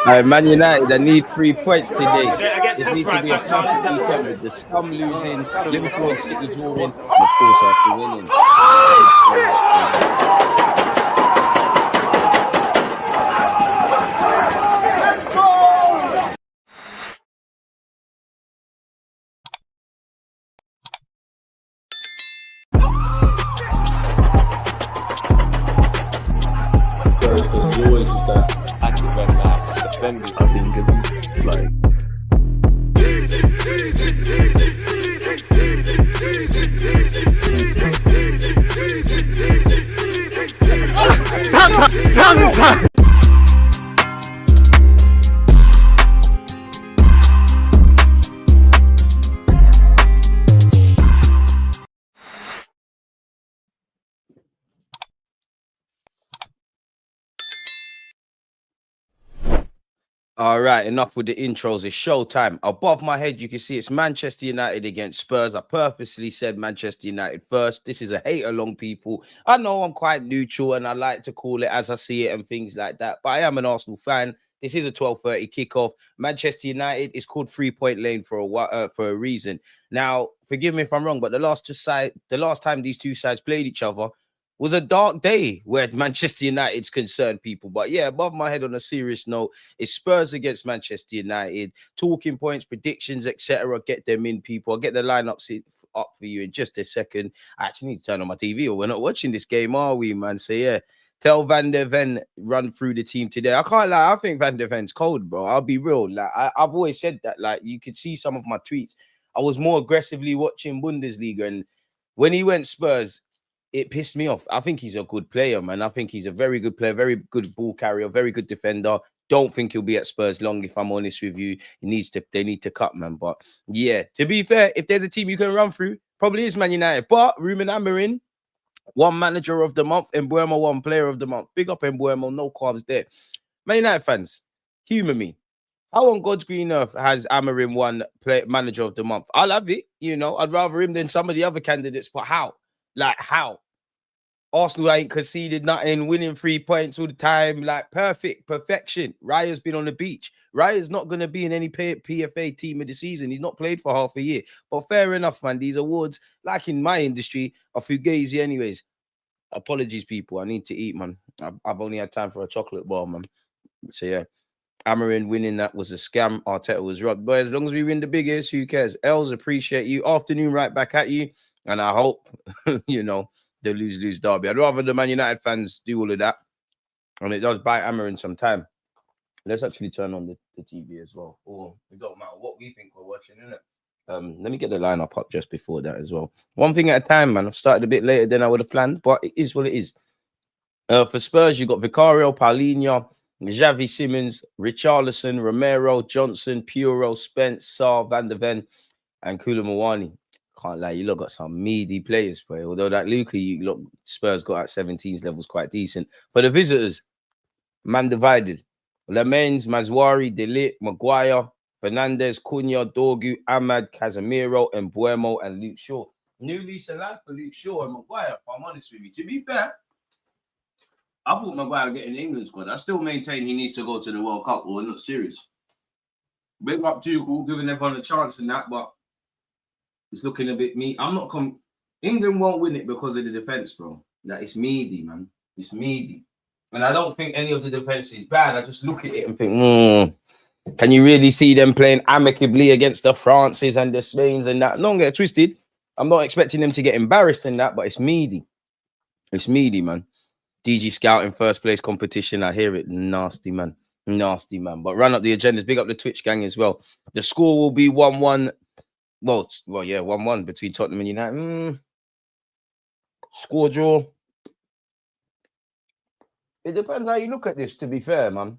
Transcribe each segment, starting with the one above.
Man United, I need 3 points today. Against This this needs to be a right, perfect weekend with the scum losing, Liverpool and City drawing, and of course Arsenal winning. Because you always use that active when defenders. I think it's like All right, enough with the intros. It's showtime. Above my head, you can see it's Manchester United against Spurs. I purposely said Manchester United first. This is a hate along, people. I know I'm quite neutral and I like to call it as I see it and things like that, but I am an Arsenal fan. This is a 12:30 kickoff. Manchester United is called 3-point lane for a reason. Now, forgive me if I'm wrong, but the last time these two sides played each other was a dark day where Manchester United's concerned, people. But yeah, above my head on a serious note, it's Spurs against Manchester United. Talking points, predictions, etc. Get them in, people. I'll get the lineups up for you in just a second. I actually need to turn on my TV or we're not watching this game, are we, man? So yeah, tell Van der Ven run through the team today. I can't lie, I think Van der Ven's cold, bro. I'll be real. Like I've always said that. Like you could see some of my tweets. I was more aggressively watching Bundesliga, and when he went Spurs, it pissed me off. I think he's a good player, man. I think he's a very good player, very good ball carrier, very good defender. Don't think he'll be at Spurs long, if I'm honest with you. They need to cut, man. But yeah, to be fair, if there's a team you can run through, probably is Man United. But Ruben Amorim, one manager of the month, Mbeumo, one player of the month. Big up Mbeumo, no qualms there. Man United fans, humor me. How on God's green earth has Amorim won manager of the month? I'll have it, you know. I'd rather him than some of the other candidates, but how? Like, how? Arsenal ain't conceded nothing, winning 3 points all the time, like perfection. Raya's been on the beach. Raya's not going to be in any PFA team of the season. He's not played for half a year. But fair enough, man. These awards, like in my industry, are fugazi anyways. Apologies, people. I need to eat, man. I've only had time for a chocolate bar, man. So yeah, Amorim winning that was a scam. Arteta was robbed. But as long as we win the biggest, who cares? Els, appreciate you. Afternoon, right back at you. And I hope, you know, the lose derby. I'd rather the Man United fans do all of that. And it does buy Amorim some time. Let's actually turn on the TV as well. Or it don't matter what we think we're watching, innit? Let me get the lineup up just before that as well. One thing at a time, man. I've started a bit later than I would have planned, but it is what it is. For Spurs, you got Vicario, Paulinho, Xavi Simons, Richarlison, Romero, Johnson, Puro, Spence, Sarr, Van der Ven, and Koulibaly. Can't lie, you look got some meaty players, boy. Although that Luka, you look Spurs got at 17s levels quite decent. For the visitors, man divided. Lamens, Mazwari, Deluded, Maguire, Fernandez, Cunha, Dorgu, Ahmad, Casemiro, and Mbeumo and Luke Shaw. New lease of life for Luke Shaw and Maguire, if I'm honest with you. To be fair, I thought Maguire would get in the England squad. I still maintain he needs to go to the World Cup, or not serious. Big up to giving everyone a chance in that, but it's looking a bit meaty. I'm not England won't win it because of the defense, bro. That it's meaty, man. It's meaty. And I don't think any of the defense is bad. I just look at it and think, can you really see them playing amicably against the Frances and the Spains and that? Don't get twisted. I'm not expecting them to get embarrassed in that, but it's meaty. It's meaty, man. DG Scout in first place competition. I hear it. Nasty, man. Nasty, man. But run up the agendas. Big up the Twitch gang as well. The score will be 1-1. Well, yeah, 1-1 between Tottenham and United. Score draw. It depends how you look at this, to be fair, man.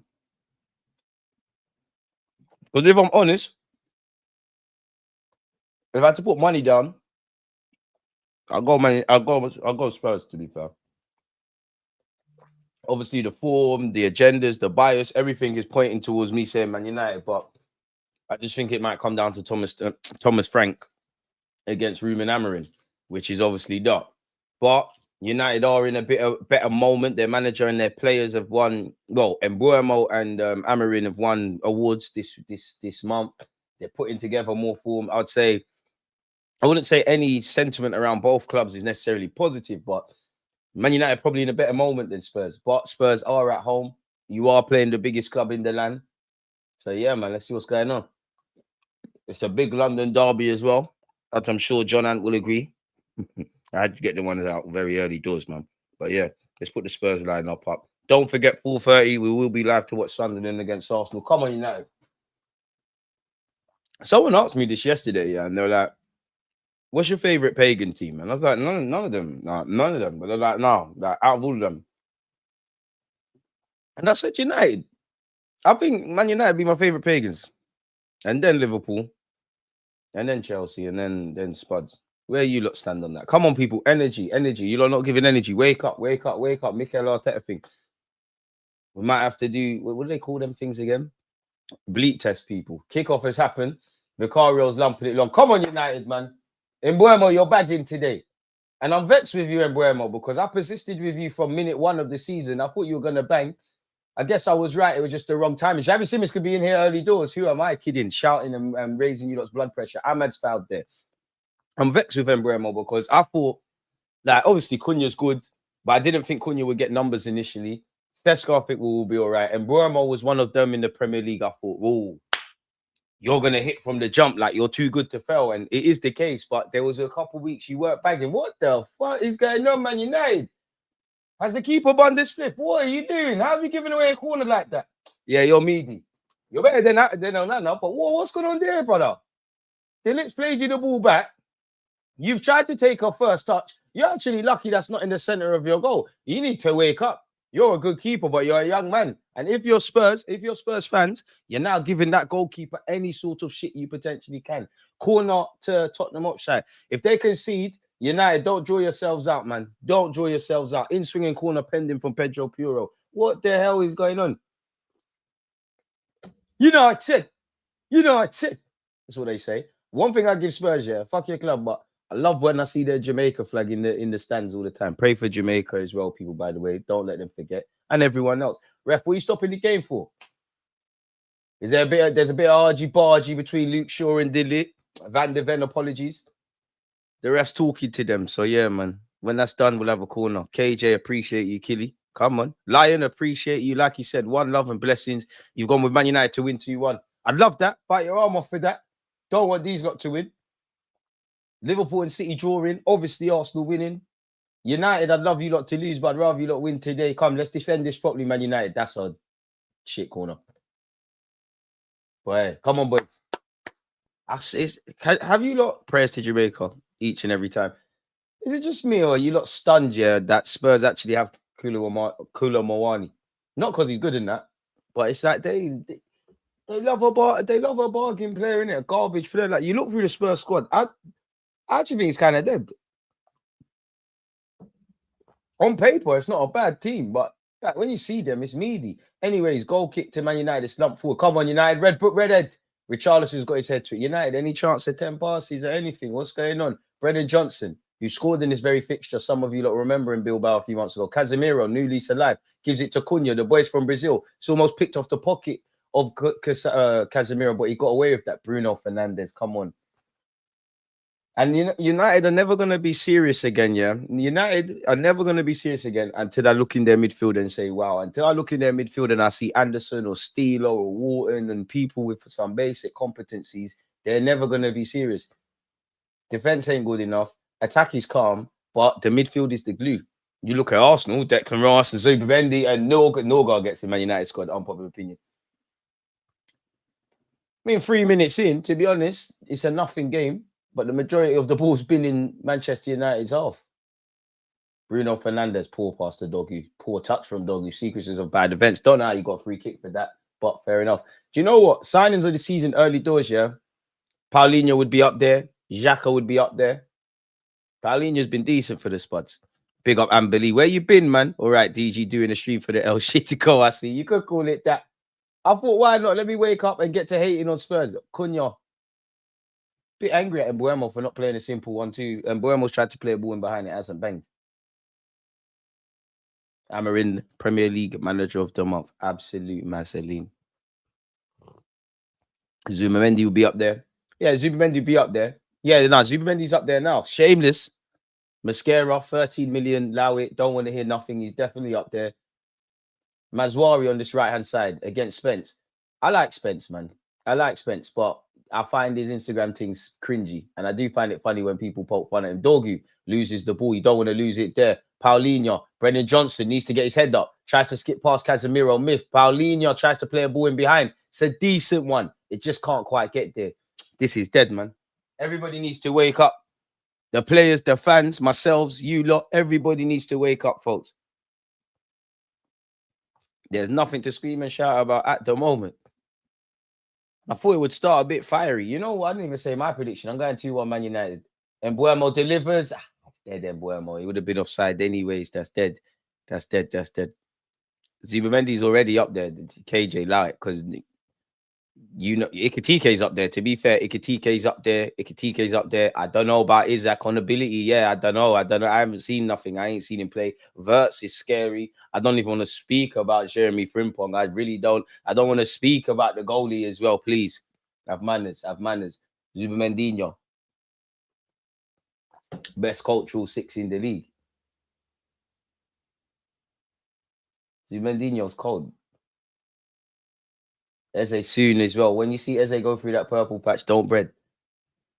Because if I'm honest, if I had to put money down, I'll go Spurs, to be fair. Obviously, the form, the agendas, the bias, everything is pointing towards me saying Man United, but I just think it might come down to Thomas Frank against Ruben Amorim, which is obviously dark. But United are in a bit of better moment. Their manager and their players have won. Well, Embuemo and Amarin have won awards this month. They're putting together more form. I wouldn't say any sentiment around both clubs is necessarily positive, but Man United probably in a better moment than Spurs. But Spurs are at home. You are playing the biggest club in the land. So yeah, man, let's see what's going on. It's a big London derby as well, as I'm sure John Ant will agree. I had to get the ones out very early doors, man. But yeah, let's put the Spurs lineup up. Don't forget 4:30. We will be live to watch Sunderland against Arsenal. Come on, United. Someone asked me this yesterday, yeah, and they're like, "What's your favorite pagan team?" And I was like, "None of them, no, none of them." But they're like, "No, like out of all of them." And I said, "United. I think Man United be my favorite pagans, and then Liverpool, and then Chelsea, and then Spuds." Where you lot stand on that? Come on, people. Energy, energy. You lot not giving energy. Wake up, wake up, wake up. Mikel Arteta thing. We might have to do, what do they call them things again? Bleep test, people. Kickoff has happened. Vicario's lumping it long. Come on, United, man. Embuemo, you're bagging today. And I'm vexed with you, Embuemo, because I persisted with you from minute 1 of the season. I thought you were going to bang. I guess I was right. It was just the wrong time. Xavi Simons could be in here early doors. Who am I kidding? Shouting and raising you lot's blood pressure. Ahmad's fouled there. I'm vexed with Embuemo because I thought that obviously Cunha's good, but I didn't think Cunha would get numbers initially. Sesko, I think will be all right. And Embuemo was one of them in the Premier League. I thought, oh, you're going to hit from the jump, like you're too good to fail. And it is the case, but there was a couple weeks you weren't bagging. What the fuck is going on, Man United? Has the keeper bun this flip? What are you doing? How have you given away a corner like that? Yeah, you're meaty. You're better than that now. But what's going on there, brother? The Lips played you the ball back. You've tried to take a first touch. You're actually lucky that's not in the center of your goal. You need to wake up. You're a good keeper, but you're a young man. And if you're Spurs fans, you're now giving that goalkeeper any sort of shit you potentially can. Corner to Tottenham offside. If they concede, United, don't draw yourselves out, man. Don't draw yourselves out. In swinging corner pending from Pedro Puro. What the hell is going on? That's what they say. One thing I give Spurs, yeah, fuck your club, but I love when I see their Jamaica flag in the stands all the time. Pray for Jamaica as well, people, by the way. Don't let them forget. And everyone else. Ref, what are you stopping the game for? There's a bit of argy-bargy between Luke Shaw and Dilly. Van de Ven, apologies. The ref's talking to them. So yeah, man. When that's done, we'll have a corner. KJ, appreciate you, Killy. Come on. Lion, appreciate you. Like you said, one love and blessings. You've gone with Man United to win 2-1. I'd love that. Bite your arm off for that. Don't want these lot to win. Liverpool and City drawing. Obviously, Arsenal winning. United, I'd love you lot to lose, but I'd rather you lot win today. Come, let's defend this properly, Man United. That's a shit corner. Boy, come on, boys. Have you lot prayers to Jamaica each and every time? Is it just me or are you lot stunned, yeah, that Spurs actually have Kula Mawani? Not because he's good in that, but it's like they love a bargain player, innit? A garbage player. Like you look through the Spurs squad, I actually think it's kind of dead. On paper, it's not a bad team, but like, when you see them, it's meaty. Anyways, goal kick to Man United, slump forward. Come on, United, Redhead. Richarlison's got his head to it. United, any chance of 10 passes or anything? What's going on? Brendan Johnson, who scored in this very fixture. Some of you lot remember in Bilbao a few months ago. Casemiro, new lease of life, gives it to Cunha, the boys from Brazil. It's almost picked off the pocket of Casemiro, but he got away with that. Bruno Fernandes, come on. And United are never going to be serious again, yeah? United are never going to be serious again until I look in their midfield and say, wow. Until I look in their midfield and I see Anderson or Steelo or Wharton and people with some basic competencies, they're never going to be serious. Defense ain't good enough. Attack is calm, but the midfield is the glue. You look at Arsenal, Declan Rice and Zubimendi and Norgard gets in Man United squad, unpopular opinion. I mean, 3 minutes in, to be honest, it's a nothing game. But the majority of the ball's been in Manchester United's half. Bruno Fernandes, poor pass to Dogu. Poor touch from Dogu. Sequences of bad events. Don't know how you got a free kick for that, but fair enough. Do you know what? Signings of the season, early doors, yeah? Paulinho would be up there. Xhaka would be up there. Paulinho's been decent for the Spuds. Big up Ambeli. Where you been, man? All right, DG doing a stream for the El Shitico, I see. You could call it that. I thought, why not? Let me wake up and get to hating on Spurs. Cunha. Bit angry at Embuemo for not playing a simple 1-2. Embuemo's tried to play a ball in behind it, hasn't banged. Amarin, Premier League Manager of the Month. Absolute Marceline. Zubamendi will be up there. Yeah, Zubamendi will be up there. Yeah, no, Zubamendi's up there now. Shameless. Mascara, 13 million. Allow it. Don't want to hear nothing. He's definitely up there. Mazwari on this right-hand side against Spence. I like Spence, man. I like Spence, but I find his Instagram things cringy. And I do find it funny when people poke fun at him. Dorgu loses the ball. You don't want to lose it there. Paulinho. Brendan Johnson needs to get his head up. Tries to skip past Casemiro. Myth. Paulinho tries to play a ball in behind. It's a decent one. It just can't quite get there. This is dead, man. Everybody needs to wake up. The players, the fans, myself, you lot, everybody needs to wake up, folks. There's nothing to scream and shout about at the moment. I thought it would start a bit fiery. You know what? I didn't even say my prediction. I'm going 2-1 Man United. And Mbuemo delivers. That's dead, Mbuemo. He would have been offside anyways. That's dead. That's dead. That's dead. Zubamendi's already up there. KJ, allow it, because you know Ikatike's up there. To be fair, Ikatike's up there. Ikatike's up there. I don't know about Isaac on ability. Yeah, I don't know. I haven't seen nothing. I ain't seen him play. Verts is scary. I don't even want to speak about Jeremy Frimpong. I really don't. I don't want to speak about the goalie as well. Please, have manners. Have manners. Zubamendinho, best cultural 6 in the league. Zubamendinho's cold. Eze soon as well. When you see Eze go through that purple patch, don't bread.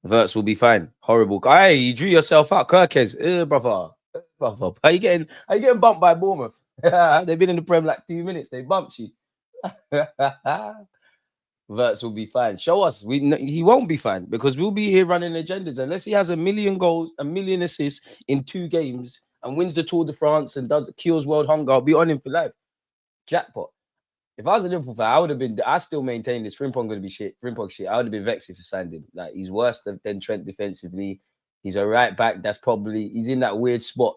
Verts will be fine. Horrible. Hey, you drew yourself out, Kirkes. Brother. Brother. Are you getting bumped by Bournemouth? They've been in the Prem like 2 minutes. They bumped you. Verts will be fine. Show us. He won't be fine because we'll be here running agendas. Unless he has 1 million goals, 1 million assists in 2 games and wins the Tour de France and cures world hunger, I'll be on him for life. Jackpot. If I was a Liverpool fan, I still maintain this. Frimpong going to be shit. Frimpong shit. I would have been vexed if I signed him. Like, he's worse than Trent defensively. He's a right back. He's in that weird spot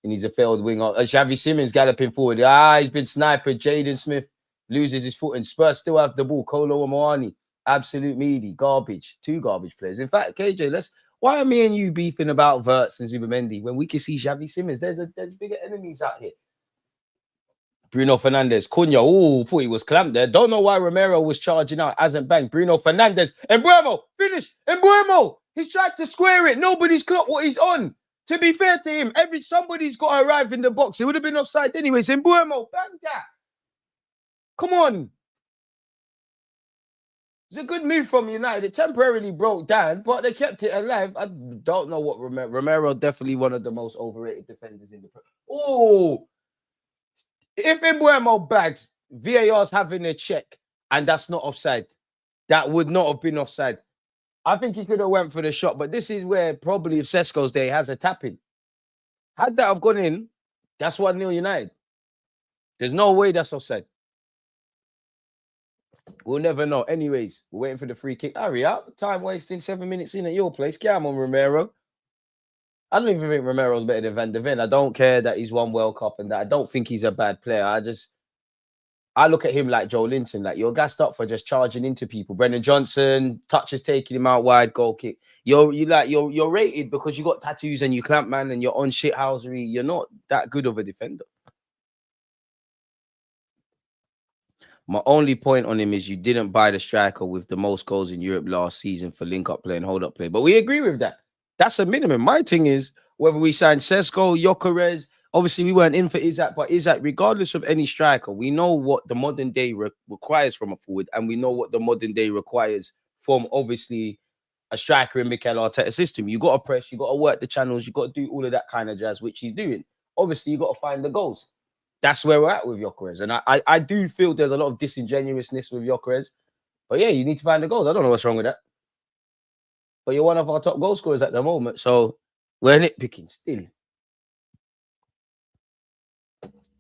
and he's a failed winger. Xavi Simons galloping forward. He's been sniped. Jaden Smith loses his foot and Spurs still have the ball. Kolo Moani, absolute meaty, garbage. 2 garbage players. In fact, KJ, why are me and you beefing about Verts and Zubamendi when we can see Xavi Simons? There's bigger enemies out here. Bruno Fernandes, Cunha, thought he was clamped there. Don't know why Romero was charging out. Hasn't banged. Bruno Fernandes, Mbuemo, finish. Mbuemo, he's tried to square it. Nobody's clocked what he's on. To be fair to him, somebody's got to arrive in the box. It would have been offside anyways. Mbuemo, bang that. Come on. It's a good move from United. It temporarily broke down, but they kept it alive. I don't know what Romero definitely one of the most overrated defenders in the. If Mbuemo bags, VAR's having a check, and that's not offside. That would not have been offside. I think he could have went for the shot, but this is where probably if Sesko's there, he has a tap-in. Had that have gone in, that's 1-0 United. There's no way that's offside. We'll never know. Anyways, we're waiting for the free kick. Hurry up. Time wasting 7 minutes in at your place. Come on, Romero. I don't even think Romero's better than Van de Ven. I don't care that he's won World Cup and that. I don't think he's a bad player. I look at him like Joe Linton. Like, you're gassed up for just charging into people. Brendan Johnson, touches taking him out wide, goal kick. You're rated because you got tattoos and you clamp man and you're on shithousery. You're not that good of a defender. My only point on him is you didn't buy the striker with the most goals in Europe last season for link-up play and hold-up play. But we agree with that. That's a minimum. My thing is whether we sign Sesko, Gyökeres. Obviously, we weren't in for Isaac, but Isaac, regardless of any striker, we know what the modern day requires from a forward, and we know what the modern day requires from, obviously, a striker in Mikel Arteta's system. You got to press, you got to work the channels, you got to do all of that kind of jazz, which he's doing. Obviously, you got to find the goals. That's where we're at with Gyökeres. And I do feel there's a lot of disingenuousness with Gyökeres. But yeah, you need to find the goals. I don't know what's wrong with that. But you're one of our top goal scorers at the moment. So we're nitpicking still.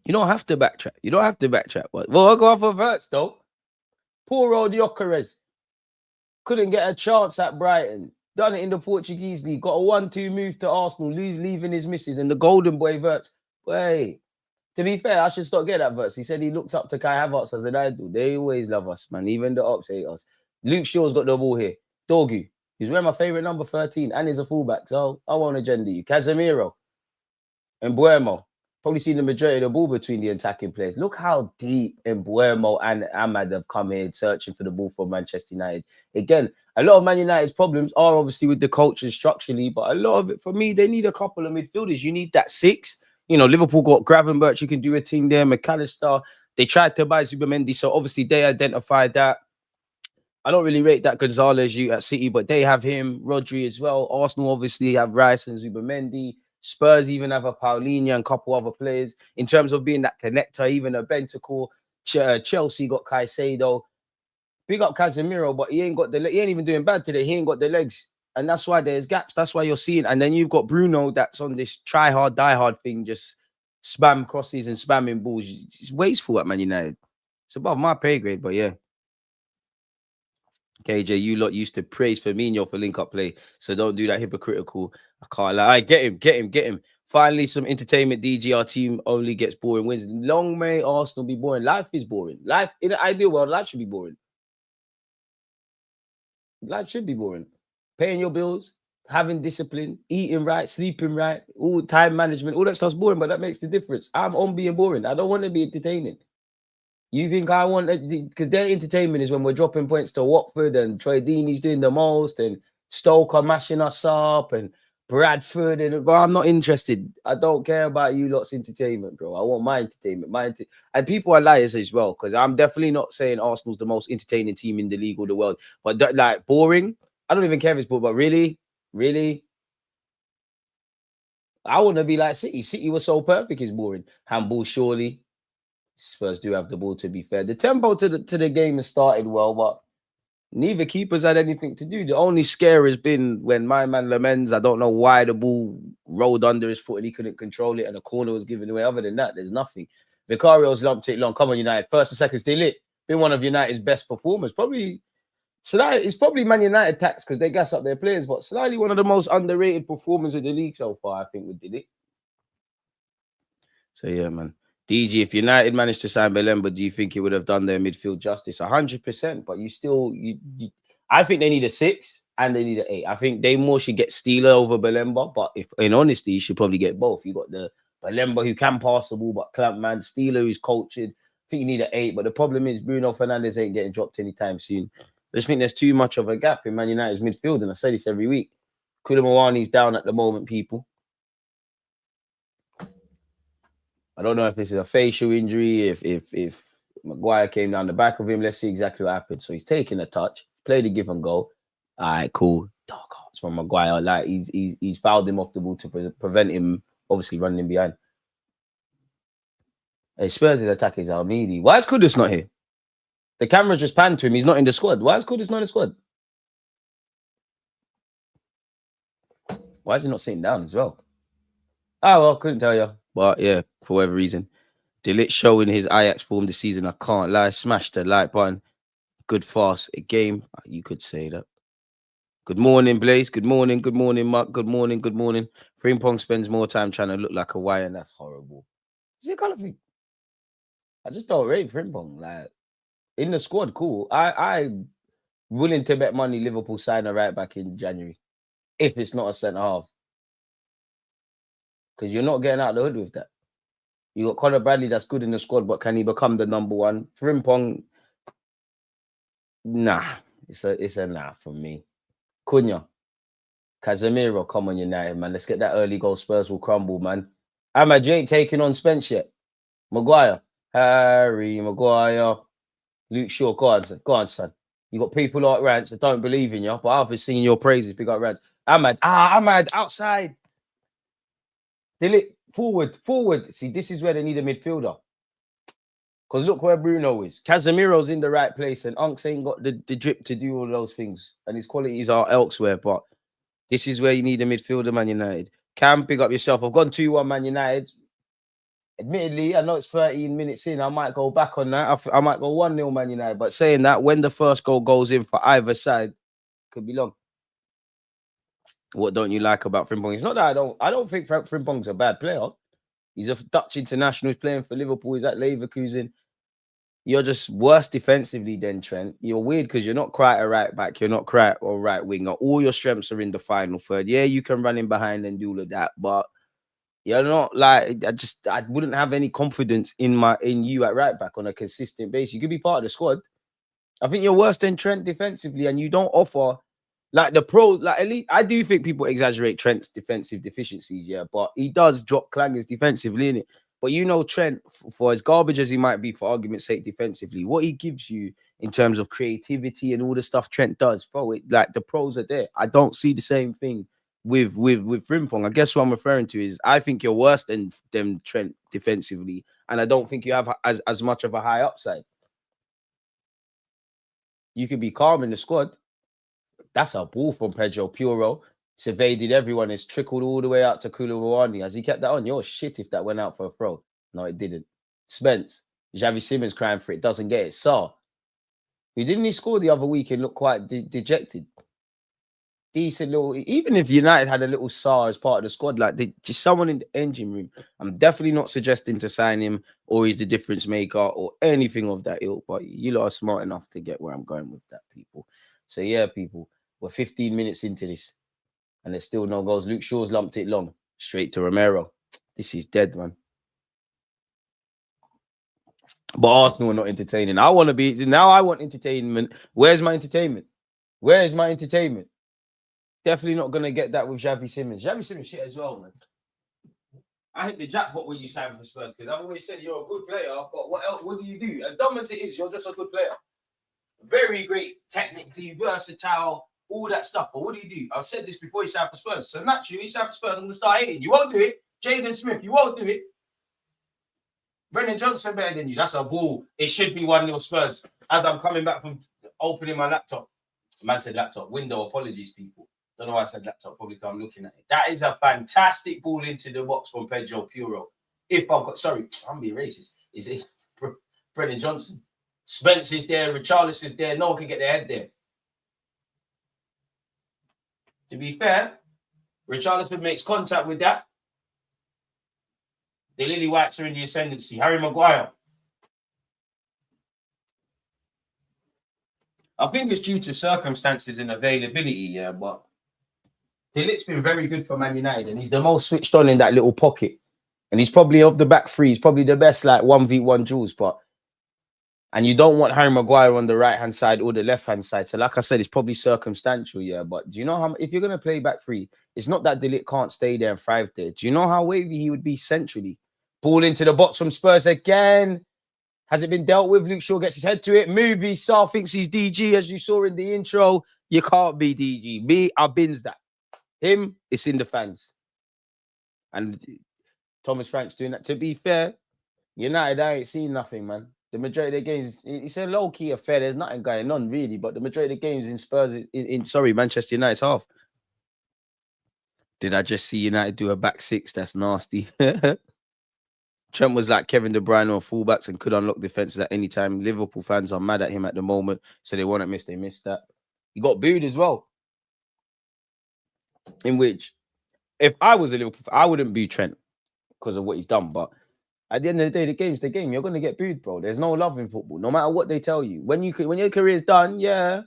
You don't have to backtrack. You don't have to backtrack. Well, I'll go off of Verts, though. Poor old Gyökeres. Couldn't get a chance at Brighton. Done it in the Portuguese league. Got a 1-2 move to Arsenal, leaving his missus. And the golden boy Verts. Wait. To be fair, I should start getting that Verts. He said he looks up to Kai Havertz as an idol. They always love us, man. Even the ops hate us. Luke Shaw's got the ball here. Dorgu. He's wearing my favourite number 13 and he's a fullback. So I won't agenda you. Casemiro. Mbuemo. probably seen the majority of the ball between the attacking players. Look how deep Embuemo and Ahmad have come here searching for the ball for Manchester United. Again, a lot of Man United's problems are obviously with the culture structurally, but a lot of it, for me, they need a couple of midfielders. You need that 6. You know, Liverpool got Gravenberch, you can do a team there, McAllister. They tried to buy Zubimendi, so obviously they identified that. I don't really rate that Gonzalez you at City, but they have him, Rodri as well. Arsenal obviously have Rice and Zubimendi. Spurs even have a Paulinho and a couple other players. In terms of being that connector, even a Bentancur. Chelsea got Caicedo. Big up Casemiro, but he ain't even doing bad today. He ain't got the legs. And that's why there's gaps. That's why you're seeing. And then you've got Bruno that's on this try hard, die hard thing, just spam crosses and spamming balls. It's wasteful at Man United. It's above my pay grade, but yeah. KJ, you lot used to praise Firmino for link-up play, so don't do that hypocritical. I can't lie. Get him. Finally, some entertainment. DG, our team only gets boring wins. Long may Arsenal be boring. Life is boring. Life, in an ideal world, life should be boring. Life should be boring. Paying your bills, having discipline, eating right, sleeping right, all time management, all that stuff's boring, but that makes the difference. I'm on being boring. I don't want to be entertaining. You think I want because their entertainment is when we're dropping points to Watford and Troy Deeney's doing the most and Stoke are mashing us up and Bradford but I'm not interested. I don't care about you lot's entertainment, bro. I want my entertainment. And people are liars as well, because I'm definitely not saying Arsenal's the most entertaining team in the league or the world, but like boring. I don't even care if it's boring, but really, I want to be like City. City was so perfect, it's boring. Handball, surely. Spurs do have the ball, to be fair. The tempo to the game has started well, but neither keepers had anything to do. The only scare has been when my man Lamens, I don't know why the ball rolled under his foot and he couldn't control it and the corner was given away. Other than that, there's nothing. Vicario's lumped it long. Come on, United. First and second still lit. Been one of United's best performers. It's probably Man United tax because they gas up their players, but slightly one of the most underrated performers of the league so far, I think we did it. So yeah, man. DG, if United managed to sign Belemba, do you think it would have done their midfield justice? 100%. But I think they need a 6 and they need an 8. I think they more should get Steeler over Belemba. But if, in honesty, you should probably get both. You got the Belemba who can pass the ball, but clamp man. Steeler who's cultured. I think you need an 8. But the problem is Bruno Fernandes ain't getting dropped anytime soon. I just think there's too much of a gap in Man United's midfield, and I say this every week. Koulibaly's down at the moment, people. I don't know if this is a facial injury, if Maguire came down the back of him. Let's see exactly what happened. So he's taking a touch, played a give and go. All right, cool. Dark hearts from Maguire. Like he's fouled him off the ball to prevent him obviously running in behind. Hey, Spurs' attack is Almidi. Why is Kudus not here? The camera just panned to him. He's not in the squad. Why is Kudus not in the squad? Why is he not sitting down as well? Oh, well, couldn't tell you. But yeah, for whatever reason. Deluded showing his Ajax form this season. I can't lie. Smash the like button. Good fast game. You could say that. Good morning, Blaze. Good morning, Mark. Good morning. Frimpong spends more time trying to look like a wire, and that's horrible. Is it kind of thing? I just don't rate Frimpong. Like in the squad, cool. I willing to bet money Liverpool sign a right back in January. If it's not a centre half. Because you're not getting out of the hood with that. You got Conor Bradley that's good in the squad, but can he become the number one? Frimpong, nah. It's a nah from me. Cunha, Casemiro, come on United, man. Let's get that early goal. Spurs will crumble, man. Ahmad, you ain't taking on Spence yet. Maguire, Harry Maguire, Luke Shaw, go on, son. You got people like Rants that don't believe in you, but I've been singing your praises. Big up Rants. Ahmad, outside. Forward. See, this is where they need a midfielder. Because look where Bruno is. Casemiro's in the right place, and Unks ain't got the drip to do all those things. And his qualities are elsewhere. But this is where you need a midfielder, Man United. Cam, pick up yourself. I've gone 2-1 Man United. Admittedly, I know it's 13 minutes in. I might go back on that. I might go 1-0 Man United. But saying that, when the first goal goes in for either side, could be long. What don't you like about Frimpong? It's not that I don't think Frimpong's a bad player. He's a Dutch international. He's playing for Liverpool. He's at Leverkusen. You're just worse defensively than Trent. You're weird because you're not quite a right back. You're not quite a right winger. All your strengths are in the final third. Yeah, you can run in behind and do all of that, but You're not like I wouldn't have any confidence in you at right back on a consistent basis. You could be part of the squad. I think you're worse than Trent defensively, and you don't offer like the pros. Like at least I do think people exaggerate Trent's defensive deficiencies, yeah, but he does drop clangers defensively in it. But you know, Trent, for as garbage as he might be, for argument's sake, defensively, what he gives you in terms of creativity and all the stuff Trent does, bro, like the pros are there. I don't see the same thing with Frimpong. I guess what I'm referring to is I think you're worse than Trent defensively, and I don't think you have as much of a high upside. You could be calm in the squad. That's a ball from Pedro Puro. It's evaded everyone. It's trickled all the way out to Koulibaly. Has he kept that on? You're shit if that went out for a throw. No, it didn't. Spence. Xavi Simmons crying for it. Doesn't get it. So, didn't he score the other week and look quite dejected? Decent little, even if United had a little SAR as part of the squad, like just someone in the engine room. I'm definitely not suggesting to sign him or he's the difference maker or anything of that ilk, but you lot are smart enough to get where I'm going with that, people. So yeah, people, we're 15 minutes into this and there's still no goals. Luke Shaw's lumped it long, straight to Romero. This is dead, man. But Arsenal are not entertaining. I want entertainment. Where's my entertainment? Where is my entertainment? Definitely not going to get that with Xavi Simmons. Xavi Simmons shit as well, man. I hit the jackpot when you signed for Spurs because I've always said you're a good player, but what else? What do you do? As dumb as it is, you're just a good player. Very great, technically versatile, all that stuff. But what do you do? I've said this before you signed for Spurs. So naturally, you signed for Spurs, I'm going to start hating. You won't do it. Jaden Smith, you won't do it. Brennan Johnson better than you. That's a ball. It should be 1-0 Spurs. As I'm coming back from opening my laptop. Man said laptop. Window, apologies, people. Don't know why I said laptop, probably because I'm looking at it. That is a fantastic ball into the box from Pedro Puro. If I've got, sorry, I'm being racist. Is it Brennan Johnson? Spence is there, Richarlison is there, no one can get their head there. To be fair, Richarlison makes contact with that. The Lily Whites are in the ascendancy. Harry Maguire. I think it's due to circumstances and availability, yeah, but Deluded's been very good for Man United, and he's the most switched on in that little pocket. And he's probably of the back three. He's probably the best, like 1v1 duels. And you don't want Harry Maguire on the right-hand side or the left-hand side. So, like I said, it's probably circumstantial, yeah. But do you know how, if you're going to play back three, it's not that Deluded can't stay there and thrive there. Do you know how wavy he would be centrally? Ball into the box from Spurs again. Has it been dealt with? Luke Shaw gets his head to it. Movie. Sar thinks he's DG, as you saw in the intro. You can't be DG. Me, I bins that. Him, it's in the fans. And Thomas Frank's doing that. To be fair, United, I ain't seen nothing, man. The majority of the games, it's a low-key affair. There's nothing going on, really. But the majority of the games in Spurs, Manchester United's half. Did I just see United do a back six? That's nasty. Trent was like Kevin De Bruyne on fullbacks and could unlock defenses at any time. Liverpool fans are mad at him at the moment, so they won't miss. They missed that. He got booed as well. In which, if I was a Liverpool fan, I wouldn't boo Trent because of what he's done. But at the end of the day, the game's the game. You're going to get booed, bro. There's no love in football, no matter what they tell you. When your career's done, yeah,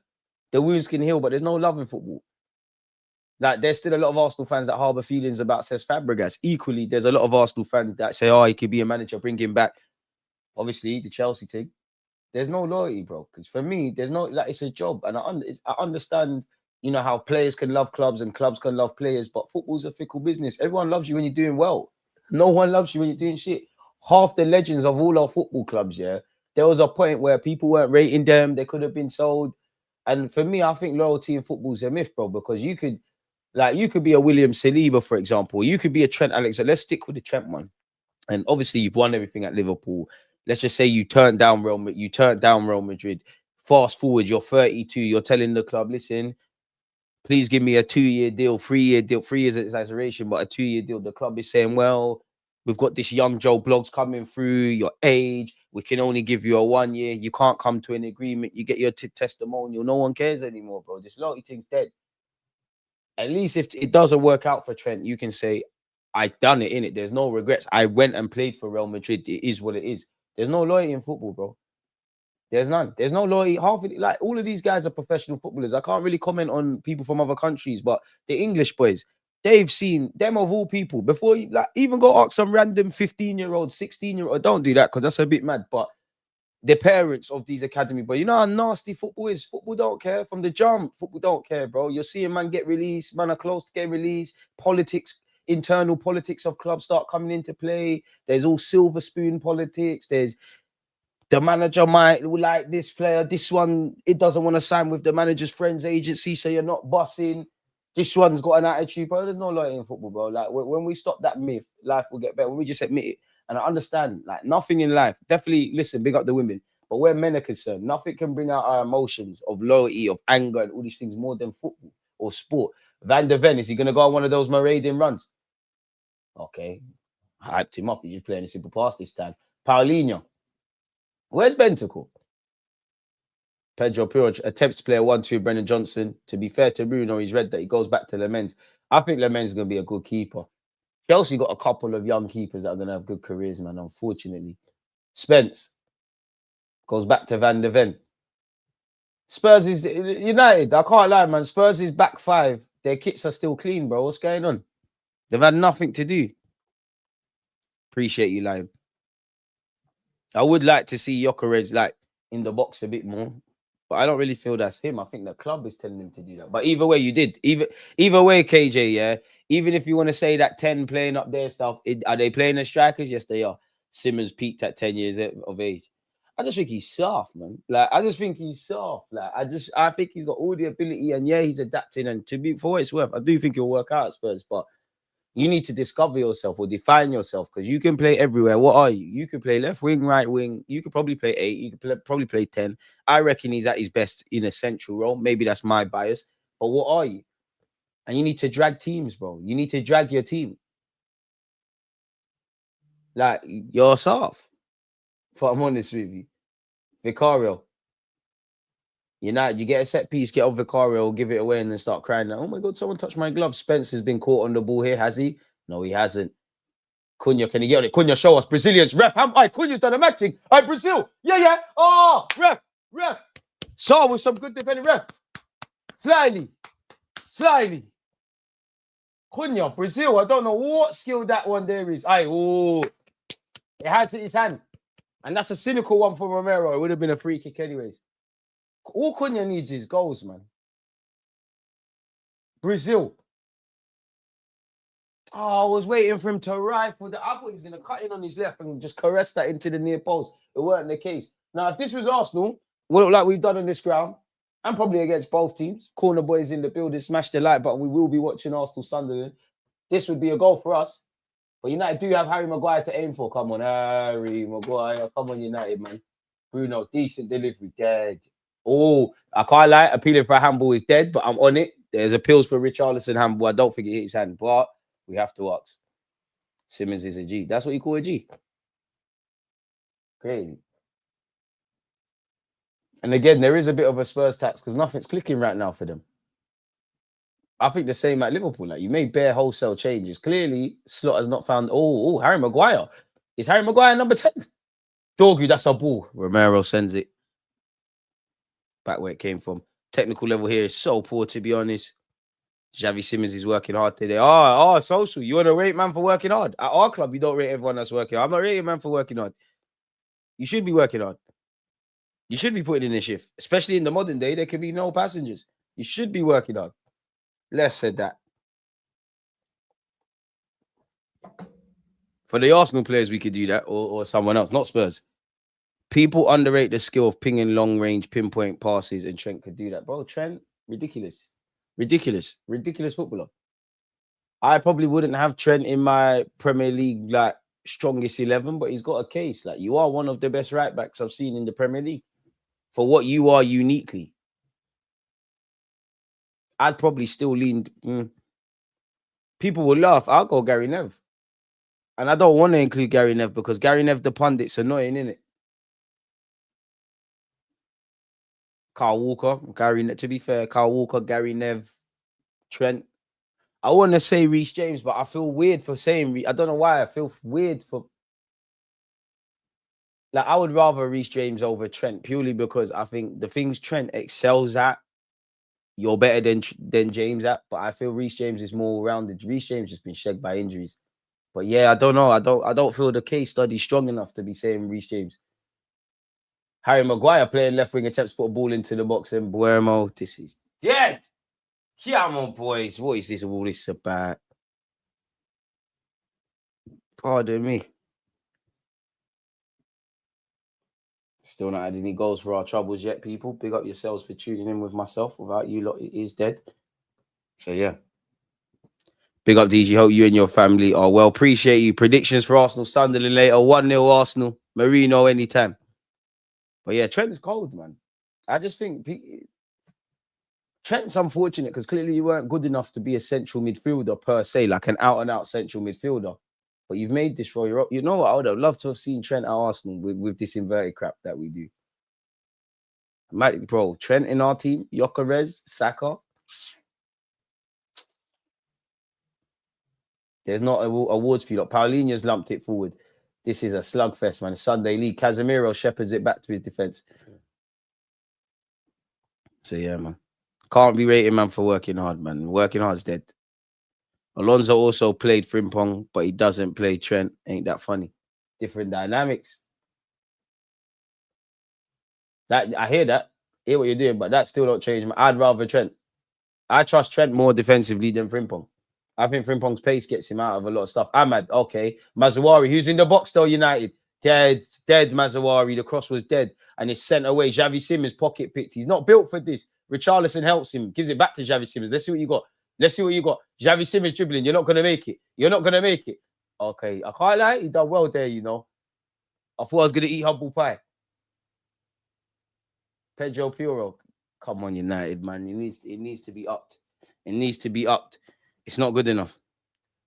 the wounds can heal, but there's no love in football. Like, there's still a lot of Arsenal fans that harbour feelings about Cesc Fabregas. Equally, there's a lot of Arsenal fans that say, oh, he could be a manager, bring him back. Obviously, the Chelsea thing. There's no loyalty, bro. Because for me, there's no, like, it's a job. And I understand, you know, how players can love clubs and clubs can love players, but football's a fickle business. Everyone loves you when you're doing well. No one loves you when you're doing shit. Half the legends of all our football clubs, yeah, there was a point where people weren't rating them. They could have been sold. And for me, I think loyalty in football is a myth, bro, because you could be a William Saliba, for example. You could be a Trent Alexander. Let's stick with the Trent one. And obviously, you've won everything at Liverpool. Let's just say you turned down Real Madrid. Fast forward, you're 32. You're telling the club, listen, please give me a 2-year deal, 3-year deal. 3 years is exaggeration, but a 2-year deal. The club is saying, well, we've got this young Joe Bloggs coming through, your age. We can only give you a 1 year. You can't come to an agreement. You get your testimonial. No one cares anymore, bro. This loyalty thing's dead. At least if it doesn't work out for Trent, you can say, I done it, innit? There's no regrets. I went and played for Real Madrid. It is what it is. There's no loyalty in football, bro. There's none. There's no loyalty. Like, all of these guys are professional footballers. I can't really comment on people from other countries, but the English boys, they've seen them of all people before you like even go ask some random 15-year-old, 16-year-old. Don't do that because that's a bit mad. But the parents of these academy, but you know how nasty football is. Football don't care from the jump. Football don't care, bro. You're seeing man get released, man are close to getting released. Politics, internal politics of clubs start coming into play. There's all silver spoon politics. There's the manager might like this player, this one, it doesn't want to sign with the manager's friend's agency, so you're not bossing. This one's got an attitude, bro. There's no loyalty in football, bro. Like when we stop that myth, life will get better. When we just admit it, and I understand, like nothing in life. Definitely, listen, big up the women, but where men are concerned, nothing can bring out our emotions of loyalty, of anger, and all these things more than football or sport. Van der Ven, is he gonna go on one of those marauding runs? Okay, hyped him up. He's just playing a simple pass this time. Paulinho. Where's Bentacle? Pedro Puro attempts to play a 1-2 Brennan Johnson. To be fair to Bruno, he's read that he goes back to Lemens. I think Lemens is going to be a good keeper. Chelsea got a couple of young keepers that are going to have good careers, man, unfortunately. Spence goes back to Van der Ven. Spurs is United. I can't lie, man. Spurs is back five. Their kits are still clean, bro. What's going on? They've had nothing to do. Appreciate you, Lion. I would like to see Gyökeres like in the box a bit more, but I don't really feel that's him. I think the club is telling him to do that. But either way, you did. Either way, KJ, yeah. Even if you want to say that 10 playing up their stuff, are they playing as strikers? Yes, they are. Simmons peaked at 10 years of age. I just think he's soft, man. Like, I just think he's soft. Like, I think he's got all the ability, and yeah, he's adapting. And to be for what it's worth, I do think he'll work out at Spurs, but you need to discover yourself or define yourself because you can play everywhere. What are you? You can play left wing, right wing. You could probably play 8. You could probably play 10. I reckon he's at his best in a central role. Maybe that's my bias. But what are you? And you need to drag teams, bro. You need to drag your team. Like, you're soft. If I'm honest with you. Vicario. United, you get a set piece, get off Vicario, give it away, and then start crying. Like, oh my God, someone touched my glove. Spence has been caught on the ball here, has he? No, he hasn't. Cunha, can he get on it? Cunha, show us. Brazilians, ref. Cunha's done a mad thing. Brazil. Yeah. Oh, ref. So with some good defending, ref. Slightly. Cunha, Brazil. I don't know what skill that one there is. It had to his hand. And that's a cynical one for Romero. It would have been a free kick anyways. All Cunha needs is goals, man. Brazil. Oh, I was waiting for him to rifle that. I thought he was going to cut in on his left and just caress that into the near post. It weren't the case. Now, if this was Arsenal, like we've done on this ground, and probably against both teams, corner boys in the building, smash the like button. We will be watching Arsenal Sunderland. This would be a goal for us. But United do have Harry Maguire to aim for. Come on, Harry Maguire. Come on, United, man. Bruno, decent delivery. Dead. Oh, I can't lie. Appealing for a handball is dead, but I'm on it. There's appeals for Richarlison handball. I don't think it hit his hand, but we have to ask. Simmons is a G. That's what you call a G. Crazy. And again, there is a bit of a Spurs tax because nothing's clicking right now for them. I think the same at Liverpool. Like, you made bare wholesale changes. Clearly, Slot has not found. Oh, Harry Maguire. Is Harry Maguire number 10? Doggy, that's a ball. Romero sends it back where it came from. Technical level here is so poor, to be honest. Xavi Simmons is working hard today. Social. You want to rate man for working hard? At our club, you don't rate everyone that's working hard. I'm not rating man for working hard. You should be working hard. You should be putting in a shift. Especially in the modern day, there can be no passengers. You should be working hard. Less said that. For the Arsenal players, we could do that, or someone else, not Spurs. People underrate the skill of pinging long-range pinpoint passes, and Trent could do that. Bro, Trent, ridiculous footballer. I probably wouldn't have Trent in my Premier League like strongest 11, but he's got a case. Like, you are one of the best right backs I've seen in the Premier League for what you are uniquely. I'd probably still lean. People will laugh. I'll go Gary Nev. And I don't want to include Gary Nev because Gary Nev, the pundit's annoying, isn't it? Carl Walker, to be fair, Carl Walker, Gary Nev, Trent. I want to say Reece James, but I feel weird for saying I don't know why. I feel weird for. Like, I would rather Reece James over Trent purely because I think the things Trent excels at, you're better than James at, but I feel Reece James is more rounded. Reece James has been shagged by injuries. But yeah, I don't know. I don't feel the case study strong enough to be saying Reece James. Harry Maguire playing left wing attempts to put a ball into the box, and Buemo, this is dead. Come on, boys. What is this all this about? Pardon me. Still not had any goals for our troubles yet, people. Big up yourselves for tuning in with myself. Without you lot, it is dead. So yeah. Big up DG. Hope you and your family are well. Appreciate you. Predictions for Arsenal Sunderland later. 1-0 Arsenal. Marino anytime. But yeah, Trent is cold, man. I just think Trent's unfortunate because clearly you weren't good enough to be a central midfielder per se, like an out-and-out central midfielder. But you've made this role. You know what? I would have loved to have seen Trent at Arsenal with this inverted crap that we do. Bro, Trent in our team, Gyökeres, Saka. There's not awards for you. Like Paulinho's lumped it forward. This is a slugfest, man. Sunday league. Casemiro shepherds it back to his defense. So yeah, man. Can't be rated, man, for working hard, man. Working hard's dead. Alonso also played Frimpong, but he doesn't play Trent. Ain't that funny? Different dynamics. That I hear that. Hear what you're doing, but that still don't change. I'd rather Trent. I trust Trent more defensively than Frimpong. I think Frimpong's pace gets him out of a lot of stuff. Ahmad, okay. Mazawari, who's in the box though, United. Dead Mazawari. The cross was dead. And it's sent away. Xavi Simons pocket picked. He's not built for this. Richarlison helps him. Gives it back to Xavi Simons. Let's see what you got. Let's see what you got. Xavi Simons dribbling. You're not going to make it. You're not going to make it. Okay. I can't lie. He done well there, you know. I thought I was going to eat humble pie. Pedro Puro. Come on, United, man. It needs to be upped. It needs to be upped. It's not good enough.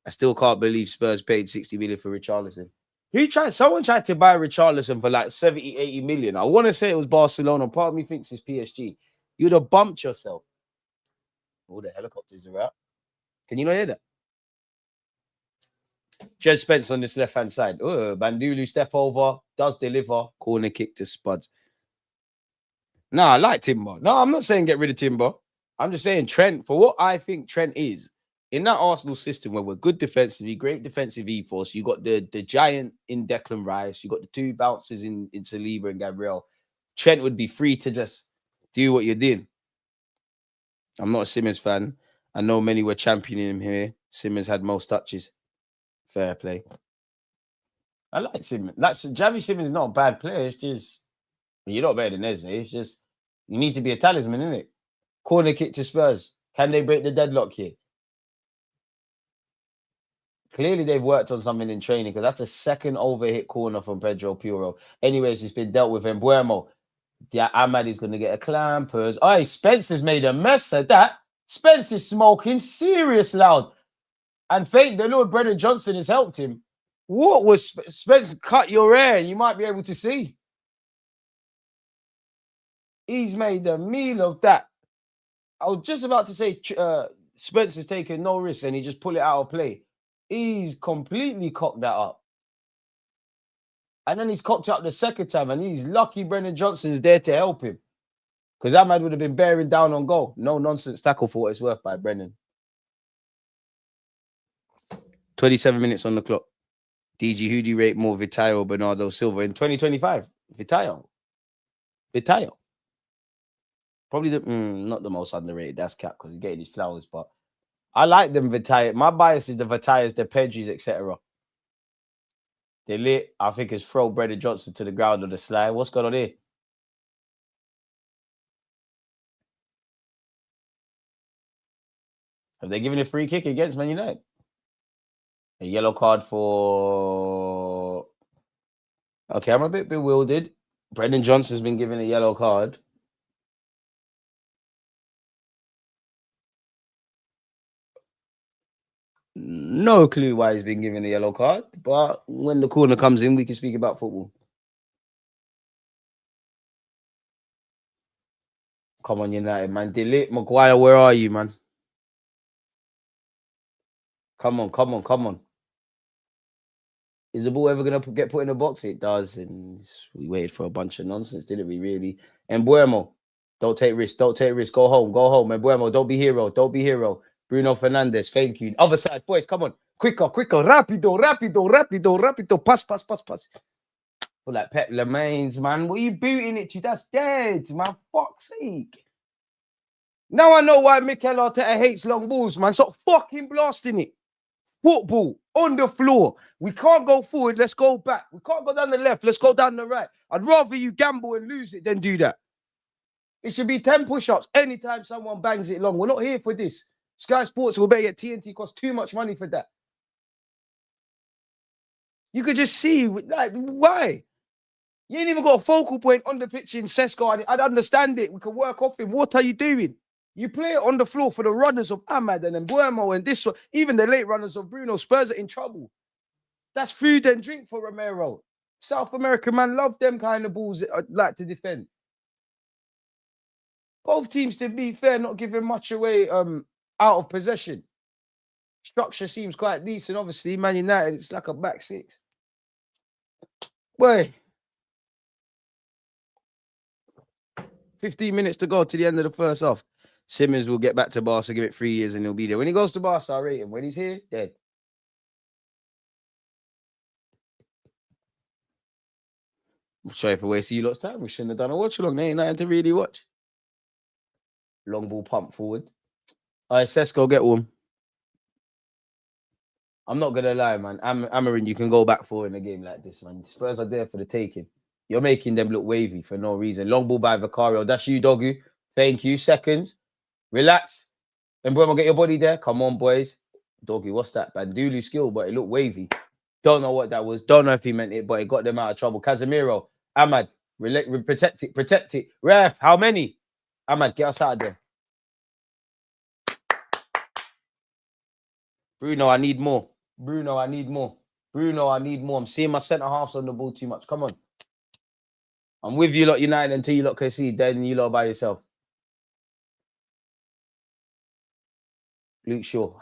I still can't believe Spurs paid 60 million for Richarlison. Someone tried to buy Richarlison for like 70, 80 million. I want to say it was Barcelona. Part of me thinks it's PSG. You'd have bumped yourself. All the helicopters are out. Can you not hear that? Jed Spence on this left-hand side. Oh, Bandulu step over, does deliver, corner kick to Spuds. No, I like Timber. No, I'm not saying get rid of Timber. I'm just saying Trent, for what I think Trent is, in that Arsenal system where we're good defensively, great defensive ethos, you got the giant in Declan Rice, you got the two bouncers in Saliba and Gabriel. Trent would be free to just do what you're doing. I'm not a Simmons fan. I know many were championing him here. Simmons had most touches. Fair play. I like Simmons. Xavi Simmons is not a bad player. It's just you're not better than Eze. It's just you need to be a talisman, isn't it? Corner kick to Spurs. Can they break the deadlock here? Clearly, they've worked on something in training because that's the second overhit corner from Pedro Puro. Anyways, it's been dealt with. And Buemo, yeah, Ahmad is going to get a clampers. Oh, Spencer's made a mess of that. Spencer's smoking serious loud. And thank the Lord, Brendan Johnson has helped him. What was Spencer? Cut your hair and you might be able to see. He's made a meal of that. I was just about to say Spencer's taking no risk and he just pull it out of play. He's completely cocked that up. And then he's cocked up the second time and he's lucky Brendan Johnson's there to help him. Because Ahmad would have been bearing down on goal. No nonsense tackle for what it's worth by Brendan. 27 minutes on the clock. DG, who do you rate more, Vitallo or Bernardo Silva in 2025? Vitallo. Probably not the most underrated. That's cap because he's getting his flowers, but I like them Vitallo. My bias is the Vitallas, the Pedris, etc. They lit. I think it's throw Brendan Johnson to the ground on the slide. What's going on here? Have they given a free kick against Man United? A yellow card for... Okay, I'm a bit bewildered. Brendan Johnson's been given a yellow card. No clue why he's been given a yellow card, but when the corner comes in, we can speak about football. Come on, United, man. Delete Maguire, where are you, man? Come on. Is the ball ever going to get put in the box? It does. And we waited for a bunch of nonsense, didn't we, really? And Buemo. Don't take risks. Don't take risks. Go home. Go home. Embuemo, don't be hero. Don't be hero. Bruno Fernandes, thank you. Other side, boys, come on. Quicker, quicker. Rapido, rapido, rapido, rapido. Pass, pass, pass, pass. For like Pep Lemaines, man. What are you booting it to? That's dead, man. Fuck's sake. Now I know why Mikel Arteta hates long balls, man. Stop fucking blasting it. Football on the floor. We can't go forward. Let's go back. We can't go down the left. Let's go down the right. I'd rather you gamble and lose it than do that. It should be 10 push-ups anytime someone bangs it long. We're not here for this. Sky Sports will better get TNT. Costs too much money for that. You could just see, like, why? You ain't even got a focal point on the pitch in Sesko. I'd understand it. We could work off him. What are you doing? You play it on the floor for the runners of Ahmad and Embuemo and this one. Even the late runners of Bruno. Spurs are in trouble. That's food and drink for Romero. South American man love them kind of balls that I'd like to defend. Both teams, to be fair, not giving much away out of possession. Structure seems quite decent. Obviously, Man United, it's like a back six. Boy. 15 minutes to go to the end of the first half. Simmons will get back to Barca, give it 3 years, and he'll be there. When he goes to Barca, I rate him. When he's here, dead. I'm sorry for wasting you lot's time. We shouldn't have done a watch along. There ain't nothing to really watch. Long ball pump forward. All right, Sesko, get warm. I'm not going to lie, man. Amarin, you can go back forward in a game like this, man. Spurs are there for the taking. You're making them look wavy for no reason. Long ball by Vicario. That's you, Doggy. Thank you. Seconds. Relax. And Embuemo, get your body there. Come on, boys. Doggy, what's that? Bandulu skill, but it looked wavy. Don't know what that was. Don't know if he meant it, but it got them out of trouble. Casemiro. Ahmad. Protect it. Protect it. Ref, how many? Ahmad, get us out of there. Bruno, I need more. Bruno, I need more. Bruno, I need more. I'm seeing my centre-halves on the ball too much. Come on. I'm with you lot United until you lot can see. Then you lot by yourself. Luke Shaw.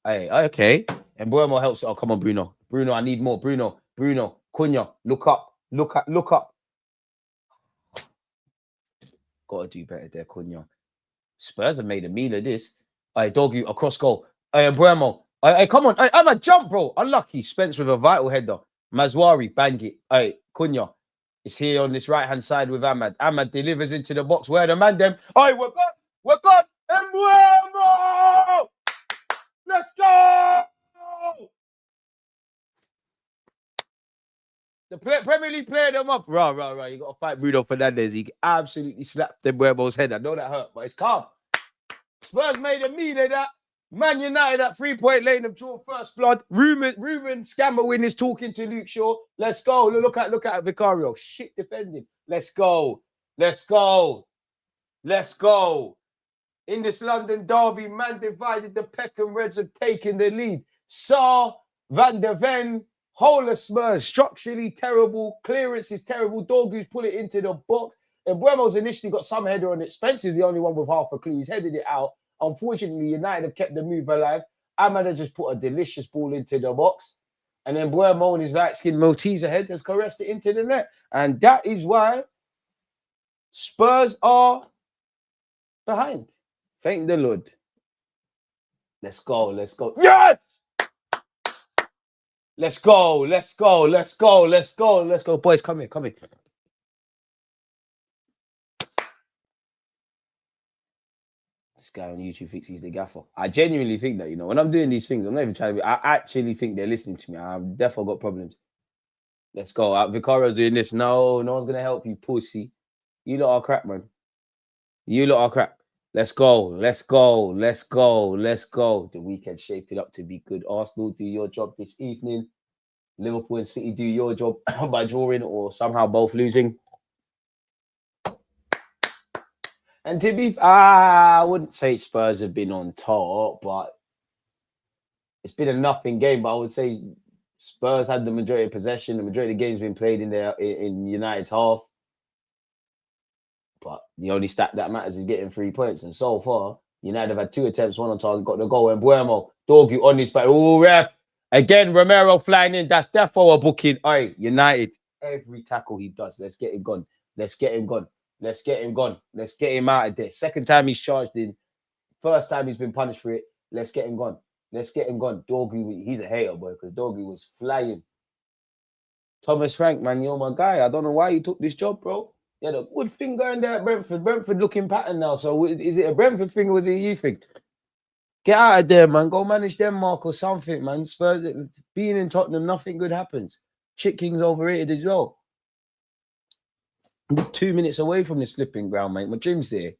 Hey, okay. And Embuemo helps. Oh, come on, Bruno. Bruno, I need more. Bruno. Cunha, look up. Look up. Gotta do better there, Cunha. Spurs have made a meal of this. Hey, Doggy, across goal. Hey, Embuemo. Hey, come on. Hey, I'm a jump, bro. Unlucky. Spence with a vital header. Mazwari, bang it. Hey, Cunha. It's here on this right-hand side with Ahmad. Ahmad delivers into the box. Where the man them? Hey, we're good. We're good. Embuemo! Let's go! The Premier League player them up. Right. You got to fight Bruno Fernandes. He absolutely slapped Embuemo's head. I know that hurt, but it's calm. Spurs made a meal of that. Man United at 3-point lane have drawn first blood. Ruben Scammer win is talking to Luke Shaw. Let's go. Look at Vicario. Shit defending. Let's go. In this London derby, man divided. The Peckham Reds have taken the lead. Saar, Van der Ven, whole of Spurs, structurally terrible. Clearance is terrible. Dorgu's put it into the box. Embuemo's initially got some header on it. Spencer's the only one with half a clue. He's headed it out. Unfortunately, United have kept the move alive. Ahmad has just put a delicious ball into the box. And then Embuemo and his light-skinned Maltese head has caressed it into the net. And that is why Spurs are behind. Thank the Lord. Let's go. Yes! Let's go. Boys, come here. This guy on YouTube thinks he's the gaffer. I genuinely think that, when I'm doing these things, I'm not even trying to be, I actually think they're listening to me. I've definitely got problems. Let's go. Vicario's doing this. No one's going to help you, pussy. You lot are crap, man. Let's go. The weekend shaping up to be good. Arsenal, do your job this evening. Liverpool and City, do your job by drawing or somehow both losing. And to be, I wouldn't say Spurs have been on top, but it's been a nothing game. But I would say Spurs had the majority of possession. The majority of the game's been played in United's half. But the only stat that matters is getting 3 points. And so far, United have had 2 attempts, 1 on target, got the goal. And Embuemo, Dorgu on his back. Oh, ref. Again, Romero flying in. That's definitely a booking. All right, United. Every tackle he does. Let's get him gone. Let's get him gone. Let's get him out of there. Second time he's charged in. First time he's been punished for it. Let's get him gone. Let's get him gone. Doggy, he's a hater, boy, because Doggy was flying. Thomas Frank, man, you're my guy. I don't know why you took this job, bro. You had a good thing going there at Brentford. Brentford looking pattern now. So is it a Brentford thing or was it a you thing? Get out of there, man. Go manage Denmark or something, man. Spurs, being in Tottenham, nothing good happens. Chicking's overrated as well. I'm 2 minutes away from the slipping ground, mate. My gym's there.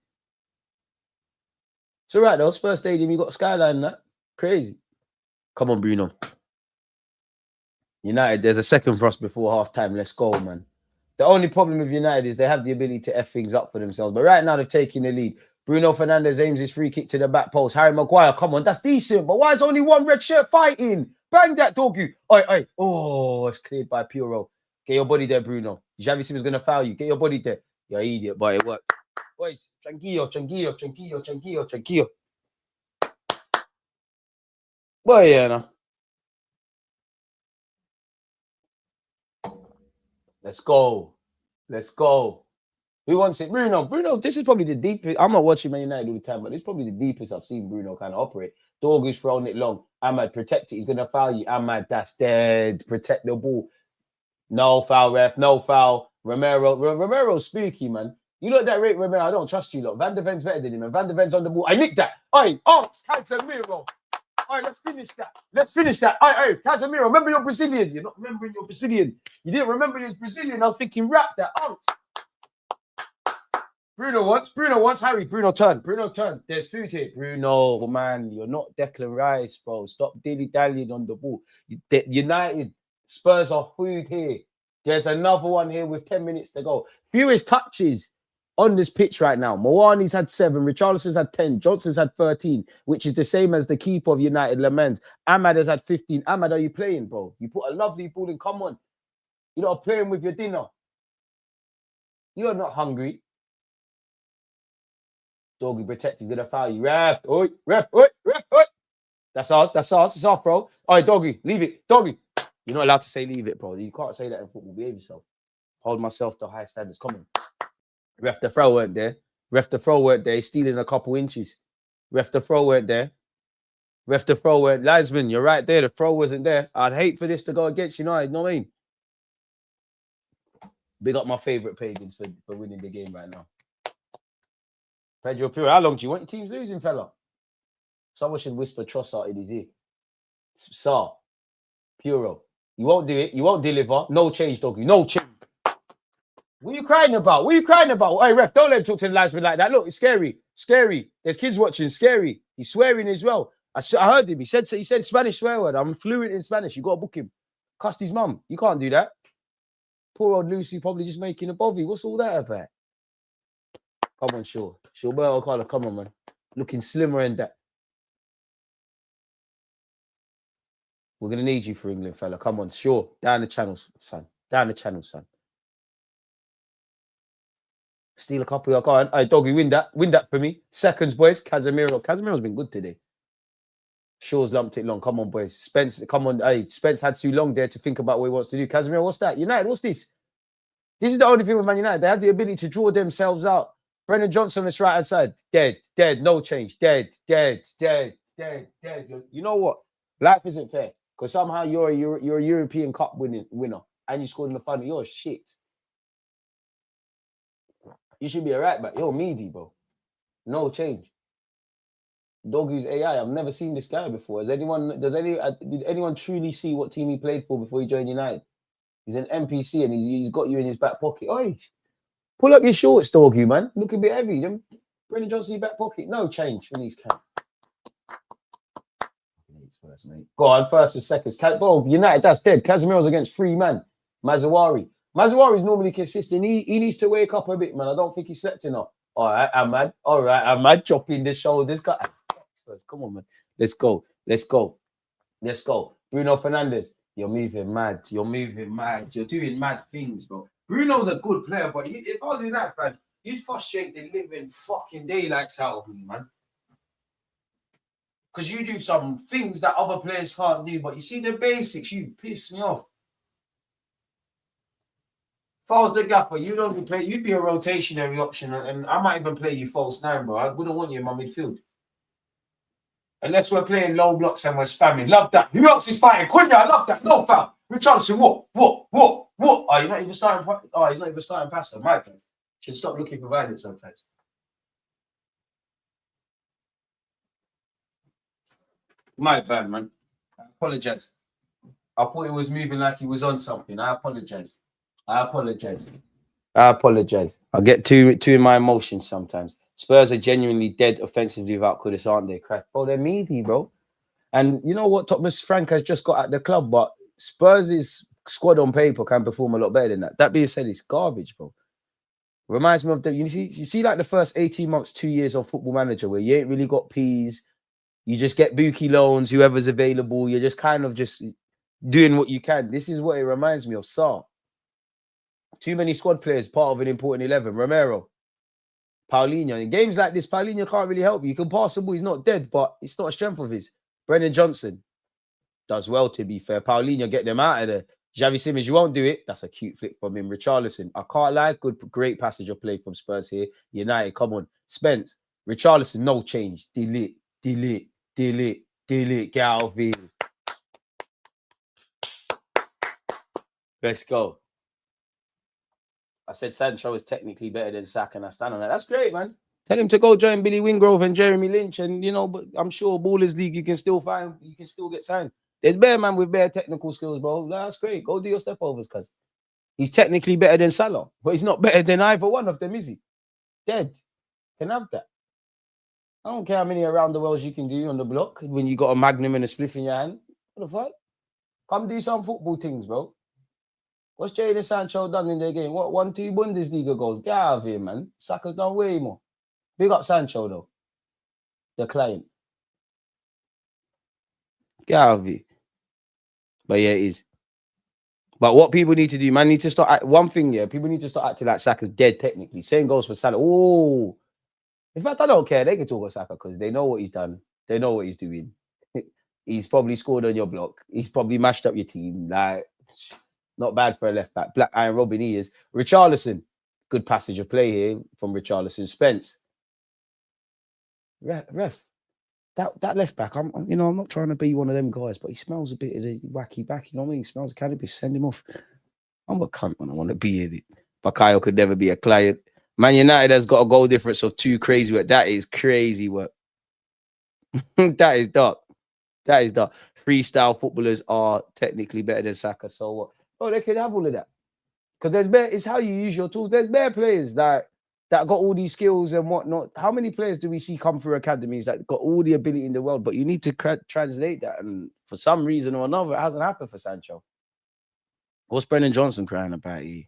It's all right, though. Spurs Stadium, you got skyline and that. Crazy. Come on, Bruno. United, there's a second for us before half-time. Let's go, man. The only problem with United is they have the ability to F things up for themselves. But right now, they've taken the lead. Bruno Fernandes aims his free kick to the back post. Harry Maguire, come on, that's decent. But why is only one red shirt fighting? Bang that doggy. Oi. Oh, it's cleared by Puro. Get your body there, Bruno. Xavi Simons going to foul you. Get your body there. You're an idiot, but it worked. Boys, tranquillo. Boy, yeah, no. Let's go. Who wants it? Bruno, this is probably the deepest. I'm not watching Man United all the time, but this is probably the deepest I've seen Bruno kind of operate. Dorgu's throwing it long. Ahmad, protect it. He's going to foul you. Ahmad, that's dead. Protect the ball. No foul, ref. No foul. Romero's spooky, man. You look at that rate, Romero. I don't trust you, lot. Van der Ven's better than him, and Van der Ven's on the ball. I nicked that. Oi, Casemiro. All right, let's finish that. All right, Casemiro, remember you're Brazilian. You're not remembering you're Brazilian. You didn't remember you're Brazilian. I was thinking, wrap that out. Bruno wants Harry. Bruno turn. There's food here. Bruno, man, you're not Declan Rice, bro. Stop dilly-dallying on the ball. United, Spurs are food here. There's another one here with 10 minutes to go. Fewest touches on this pitch right now. Moani's had 7, Richarlison's had 10, Johnson's had 13, which is the same as the keeper of United, Lamens. Ahmad has had 15. Ahmad, are you playing, bro? You put a lovely ball in. Come on. You're not playing with your dinner. You're not hungry. Doggy protect. He's going to foul you. Ref. That's ours. It's off, bro. All right, Doggy. Leave it. Doggy. You're not allowed to say leave it, bro. You can't say that in football. Behave yourself. Hold myself to high standards. Come on. Ref, the throw weren't there. He's stealing a couple inches. Ref, the throw weren't there. Linesman, you're right there. The throw wasn't there. I'd hate for this to go against United. You know what I mean? Big up my favourite pagans for winning the game right now. Pedro Puro, how long do you want your teams losing, fella? Someone should whisper Trossard in his ear. Sir, Puro, you won't do it. You won't deliver. No change, doggy. No change. What are you crying about? Hey, ref, don't let him talk to the linesman like that. Look, it's scary. There's kids watching. Scary. He's swearing as well. I heard him. He said Spanish swear word. I'm fluent in Spanish. You got to book him. Cussed his mum. You can't do that. Poor old Lucy probably just making a bovey. What's all that about? Come on, Shaw. Shawberto Carlo, come on, man. Looking slimmer than that. We're going to need you for England, fella. Come on, Shaw. Down the channels, son. Steal a couple. Go on. Hey, doggy, win that for me. Seconds, boys. Casemiro's been good today. Shaw's lumped it long. Come on, boys. Spence, come on. Hey, Spence had too long there to think about what he wants to do. Casemiro, what's that? United, what's this? This is the only thing with Man United. They have the ability to draw themselves out. Brendan Johnson on this right-hand side. Dead. No change. Dead. You know what? Life isn't fair. Because somehow you're a European Cup winner. And you scored in the final. You're shit. You should be a right back. You're meaty, bro. No change. Doggy's AI. I've never seen this guy before. Did anyone truly see what team he played for before he joined United? He's an NPC and he's got you in his back pocket. Oi, pull up your shorts, Doggy, man. Look a bit heavy. Brendan Johnson in your back pocket. No change for these cats. First, mate. Go on, first and seconds. Bro, United, that's dead. Casemiro's against 3 man. Mazawari's normally consistent. He needs to wake up a bit, man. I don't think he slept enough. All right, Ahmad. Chopping the shoulders. Come on, man. Let's go. Bruno Fernandes, you're moving mad. You're doing mad things, bro. Bruno's a good player, but if I was in that fan, he'd frustrate the living fucking daylights out of me, man. Because you do some things that other players can't do, but you see the basics, you piss me off. If I was the gaffer, you'd only play. You'd be a rotationary option, and I might even play you false nine, bro. I wouldn't want you in my midfield. Unless we're playing low blocks and we're spamming. Love that. Who else is fighting? Cunha, I love that. No foul. Richarlison, what? Oh, you're not even starting. Oh, he's not even starting passer. My bad. Should stop looking for violence sometimes. My bad, man. I apologize. I thought it was moving like he was on something. I apologize. I get too in my emotions sometimes. Spurs are genuinely dead offensively without Kudus, aren't they? Crap. Bro, they're meaty, bro. And you know what? Thomas Frank has just got at the club, but Spurs' squad on paper can perform a lot better than that. That being said, it's garbage, bro. Reminds me of you see like the first 18 months, 2 years of Football Manager where you ain't really got P's. You just get Buki loans, whoever's available. You're just kind of just doing what you can. This is what it reminds me of. Sarr. Too many squad players, part of an important 11. Romero. Paulinho. In games like this, Paulinho can't really help you. You can pass the ball. He's not dead, but it's not a strength of his. Brennan Johnson does well, to be fair. Paulinho, get them out of there. Xavi Simons, you won't do it. That's a cute flick from him. Richarlison, I can't lie. Great passage of play from Spurs here. United, come on. Spence, Richarlison, no change. Delete. Get out of here. Let's go. I said Sancho is technically better than Saka, and I stand on that. That's great, man. Tell him to go join Billy Wingrove and Jeremy Lynch, and but I'm sure Ballers League you can still get signed. There's better man with better technical skills, bro. That's great. Go do your step overs, cuz he's technically better than Salah, but he's not better than either one of them, is he? Dead. Can have that. I don't care how many around the world you can do on the block when you got a Magnum and a spliff in your hand. What the fuck? Come do some football things, bro. What's Jadon Sancho done in their game? What 1-2 Bundesliga goals? Get out of here, man. Saka's done way more. Big up Sancho, though. The client. Get out of here. But yeah, it is. But what people need to do, man, need to start. One thing, yeah, people need to start acting like Saka's dead technically. Same goes for Salah. Oh, in fact, I don't care. They can talk about Saka because they know what he's done. They know what he's doing. He's probably scored on your block. He's probably mashed up your team. Like, not bad for a left back. Black Iron Robin, he is. Richarlison, good passage of play here from Richarlison. Spence, ref. That left back, I'm not trying to be one of them guys, but he smells a bit of the wacky back. You know what I mean? He smells of cannabis. Send him off. I'm a cunt when I want to be in it. Bakayo could never be a client. Man United has got a goal difference of 2 crazy work. That is crazy work. That is dark. Freestyle footballers are technically better than Saka. So what? Oh, they could have all of that. Because it's how you use your tools. There's bare players that got all these skills and whatnot. How many players do we see come through academies that got all the ability in the world? But you need to translate that. And for some reason or another, it hasn't happened for Sancho. What's Brennan Johnson crying about here?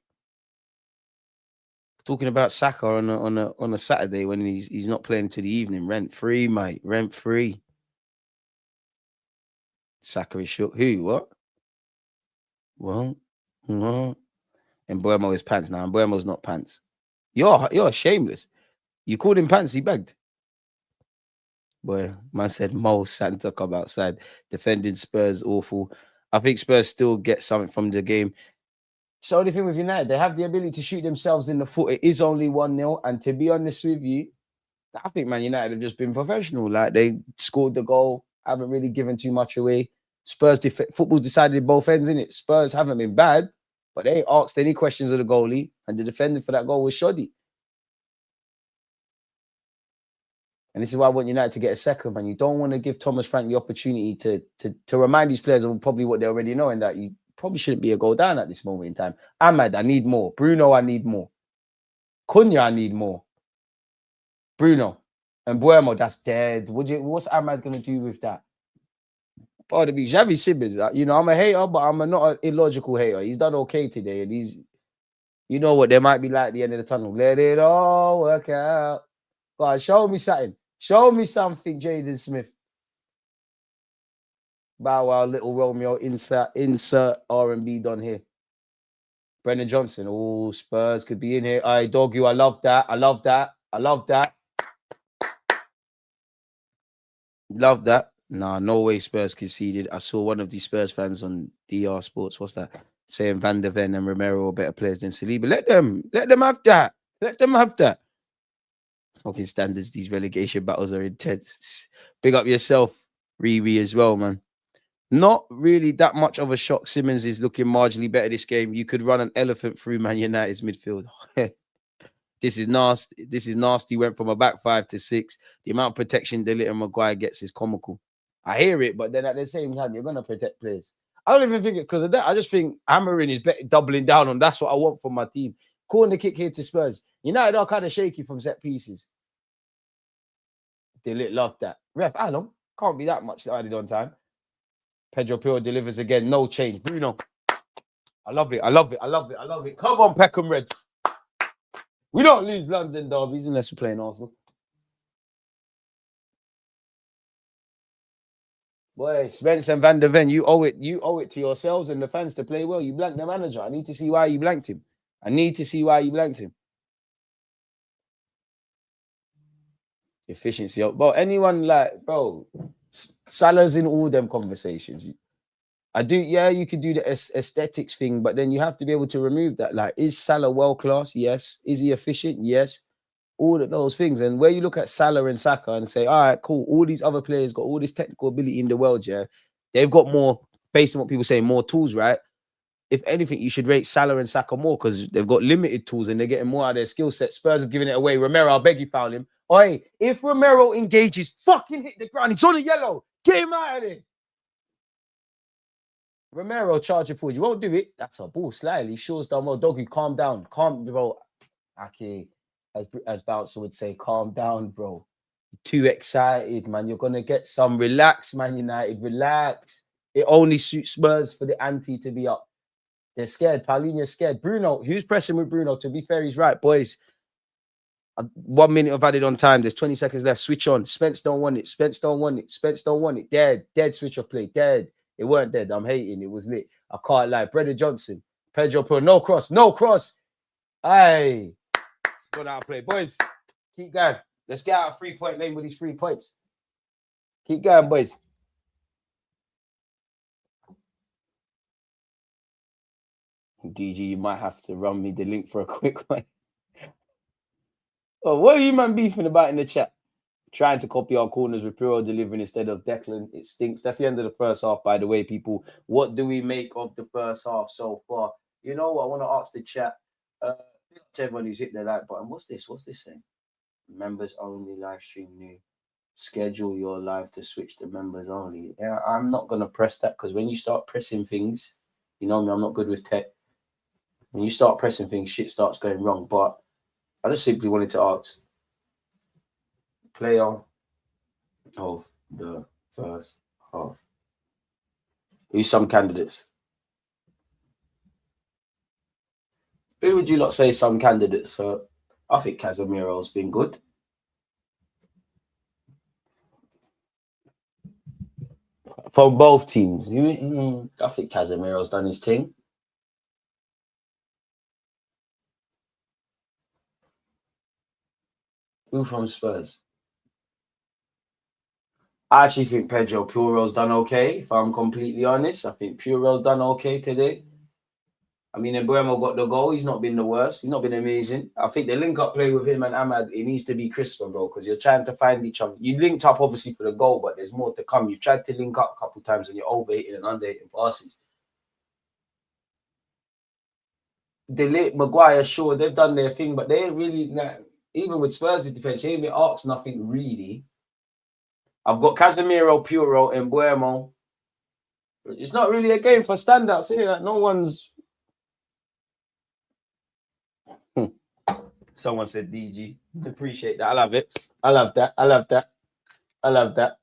Talking about Saka on a Saturday when he's not playing until the evening. Rent free, mate. Rent free. Saka is shook. Who? What? Well, and Buemo is pants now. And Buemo's not pants. You're shameless. You called him pants, he begged. Boy, man said Mo Santa come outside. Defending Spurs, awful. I think Spurs still get something from the game. So the thing with United, they have the ability to shoot themselves in the foot. It is only 1-0. And to be honest with you, I think Man United have just been professional. Like, they scored the goal, haven't really given too much away. Spurs, football decided both ends, innit? Spurs haven't been bad, but they ain't asked any questions of the goalie. And the defender for that goal was shoddy. And this is why I want United to get a second, man. You don't want to give Thomas Frank the opportunity to remind these players of probably what they already know, and that you probably shouldn't be a goal down at this moment in time. Ahmad, I need more. Bruno, I need more. Cunha, I need more. Bruno. And Buemo, that's dead. What's Ahmad going to do with that? Pardon me, Xavi Simons, I'm a hater, but I'm not an illogical hater. He's done okay today, and you know what, there might be light at the end of the tunnel. Let it all work out. God, show me something. Show me something, Jaden Smith. Bow Wow, Little Romeo, insert R&B done here. Brendan Johnson. Oh, Spurs could be in here. I dog you. I love that. Love that. Nah, no way Spurs conceded. I saw one of the Spurs fans on DR Sports. What's that? saying Van der Ven and Romero are better players than Saliba. Let them have that. Let them have that. Fucking standards, these relegation battles are intense. Big up yourself, Riri, as well, man. Not really that much of a shock. Simmons is looking marginally better this game. You could run an elephant through Man United's midfield. This is nasty. This is nasty. Went from a back 5 to 6. The amount of protection Deluded and Maguire gets is comical. I hear it, but then at the same time, you're going to protect players. I don't even think it's because of that. I just think hammering is doubling down on. That's what I want from my team. Corner kick here to Spurs. United are kind of shaky from set pieces. Deluded loved that. Ref, how long? Can't be that much that I did on time. Pedro Pure delivers again. No change. Bruno. I love it. I love it. I love it. I love it. Come on, Peckham Reds. We don't lose London derbies unless we're playing Arsenal. Boy, Spence and Van der Ven, you owe it to yourselves and the fans to play well. You blanked the manager. I need to see why you blanked him. Efficiency. Bro, anyone like, bro, Salah's in all them conversations. You could do the aesthetics thing, but then you have to be able to remove that. Like, is Salah world class? Yes. Is he efficient? Yes. All of those things. And where you look at Salah and Saka and say, all right, cool, all these other players got all this technical ability in the world, yeah. They've got more, based on what people say, more tools, right? If anything, you should rate Salah and Saka more because they've got limited tools and they're getting more out of their skill set. Spurs have given it away. Romero, I beg you, foul him. Oi, if Romero engages, fucking hit the ground. He's on a yellow. Get him out of there. Romero charging forward. You won't do it. That's a ball. Slightly. Shaw's done well. Doggy, calm down. Calm, bro. Okay. As Bouncer would say, calm down, bro. You're too excited, man. You're going to get some. Relax, Man United. Relax. It only suits Spurs for the ante to be up. They're scared. Paulinho's scared. Bruno, who's pressing with Bruno? To be fair, he's right, boys. 1 minute of added on time. There's 20 seconds left. Switch on. Spence don't want it. Spence don't want it. Spence don't want it. Dead switch of play. Dead. It weren't dead. I'm hating. It was lit. I can't lie. Brendan Johnson. Pedro Pro. No cross. No cross. Aye. Let's go down play. Boys, keep going. Let's get out of 3-point lane with these 3 points. Keep going, boys. DG, you might have to run me the link for a quick one. Oh, what are you man beefing about in the chat? Trying to copy our corners with Puro delivering instead of Declan. It stinks. That's the end of the first half, by the way, people. What do we make of the first half so far? You know what? I want to ask the chat. To everyone who's hit the like button. What's this? What's this saying? Members only live stream new. Schedule your live to switch to members only. Yeah, I'm not going to press that because when you start pressing things, you know me, I'm not good with tech. When you start pressing things, shit starts going wrong. But I just simply wanted to ask. Player of the first half. Who's some candidates? Who would you lot say some candidates? So I think Casemiro's been good. From both teams. I think Casemiro's done his thing. Who from Spurs? I actually think Pedro Puro's done okay, if I'm completely honest. I think Puro's done okay today. I mean, Embuemo got the goal. He's not been the worst. He's not been amazing. I think the link-up play with him and Ahmad, it needs to be crisper, bro, because you're trying to find each other. You linked up, obviously, for the goal, but there's more to come. You've tried to link up a couple of times and you're overhitting and underhitting passes. Deluded, Maguire, sure, they've done their thing, but they ain't really, even with Spurs' defense, they ain't been asked nothing really. I've got Casemiro, Puro, and Embuemo. It's not really a game for standouts here. Like, no one's. Someone said DG. Appreciate that. I love it. I love that. I love that. I love that.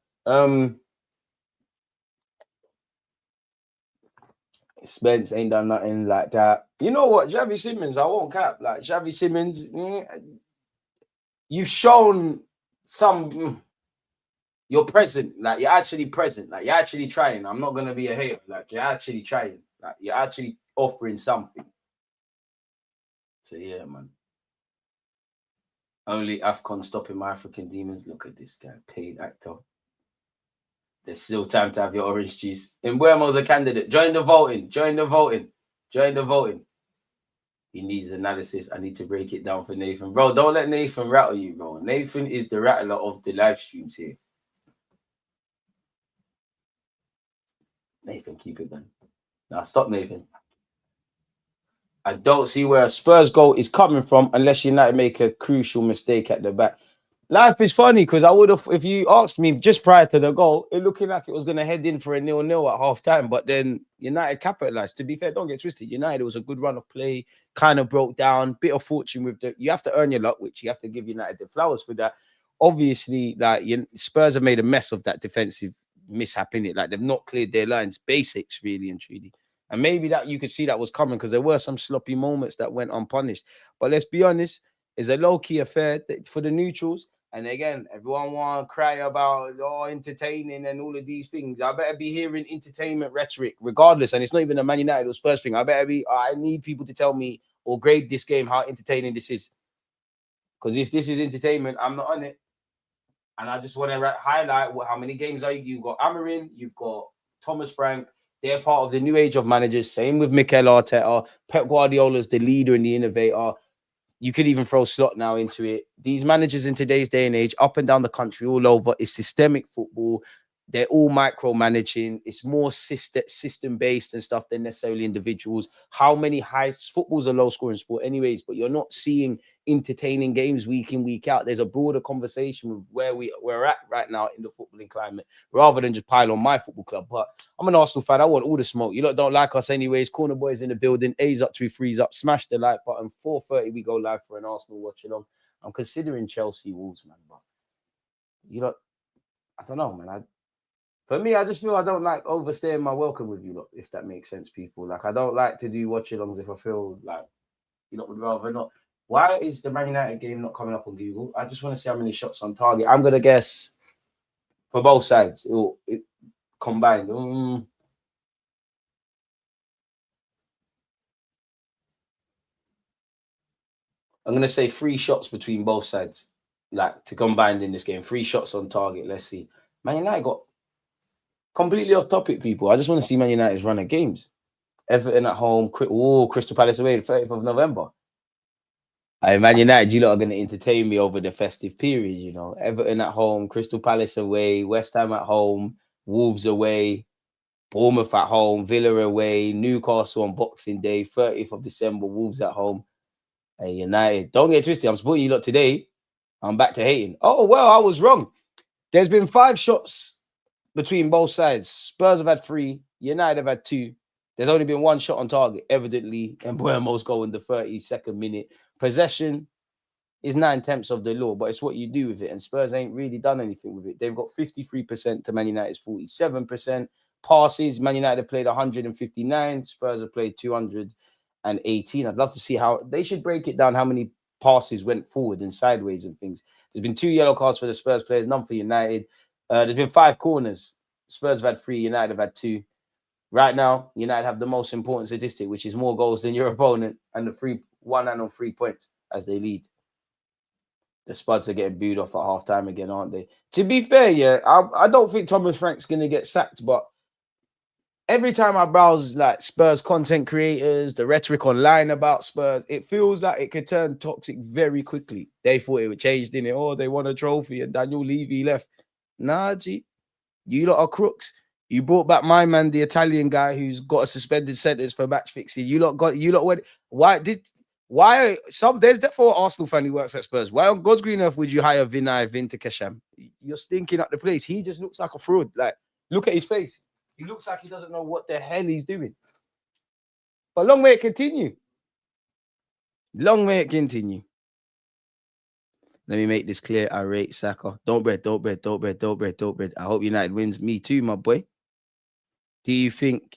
Spence ain't done nothing like that. You know what? Xavi Simons, I won't cap. Like, Xavi Simons, you've shown some. You're present. Like, you're actually present. Like, you're actually trying. I'm not going to be a hater. Like, you're actually trying. Like, you're actually offering something. So, yeah, man. Only AFCON stopping my African demons. Look at this guy, paid actor. There's still time to have your orange juice. Embuemo's a candidate. Join the voting. Join the voting. Join the voting. He needs analysis. I need to break it down for Nathan. Bro, don't let Nathan rattle you, bro. Nathan is the rattler of the live streams here. Nathan, keep it going. Now, stop, Nathan. I don't see where a Spurs goal is coming from unless United make a crucial mistake at the back. Life is funny because I would have, if you asked me just prior to the goal, it looking like it was going to head in for a 0-0 at half time. But then United capitalized. To be fair, don't get twisted. United, it was a good run of play, kind of broke down, bit of fortune with the. You have to earn your luck, which you have to give United the flowers for that. Obviously, like Spurs have made a mess of that defensive mishap in it. Like they've not cleared their lines, basics really and truly. And maybe that you could see that was coming because there were some sloppy moments that went unpunished. But let's be honest, it's a low-key affair for the neutrals. And again, everyone want to cry about entertaining and all of these things. I better be hearing entertainment rhetoric regardless. And it's not even a Man United or Spurs thing. I need people to tell me or grade this game how entertaining this is. Because if this is entertainment, I'm not on it. And I just want to highlight how many games are you've got Amarin, you've got Thomas Frank. They're part of the new age of managers. Same with Mikel Arteta. Pep Guardiola's the leader and the innovator. You could even throw Slot now into it. These managers in today's day and age, up and down the country, all over, it's systemic football. They're all micromanaging. It's more system-based and stuff than necessarily individuals. How many football's a low-scoring sport anyways, but you're not seeing entertaining games week in, week out. There's a broader conversation with where we're at right now in the footballing climate, rather than just pile on my football club. But I'm an Arsenal fan. I want all the smoke. You lot don't like us anyways. Corner boys in the building. A's up, 2 3's up. Smash the like button. 4:30 we go live for an Arsenal watching on. I'm considering Chelsea Wolves, man. But you lot, I don't know, man. For me, I just feel I don't like overstaying my welcome with you lot, if that makes sense, people. Like, I don't like to do watch-alongs if I feel like you lot would rather not. Why is the Man United game not coming up on Google? I just want to see how many shots on target. I'm going to guess for both sides, it combined. I'm going to say 3 shots between both sides, like to combine in this game. 3 shots on target. Let's see. Man United got completely off topic, people. I just want to see Man United's run of games. Everton at home. Crystal Palace away, the 30th of November. Man United, you lot are going to entertain me over the festive period, you know. Everton at home, Crystal Palace away, West Ham at home, Wolves away, Bournemouth at home, Villa away, Newcastle on Boxing Day, 30th of December, Wolves at home. Hey, United, don't get twisted. I'm supporting you lot today. I'm back to hating. Oh, well, I was wrong. There's been 5 shots between both sides. Spurs have had 3. United have had 2. There's only been 1 shot on target, evidently, and Buemo's goal in the 32nd minute. Possession is 9/10 of the law, but it's what you do with it. And Spurs ain't really done anything with it. They've got 53% to Man United's 47%. Passes, Man United have played 159. Spurs have played 218. I'd love to see how they should break it down, how many passes went forward and sideways and things. There's been 2 yellow cards for the Spurs players, none for United. There's been 5 corners. Spurs have had 3, United have had 2. Right now, United have the most important statistic, which is more goals than your opponent, and the 1 and on 3 points as they lead. The Spuds are getting booed off at halftime again, aren't they? To be fair, yeah, I don't think Thomas Frank's going to get sacked, but every time I browse like Spurs content creators, the rhetoric online about Spurs, it feels like it could turn toxic very quickly. They thought it would change, didn't it? Oh, they won a trophy and Daniel Levy left. Nah, G, you lot are crooks. You brought back my man, the Italian guy who's got a suspended sentence for match fixing. You lot went. Why there's therefore an Arsenal fan who works at Spurs. Why on God's green earth would you hire Vinter Kesham? You're stinking up the place. He just looks like a fraud. Like, look at his face. He looks like he doesn't know what the hell he's doing. But long may it continue. Long may it continue. Let me make this clear. I rate Saka. Don't bread. I hope United wins. Me too, my boy. Do you think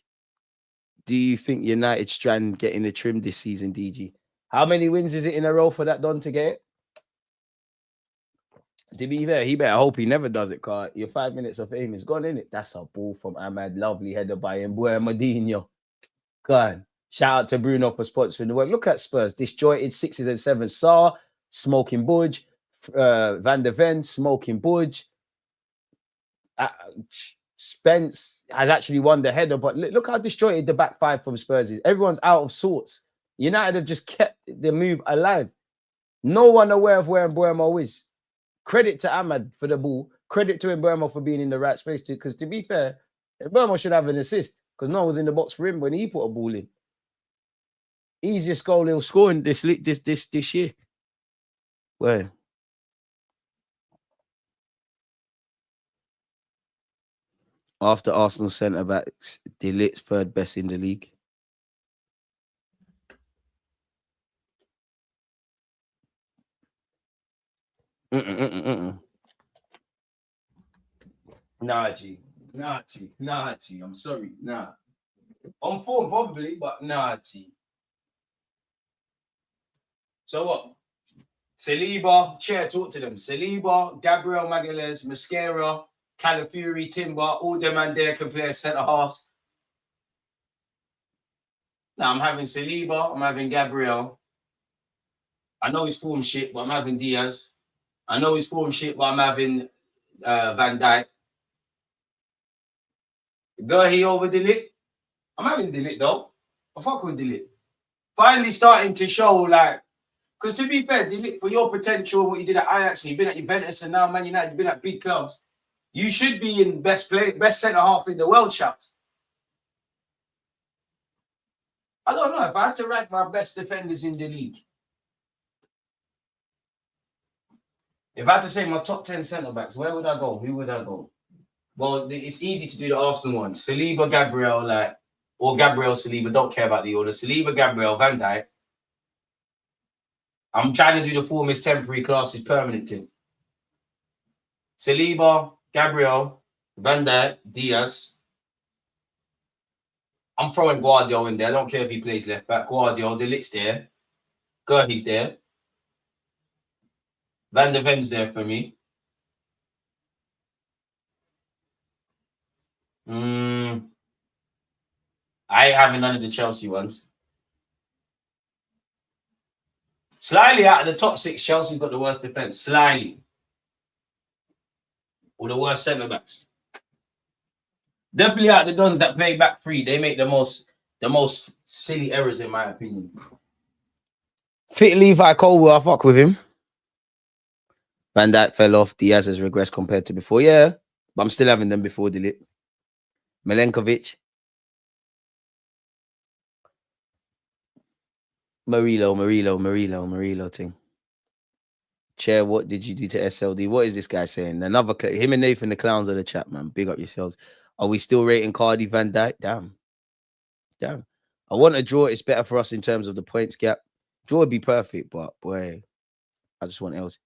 United strand getting a trim this season, DG? How many wins is it in a row for that Don to get it? To be fair, he better hope he never does it, car. Your 5 minutes of fame is gone, isn't it? That's a ball from Ahmad. Lovely header by Madinho. God. Shout out to Bruno for sponsoring the work. Look at Spurs. Disjointed 6s and 7s. Saar, smoking Budge. Van der Ven, smoking Budge. Spence has actually won the header, but look how disjointed the back five from Spurs is. Everyone's out of sorts. United have just kept the move alive. No one aware of where Mbeumo is. Credit to Ahmad for the ball. Credit to Mbeumo for being in the right space. Because to be fair, Mbeumo should have an assist because no one was in the box for him when he put a ball in. Easiest goal he'll score in this year. Where? After Arsenal centre backs, Deluded third best in the league. Nah, G. I'm sorry. Nah. On form, probably, but nah, G. So what? Saliba, talk to them. Saliba, Gabriel Magalhaes, Mosquera, Calafiori, Timber, all them and there can play as centre halves. Now I'm having Saliba, I'm having Gabriel. I know his form shit, but I'm having Diaz. I know his form shit, but I'm having Van Dijk. Gurley over Deluded. I'm having Deluded though. I fuck with Deluded. Finally starting to show like, because to be fair, Deluded, for your potential, what you did at Ajax, you've been at Juventus and now Man United, you've been at big clubs. You should be in best centre half in the world shouts. I don't know if I had to rank my best defenders in the league. If I had to say my top 10 centre backs, where would I go? Who would I go? Well, it's easy to do the Arsenal ones. Saliba, Gabriel, or Gabriel, Saliba. Don't care about the order. Saliba, Gabriel, Van Dijk. I'm trying to do the form is temporary, class is permanent thing. Saliba, Gabriel, Van Dijk, Diaz. I'm throwing Guardiola in there. I don't care if he plays left back. Guardiola, Deluded's there. Gurley's there. Van der Ven's there for me. I ain't having none of the Chelsea ones. Slightly out of the top 6, Chelsea's got the worst defense. Slightly. Or the worst centre backs. Definitely out of the Dons that play back three, they make the most silly errors in my opinion. Fit Levi Colwell, I fuck with him. Van Dijk fell off. Diaz has regressed compared to before. Yeah, but I'm still having them before Deluded. Milenkovic. Murillo thing. Chair, what did you do to SLD? What is this guy saying? Another him and Nathan, the clowns of the chat, man. Big up yourselves. Are we still rating Cardi Van Dijk? Damn. I want a draw. It's better for us in terms of the points gap. Draw would be perfect, but boy, I just want else.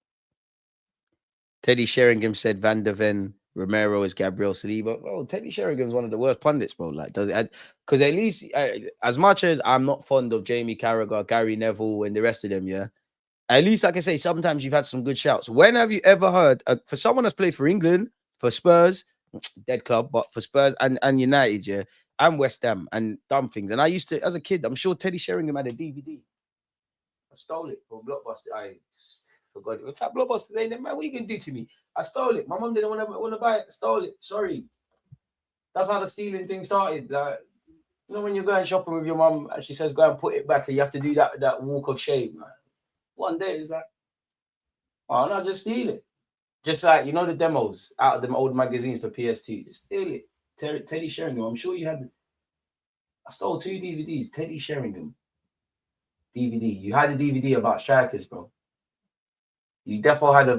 Teddy Sheringham said Van der Ven, Romero is Gabriel Saliba. Oh, Teddy Sheringham's one of the worst pundits, bro. Like, does it? Because at least, as much as I'm not fond of Jamie Carragher, Gary Neville, and the rest of them, yeah. At least I can say sometimes you've had some good shouts. When have you ever heard for someone that's played for England, for Spurs, dead club, but for Spurs and United, yeah, and West Ham and dumb things. And I used to, as a kid, I'm sure Teddy Sheringham had a DVD. I stole it from Blockbuster. I forgot it. In fact, Blockbuster, they man, what are you gonna do to me? I stole it. My mom didn't want to buy it. I stole it. Sorry. That's how the stealing thing started. Like, you know, when you're going shopping with your mom and she says, go and put it back, and you have to do that walk of shame, man. One day it's like, oh no, just steal it. Just like, you know, the demos out of them old magazines for PS2. Just steal it. Teddy Sheringham. I'm sure you had. I stole 2 DVDs. Teddy Sheringham DVD. You had a DVD about strikers, bro. You definitely had a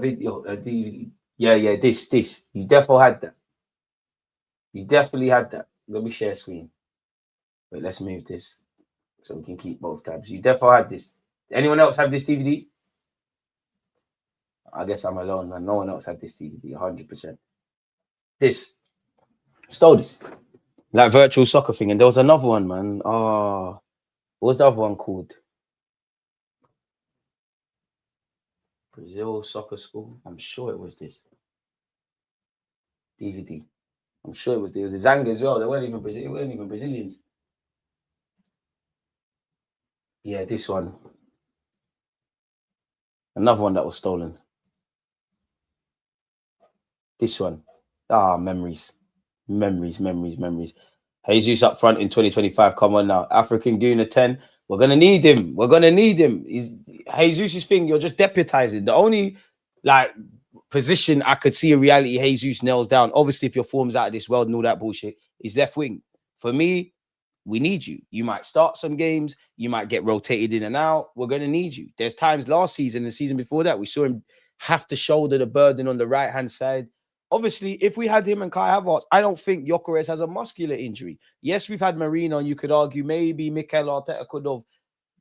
DVD. Yeah, this. You definitely had that. You definitely had that. Let me share screen. Wait, let's move this so we can keep both tabs. You definitely had this. Anyone else have this DVD? I guess I'm alone, man. No one else had this DVD, 100%. This. Stole this. Like virtual soccer thing. And there was another one, man. Oh, what was the other one called? Brazil Soccer School. I'm sure it was this. DVD. I'm sure it was there. It was a Zanga as well. They weren't even Brazilians. Yeah, this one. Another one that was stolen. This one. Ah, memories. Memories, memories, memories. Jesus up front in 2025. Come on now. African Gooner 10. We're going to need him. We're going to need him. He's Jesus' thing. You're just deputizing. The only like position I could see a reality Jesus nails down, obviously, if your form's out of this world and all that bullshit, is left wing. For me, we need you. You might start some games. You might get rotated in and out. We're going to need you. There's times last season, the season before that, we saw him have to shoulder the burden on the right-hand side. Obviously, if we had him and Kai Havertz, I don't think Gyökeres has a muscular injury. Yes, we've had Marino, and you could argue maybe Mikel Arteta could have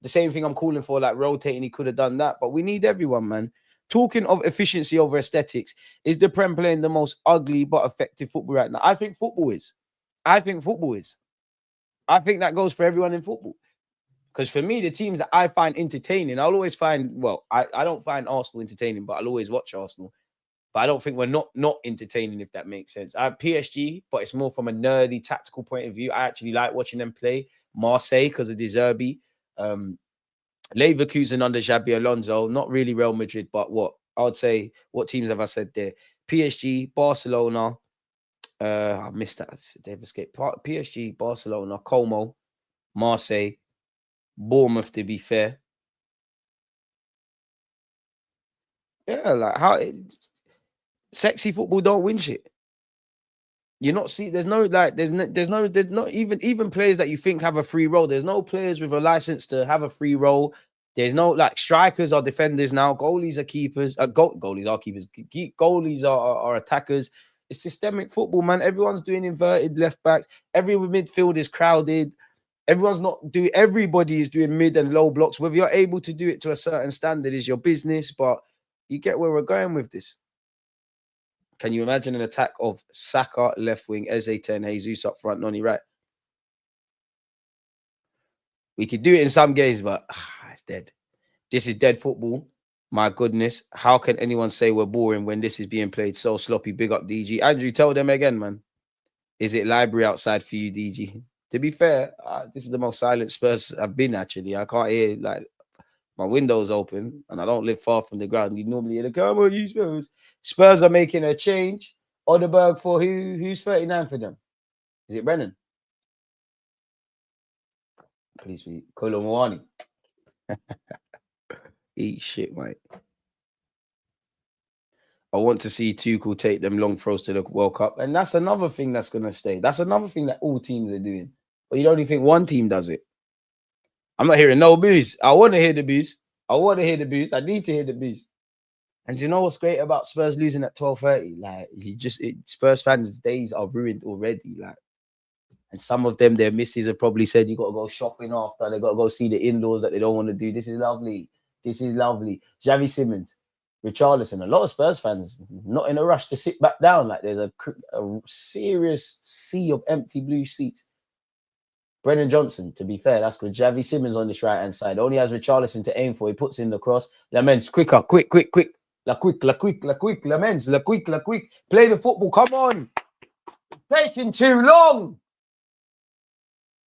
the same thing I'm calling for, like rotating, he could have done that. But we need everyone, man. Talking of efficiency over aesthetics, is the Prem playing the most ugly but effective football right now? I think football is. I think football is. I think that goes for everyone in football. Because for me, the teams that I find entertaining, I'll always find, well, I don't find Arsenal entertaining, but I'll always watch Arsenal. But I don't think we're not entertaining, if that makes sense. I have PSG, but it's more from a nerdy tactical point of view. I actually like watching them play. Marseille because of De Zerbi. Leverkusen under Xabi Alonso. Not really Real Madrid, but what I would say, what teams have I said there? PSG, Barcelona. I missed that. They've escaped. PSG, Barcelona, Como, Marseille, Bournemouth, to be fair. Yeah, like how sexy football don't win shit. You're not see. There's not even players that you think have a free role. There's no players with a license to have a free role. There's no like strikers are defenders now. Goalies are keepers. Goalies are keepers. Goalies are attackers. It's systemic football, man. Everyone's doing inverted left backs. Every midfield is crowded. Everybody is doing mid and low blocks. Whether you're able to do it to a certain standard is your business, but you get where we're going with this. Can you imagine an attack of Saka left wing, Eze 10, Jesus up front, Noni right? We could do it in some games, but it's dead. This is dead football. My goodness. How can anyone say we're boring when this is being played so sloppy? Big up, DG. Andrew, tell them again, man. Is it library outside for you, DG? To be fair, this is the most silent Spurs I've been, actually. I can't hear, like, my window's open and I don't live far from the ground. You normally hear the come on, you Spurs. Spurs are making a change. Odeberg for who? Who's 39 for them? Is it Brennan? Please be Kolomwani. Eat shit, mate. I want to see Tuchel take them long throws to the World Cup. And that's another thing that's going to stay. That's another thing that all teams are doing. But you don't even think one team does it. I'm not hearing no boos. I want to hear the boos. I want to hear the boos. I need to hear the boos. And you know what's great about Spurs losing at 12:30? Like, Spurs fans' days are ruined already. Like, and some of them, their missus have probably said you got to go shopping after. They got to go see the indoors that they don't want to do. This is lovely. This is lovely. Xavi Simmons, Richarlison. A lot of Spurs fans not in a rush to sit back down. Like, there's a serious sea of empty blue seats. Brennan Johnson, to be fair, that's good. Xavi Simmons on this right-hand side. Only has Richarlison to aim for. He puts in the cross. Lamens, quicker, quick. La quick. Lamens, la quick. Play the football. Come on. Taking too long.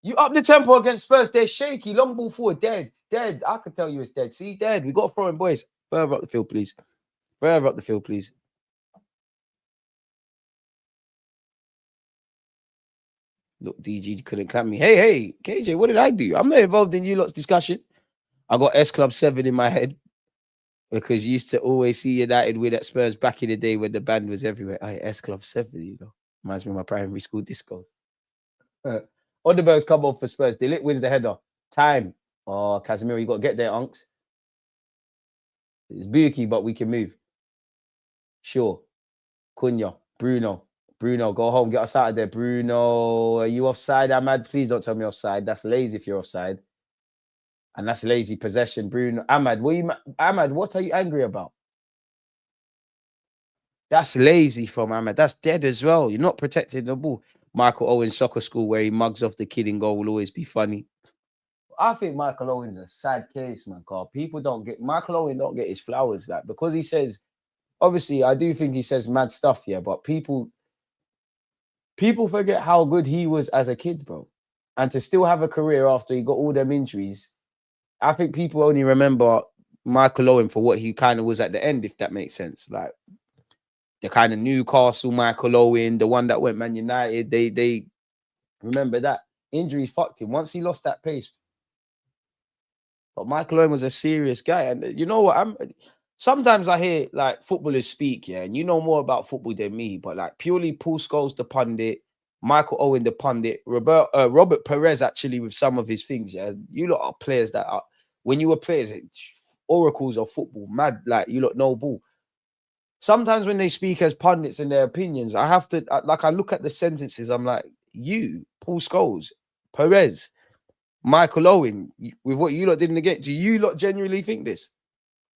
You up the tempo against Spurs. They're shaky. Long ball forward. Dead. I can tell you it's dead. See, dead. We got to throw in, boys. Further up the field, please. Look, DG couldn't clap me. Hey, KJ, what did I do? I'm not involved in you lot's discussion. I got S Club 7 in my head because you used to always see United win at Spurs back in the day when the band was everywhere. S Club 7, you know. Reminds me of my primary school discos. Odeberg's come off for Spurs. Deluded wins the header. Time. Oh, Casemiro, you got to get there, Unks. It's Buki, but we can move. Sure. Cunha. Bruno, go home. Get us out of there. Bruno, are you offside, Ahmad? Please don't tell me offside. That's lazy if you're offside. And that's lazy possession. Bruno, Ahmad, what are you angry about? That's lazy from Ahmad. That's dead as well. You're not protecting the ball. Michael Owen soccer school where he mugs off the kid in goal will always be funny. I think Michael Owen's a sad case, man. Carl. Michael Owen don't get his flowers, like, because he says, obviously, I do think he says mad stuff, yeah, but people forget how good he was as a kid, bro. And to still have a career after he got all them injuries, I think people only remember Michael Owen for what he kind of was at the end, if that makes sense. Like, The kind of Newcastle Michael Owen, the one that went Man United, they remember that. Injuries fucked him. Once he lost that pace. But Michael Owen was a serious guy. And you know what? Sometimes I hear like footballers speak, yeah, and you know more about football than me, but like purely Paul Scholes, the pundit, Michael Owen, the pundit, Robert Perez, actually, with some of his things, yeah. You lot are players that are, when you were players, oracles of football, mad, like you lot know ball. Sometimes when they speak as pundits and their opinions, I have to, I look at the sentences, I'm like, you, Paul Scholes, Perez, Michael Owen, with what you lot didn't get, do you lot genuinely think this?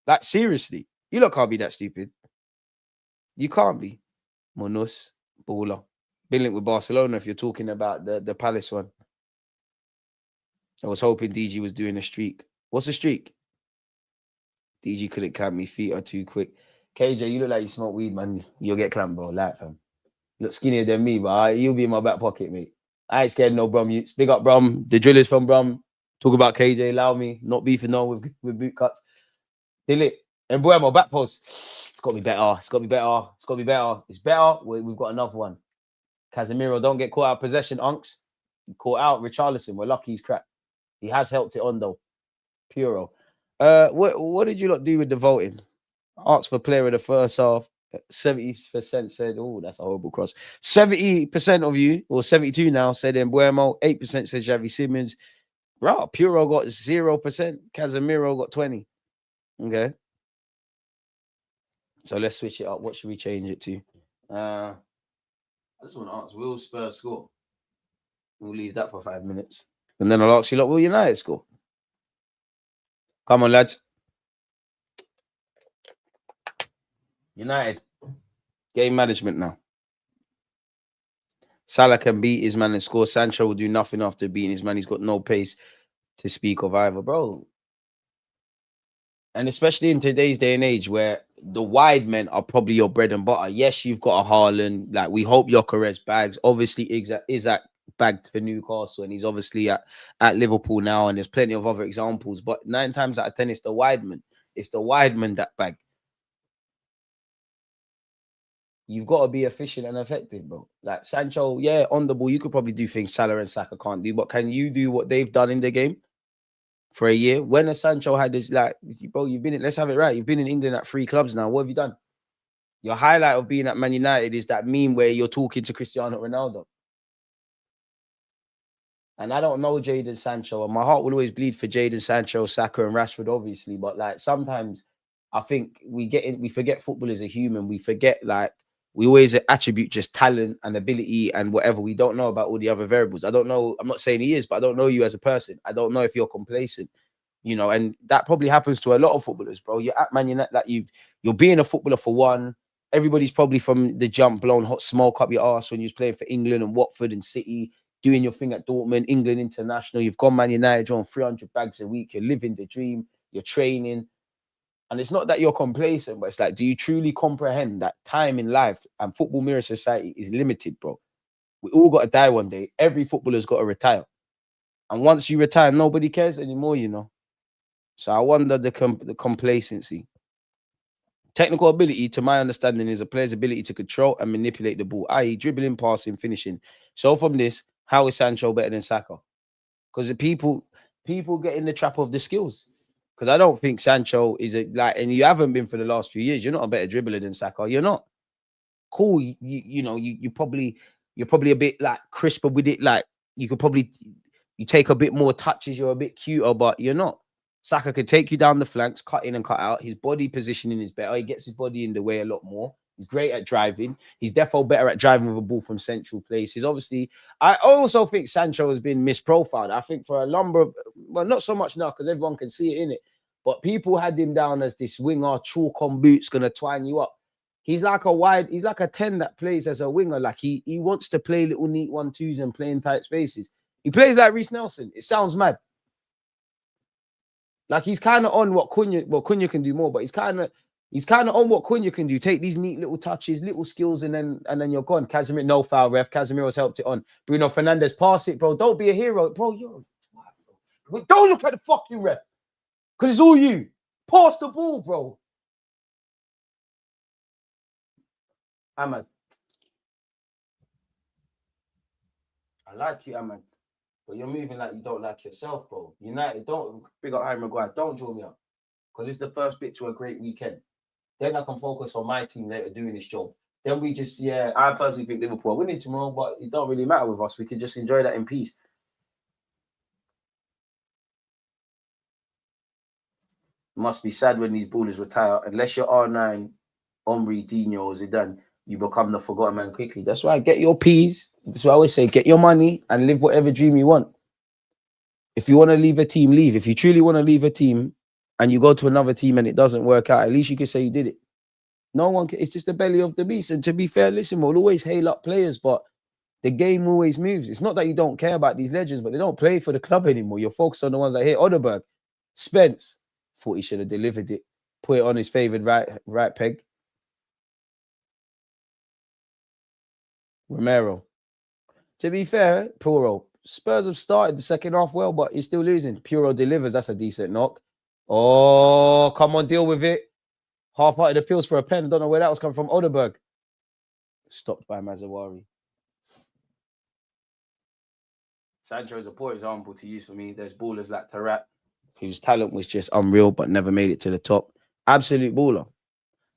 Like, seriously, you lot can't be that stupid. You can't be. Munoz, baller. Been linked with Barcelona if you're talking about the Palace one. I was hoping DG was doing a streak. What's a streak? DG couldn't clamp me. Feet are too quick. KJ, you look like you smoke weed, man. You'll get clamped, bro. Like, fam. You look skinnier than me, but you'll be in my back pocket, mate. I ain't scared of no Brum youths. Big up Brum. The drillers from Brum. Talk about KJ. Allow me. Not beefing no with boot cuts. Delete. And Buemo, back post. It's got to be better. It's got to be better. It's got to be better. It's better. We've got another one. Casemiro, don't get caught out of possession, Unks. Caught out. Richarlison, we're lucky he's cracked. He has helped it on, though. Puro. What did you lot do with the voting? Asked for player of the first half. 70% said, oh, that's a horrible cross. 70% of you, or 72 now, said Mbuemo. 8% said Xavi Simmons. Bro, Puro got 0%. Casemiro got 20. Okay. So let's switch it up. What should we change it to? I just want to ask, will Spurs score? We'll leave that for 5 minutes. And then I'll ask you, like, will United score? Come on, lads. United. Game management now. Salah can beat his man and score. Sancho will do nothing after beating his man. He's got no pace to speak of either, bro. And especially in today's day and age where the wide men are probably your bread and butter. Yes, you've got a Haaland. Like, we hope Gyökeres bags. Obviously, Isaac bagged for Newcastle, and he's obviously at Liverpool now, and there's plenty of other examples. But 9 times out of 10, it's the wide men. It's the wide men that bag. You've got to be efficient and effective, bro. Like Sancho, yeah, on the ball, you could probably do things Salah and Saka can't do, but can you do what they've done in the game for a year? When a Sancho had this, like, bro, you've been in, let's have it right. You've been in England at 3 clubs now. What have you done? Your highlight of being at Man United is that meme where you're talking to Cristiano Ronaldo. And I don't know Jadon Sancho, and my heart will always bleed for Jadon Sancho, Saka, and Rashford, obviously. But like sometimes I think we forget football is a human. We forget, like, we always attribute just talent and ability and whatever. We don't know about all the other variables. I don't know. I'm not saying he is, but I don't know you as a person. I don't know if you're complacent, you know, and that probably happens to a lot of footballers, bro. You're at Man United, like you're being a footballer for one. Everybody's probably from the jump blown hot smoke up your ass when you was playing for England and Watford and City, doing your thing at Dortmund, England international. You've gone Man United, you're on 300 bags a week. You're living the dream. You're training. And it's not that you're complacent, but it's like, do you truly comprehend that time in life and football mirror society is limited, bro? We all got to die one day. Every footballer's got to retire. And once you retire, nobody cares anymore, you know. So I wonder the complacency. Technical ability, to my understanding, is a player's ability to control and manipulate the ball, i.e. dribbling, passing, finishing. So from this, how is Sancho better than Saka? Because the people get in the trap of the skills. Because I don't think Sancho is and you haven't been for the last few years. You're not a better dribbler than Saka. You're not. Cool. You're probably a bit like crisper with it. Like you take a bit more touches. You're a bit cuter, but you're not. Saka could take you down the flanks, cut in and cut out. His body positioning is better. He gets his body in the way a lot more. He's great at driving. He's definitely better at driving with a ball from central places. Obviously, I also think Sancho has been misprofiled. I think for a number of, well, not so much now because everyone can see it in it. But people had him down as this winger, chalk on boots, gonna twine you up. He's like a 10 that plays as a winger. Like he wants to play little neat 1-2s and play in tight spaces. He plays like Reece Nelson. It sounds mad. Like he's kind of on what Cunha can do more, but he's kind of on what Cunha can do. Take these neat little touches, little skills, and then you're gone. Casemiro, no foul, ref. Casemiro's helped it on. Bruno Fernandes, pass it, bro. Don't be a hero, bro. Don't look at the fucking ref, because it's all you. Pass the ball, bro. Ahmad. I like you, Ahmad. But you're moving like you don't like yourself, bro. United, don't big up Harry Maguire. Don't draw me up. Because it's the first bit to a great weekend. Then I can focus on my team later doing this job. Then we just, I personally think Liverpool are winning tomorrow, but it don't really matter with us. We can just enjoy that in peace. Must be sad when these ballers retire. Unless you're R9, Omri, Dino, or Zidane, you become the forgotten man quickly. That's why I get your P's. That's what I always say. Get your money and live whatever dream you want. If you want to leave a team, leave. If you truly want to leave a team and you go to another team and it doesn't work out, at least you can say you did it. No one can, it's just the belly of the beast. And to be fair, listen, we'll always hail up players, but the game always moves. It's not that you don't care about these legends, but they don't play for the club anymore. You're focused on the ones that hit. Odeberg, Spence, thought he should have delivered it. Put it on his favoured right peg. Romero. To be fair, Puro, Spurs have started the second half well, but he's still losing. Puro delivers. That's a decent knock. Oh, come on, deal with it. Half-hearted appeals for a pen. I don't know where that was coming from. Odeberg. Stopped by Mazawari. Sancho is a poor example to use for me. There's ballers like Tarat, whose talent was just unreal, but never made it to the top. Absolute baller.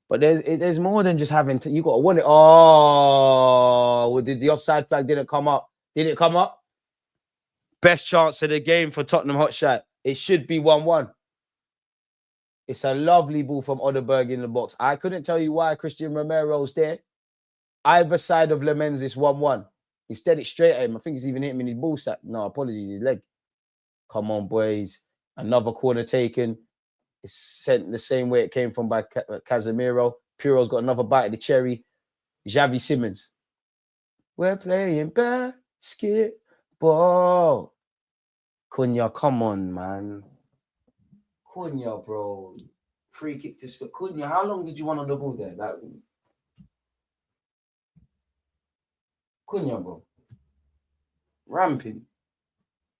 But there's more than just having to, you got to want it. Oh, did the offside flag didn't come up? Did it come up? Best chance of the game for Tottenham Hotshot. It should be 1-1. It's a lovely ball from Odeberg in the box. I couldn't tell you why Christian Romero's there. Either side of Lemens is 1-1. Instead, it's straight at him. I think he's even hit him in his ball sack. No, apologies, his leg. Come on, boys. Another corner taken. It's sent the same way it came from by Casemiro. Puro's got another bite of the cherry. Xavi Simons. We're playing basketball. Cunha, come on, man. Cunha, bro. Free kick to spit. Cunha, how long did you want on the ball there? Like, Cunha, bro. Ramping.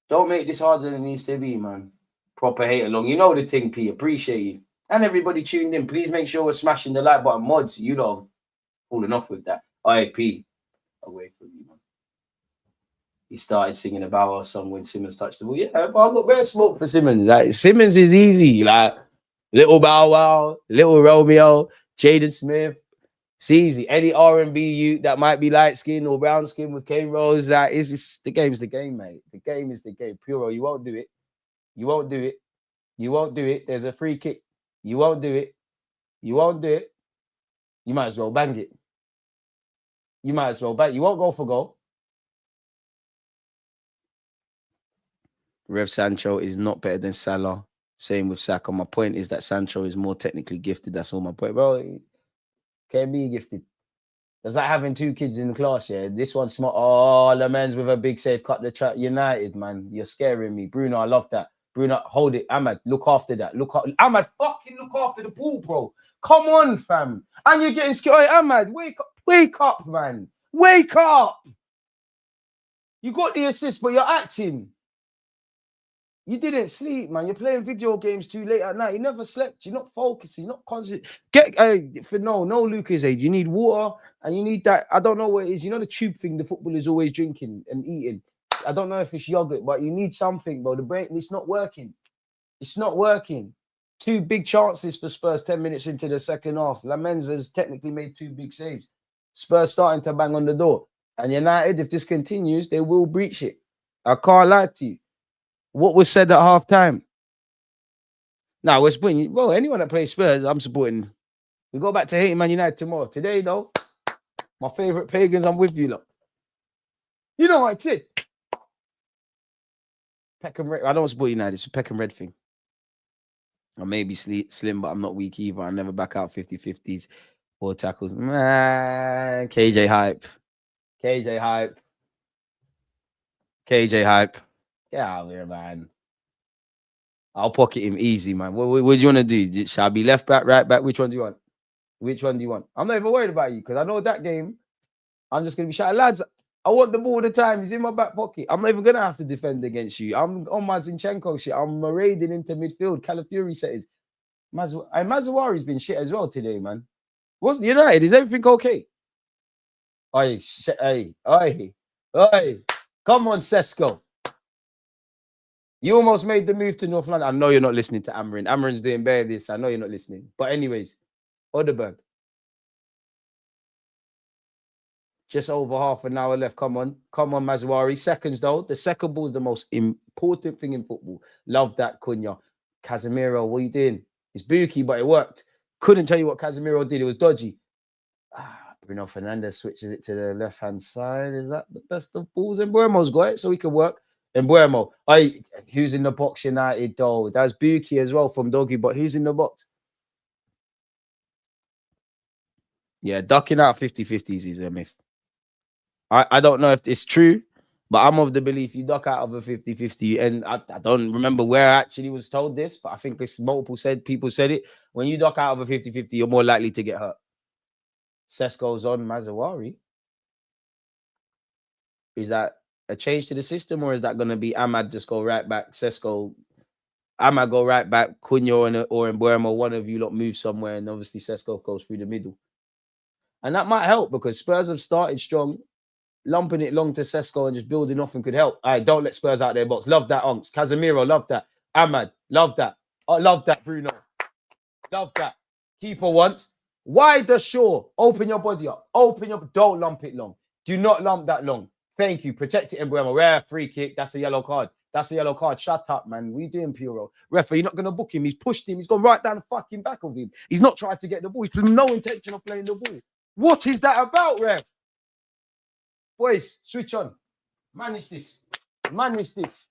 Don't make this harder than it needs to be, man. Proper hate along. You know the thing, P. Appreciate you. And everybody tuned in. Please make sure we're smashing the like button. Mods, you lot have fallen off with that. IP. Away from you, man. He started singing a Bow Wow song when Simmons touched the ball. Yeah, but I've got very smoke for Simmons. Like, Simmons is easy. Like, little Bow Wow, little Romeo, Jaden Smith. It's easy. Any R&B you that might be light skin or brown skin with Kane Rose, that is the game's the game, mate. The game is the game. Puro, you won't do it. You won't do it. You won't do it. There's a free kick. You won't do it. You won't do it. You might as well bang it. You might as well bang. You won't go for goal. Rev Sancho is not better than Salah. Same with Saka. My point is that Sancho is more technically gifted. That's all my point. Bro, can't be gifted. That's like having two kids in the class, yeah. This one's smart. Oh, the man's with a big save, cut the track. United, man. You're scaring me. Bruno, I love that. Bruno, hold it. Ahmad, look after that. Ahmad, fucking look after the ball, bro. Come on, fam. And you're getting scared. Hey, Ahmad, wake up. Wake up, man. Wake up. You got the assist, but you're acting. You didn't sleep, man. You're playing video games too late at night. You never slept. You're not focusing. You're not concentrating. No Lucas age. You need water and you need that. I don't know what it is. You know the tube thing the football is always drinking and eating. I don't know if it's yogurt, but you need something, bro. The brain, it's not working. It's not working. Two big chances for Spurs 10 minutes into the second half. Lamens has technically made two big saves. Spurs starting to bang on the door. And United, if this continues, they will breach it. I can't lie to you. What was said at halftime? Now, we're supporting, well, anyone that plays Spurs, I'm supporting. We go back to hating Man United tomorrow. Today, though, my favorite pagans, I'm with you, look. You know what I did? Peckham Red. I don't support United. It's a Peckham Red thing. I may be slim, but I'm not weak either. I never back out 50-50s or tackles. Man, KJ hype. KJ hype. KJ hype. Get out of here, man. I'll pocket him easy, man. What do you want to do? Shall I be left back, right back? Which one do you want? Which one do you want? I'm not even worried about you because I know that game. I'm just going to be shouting, lads, I want the ball all the time. He's in my back pocket. I'm not even going to have to defend against you. I'm on my Zinchenko shit. I'm raiding into midfield. Calafiori settings. Mazawari's been shit as well today, man. What's United? Is everything okay? Oi, oi, oi, oi. Come on, Sesko. You almost made the move to North London. I know you're not listening to Amarin. Amarin's doing better this. I know you're not listening. But anyways, Odeberg. Just over half an hour left. Come on. Come on, Mazwari. Seconds, though. The second ball is the most important thing in football. Love that, Cunha. Casemiro, what are you doing? It's booky, but it worked. Couldn't tell you what Casemiro did. It was dodgy. Bruno Fernandes switches it to the left-hand side. Is that the best of balls? And Buemo's got it, so he can work. And Buemo, who's in the box United, though? That's Buki as well from Doggy, but who's in the box? Yeah, ducking out 50-50s is a myth. I don't know if it's true, but I'm of the belief you duck out of a 50-50. And I don't remember where I actually was told this, but I think it's people said it. When you duck out of a 50-50, you're more likely to get hurt. Sesko's on Mazawari. Is that a change to the system, or is that going to be Ahmad just go right back? Sesko, Ahmad go right back. Cunha or Mbuemo, one of you lot move somewhere, and obviously Sesko goes through the middle. And that might help because Spurs have started strong. Lumping it long to Sesko and just building off and could help. All right, don't let Spurs out their box. Love that, Onks. Casemiro, love that. Ahmad, love that. I love that, Bruno. Love that. Keeper once. Why does Shaw open your body up? Don't lump it long. Do not lump that long. Thank you. Protect it, Mbuemo. Rare free kick. That's a yellow card. That's a yellow card. Shut up, man. What are you doing, Puro? Referee, you're not going to book him. He's pushed him. He's gone right down the fucking back of him. He's not tried to get the ball. He's with no intention of playing the ball. What is that about, Ref? Boys, switch on. Manage this. Manage this.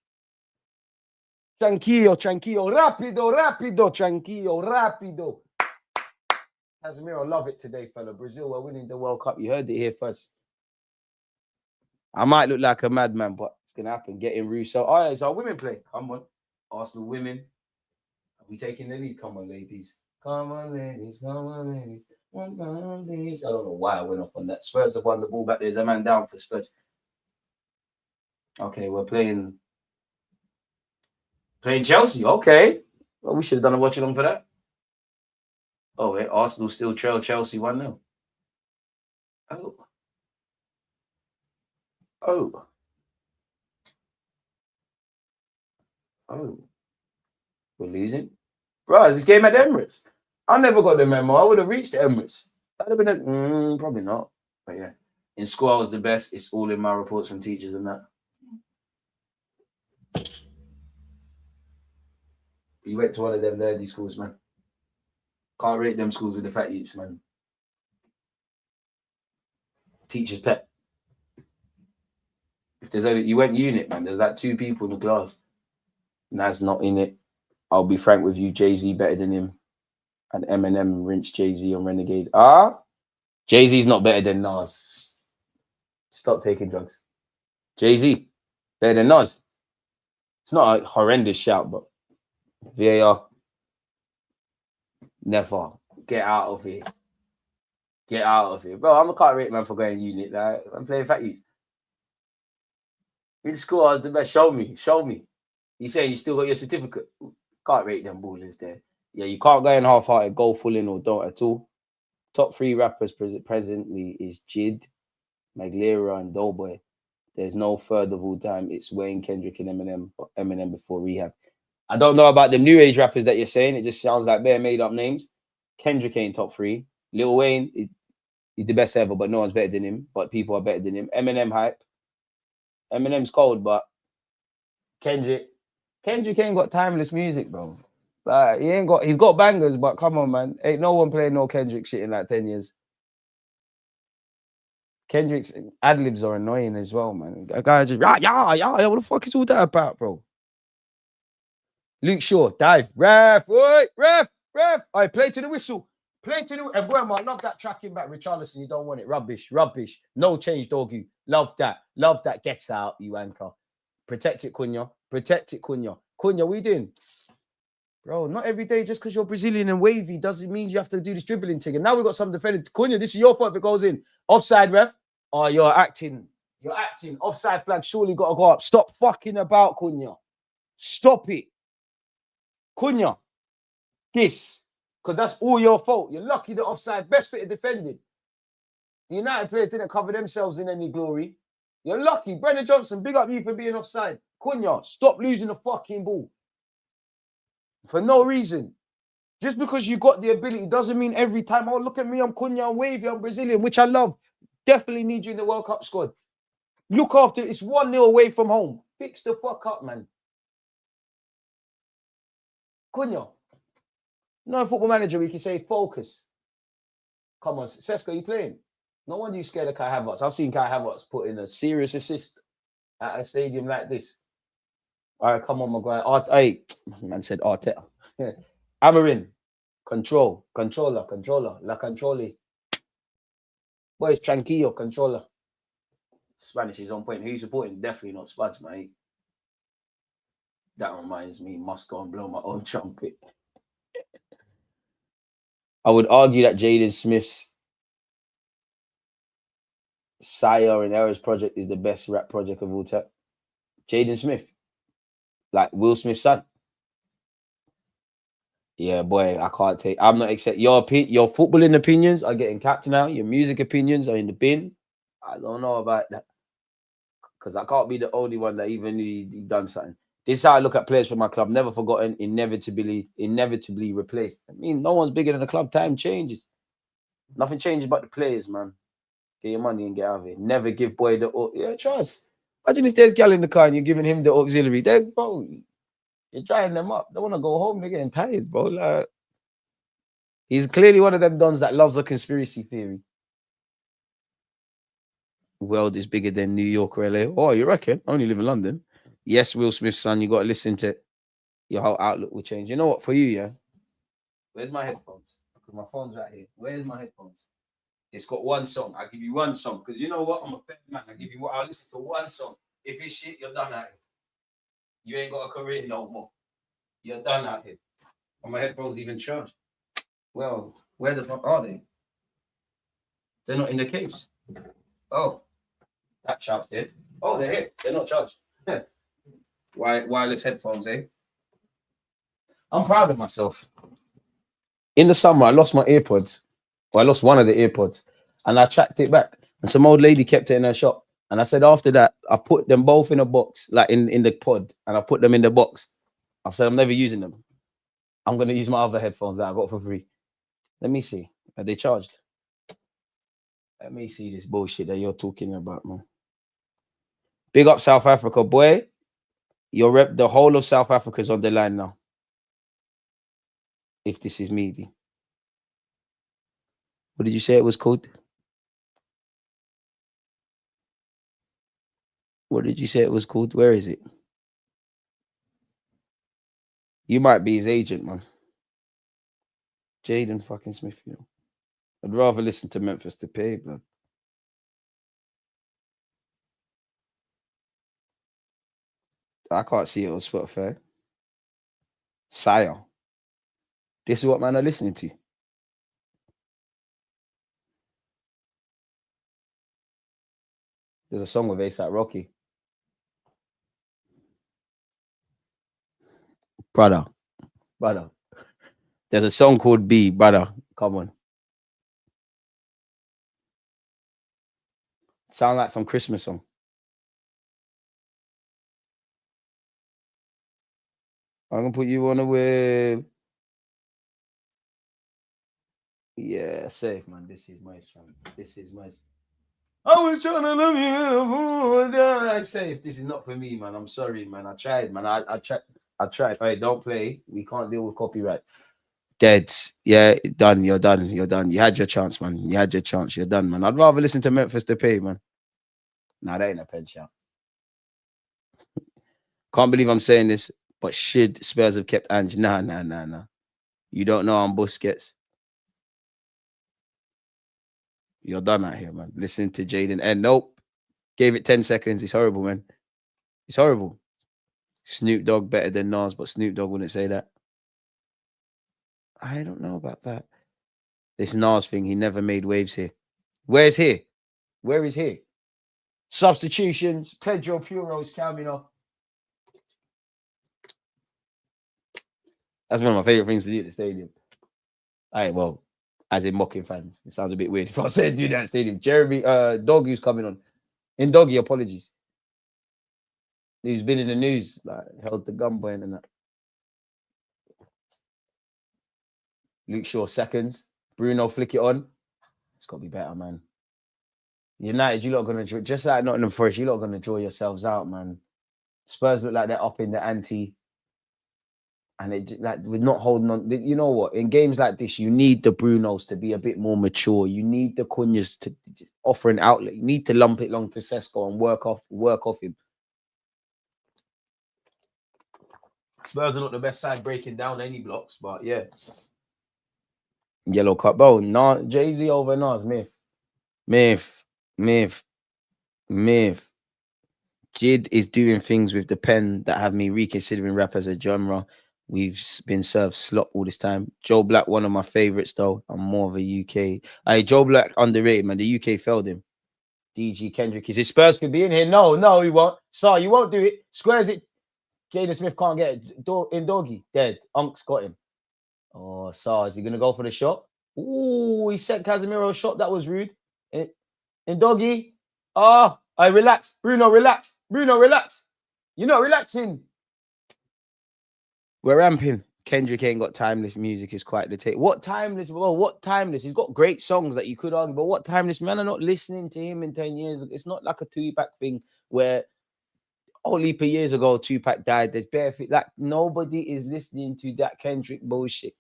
Tranquillo. Rapido. Tranquillo. Rapido. Casemiro, love it today, fella. Brazil, we're winning the World Cup. You heard it here first. I might look like a madman, but it's going to happen. Getting Russo. All right, it's our women play. Come on. Arsenal women. Are we taking the lead? Come on, ladies. Come on, ladies. Come on, ladies. Come on, ladies. I don't know why I went off on that. Spurs have won the ball back. There's a man down for Spurs. Okay, we're playing Chelsea. Okay. Well, we should have done a watch along for that. Oh, wait. Arsenal still trail Chelsea 1-0. Oh. We're losing. Bro, is this game at the Emirates? I never got the memo. I would have reached the Emirates. That'd have been probably not. But yeah. In school, I was the best. It's all in my reports from teachers and that. You went to one of them nerdy schools, man. Can't rate them schools with the fat eats, man. Teacher's pet. If there's only you went unit, man. There's like 2 people in the class. Nas not in it. I'll be frank with you, Jay-Z better than him. And Eminem rinsed Jay-Z on Renegade. Jay-Z's not better than Nas. Stop taking drugs. Jay-Z better than Nas. It's not a horrendous shout, but VAR. Never. Get out of here. Get out of here. Bro, I'm a can't rate man for going unit. Like, I'm playing fat youth. In school, I was the best. Show me. You say you still got your certificate. Can't rate them ballers there. Yeah, you can't go in half-hearted, go full in or don't at all. Top 3 rappers presently is Jid, Maglera, and Doughboy. There's no third of all time. It's Wayne, Kendrick, and Eminem. Eminem before Rehab. I don't know about the new age rappers that you're saying. It just sounds like they're made up names. Kendrick ain't top 3. Lil Wayne, he's the best ever, but no one's better than him. But people are better than him. Eminem hype. Eminem's cold, but Kendrick ain't got timeless music, bro. Like he's got bangers, but come on, man. Ain't no one playing no Kendrick shit in like 10 years. Kendrick's ad-libs are annoying as well, man. A guy just, yeah, what the fuck is all that about, bro? Luke Shaw, dive. Ref. I play to the whistle. And Buemo, I love that tracking back. Richarlison, you don't want it. Rubbish. No change, doggy. Love that. Gets out, you anchor. Protect it, Cunha. Cunha, what are you doing? Bro, not every day just because you're Brazilian and wavy doesn't mean you have to do this dribbling thing. And now we've got some defending. Cunha, this is your fault if it goes in. Offside, ref. Oh, you're acting. Offside flag surely got to go up. Stop fucking about, Cunha. Stop it. Cunha. This. Because that's all your fault. You're lucky the offside. Best bit of defending. The United players didn't cover themselves in any glory. You're lucky. Brendan Johnson, big up you for being offside. Cunha, stop losing the fucking ball. For no reason. Just because you got the ability doesn't mean every time, oh, look at me, I'm Cunha, I'm wavy, I'm Brazilian, which I love. Definitely need you in the World Cup squad. Look after it. It's 1-0 away from home. Fix the fuck up, man. Cunha. No football manager, we can say focus. Come on, Sesko, you playing? No wonder you scared of Kai Havertz. I've seen Kai Havertz put in a serious assist at a stadium like this. All right, come on, Maguire. Hey, man said Arteta. Amarin. Controller. La controle. Boys, tranquillo, controller. Spanish is on point. Who you supporting? Definitely not Spuds, mate. That reminds me, must go and blow my own trumpet. I would argue that Jaden Smith's Sire and Errors project is the best rap project of all time. Jaden Smith. Like Will Smith's son. Yeah, boy, I can't take. I'm not accept your footballing opinions are getting capped now. Your music opinions are in the bin. I don't know about that because I can't be the only one that even knew he done something. This is how I look at players from my club. Never forgotten, inevitably replaced. I mean, no one's bigger than the club. Time changes. Nothing changes but the players, man. Get your money and get out of it. Never give boy the trust. Imagine if there's gal in the car and you're giving him the auxiliary. There, bro. You're drying them up. They want to go home. They're getting tired, bro. Like, he's clearly one of them dons that loves a conspiracy theory. World is bigger than New York or LA. Oh, you reckon? I only live in London. Yes, Will Smith's son. You got to listen to it. Your whole outlook will change. You know what? For you, yeah. Where's my headphones? Because my phone's right here. Where's my headphones? It's got one song. I'll give you one song. Because you know what? I'm a fair man. I'll listen to one song. If it's shit, you're done out here. You ain't got a career no more. You're done out here. Are my headphones even charged? Well, where the fuck are they? They're not in the case. Oh, that shout's dead. Oh, they're here. They're not charged. Wireless headphones, eh? I'm proud of myself. In the summer, I lost my earpods. Well, I lost one of the earpods. And I tracked it back. And some old lady kept it in her shop. And I said, after that, I put them both in a box, like in the pod. And I put them in the box. I've said, I'm never using them. I'm going to use my other headphones that I got for free. Let me see. Are they charged? Let me see this bullshit that you're talking about, man. Big up South Africa, boy. The whole of South Africa's on the line now. If this is meaty. What did you say it was called? What did you say it was called? Where is it? You might be his agent, man. Jaden fucking Smithfield. I'd rather listen to Memphis Depay, blood. I can't see it on Spotify. Sire. This is what man are listening to. There's a song with A$AP Rocky. Brother. There's a song called B, brother. Come on. Sound like some Christmas song. I'm gonna put you on a wave. Yeah, safe, man. This is my song. I was trying to love you. Safe. This is not for me, man. I'm sorry, man. I tried, man. I tried. All right, don't play. We can't deal with copyright. Dead. Yeah, done. You're done. You had your chance, man. You're done, man. I'd rather listen to Memphis Depay, man. Nah, that ain't a pen shout. Can't believe I'm saying this, but should Spurs have kept Ange? Nah. You don't know I'm Busquets. You're done out here, man. Listen to Jaden. And nope. Gave it 10 seconds. It's horrible, man. It's horrible. Snoop Dogg better than Nas, but Snoop Dogg wouldn't say that. I don't know about that. This Nas thing, he never made waves here. Where's here? Where is here? Substitutions. Pedro Puro is coming off. That's one of my favorite things to do at the stadium. All right, well, As in mocking fans. It sounds a bit weird if I said do that stadium. Jeremy, Doggy's coming on. In Doggy, apologies. He's been in the news, like held the gun point and that. Luke Shaw seconds. Bruno flick it on. It's got to be better, man. United, you lot are going to, just like Nottingham Forest, you lot are going to draw yourselves out, man. Spurs look like they're up in the ante. And it, like, we're not holding on. You know what? In games like this, you need the Brunos to be a bit more mature. You need the Cunhas to offer an outlet. You need to lump it long to Sesko and work off him. Spurs are not the best side breaking down any blocks, but yeah. Yellow card. Bro, Jay-Z over Nas. Myth. Jid is doing things with the pen that have me reconsidering rap as a genre. We've been served slop all this time. Joe Black, one of my favorites, though. I'm more of a UK. Hey, Joe Black, underrated, man. The UK failed him. DG Kendrick, is his Spurs could be in here? No, he won't. So you won't do it. Squares it. Jaden Smith can't get it. In Doggy, dead. Unk's got him. Oh, so is he going to go for the shot? Ooh, he sent Casemiro a shot. That was rude. In Doggy. Oh, I relax. Bruno, relax. You're not relaxing. We're ramping. Kendrick ain't got timeless music is quite the take. What timeless? Well, what timeless? He's got great songs that you could argue, but what timeless? Man, I'm not listening to him in 10 years. It's not like a Tupac thing where only per years ago Tupac died. There's bare like nobody is listening to that Kendrick bullshit.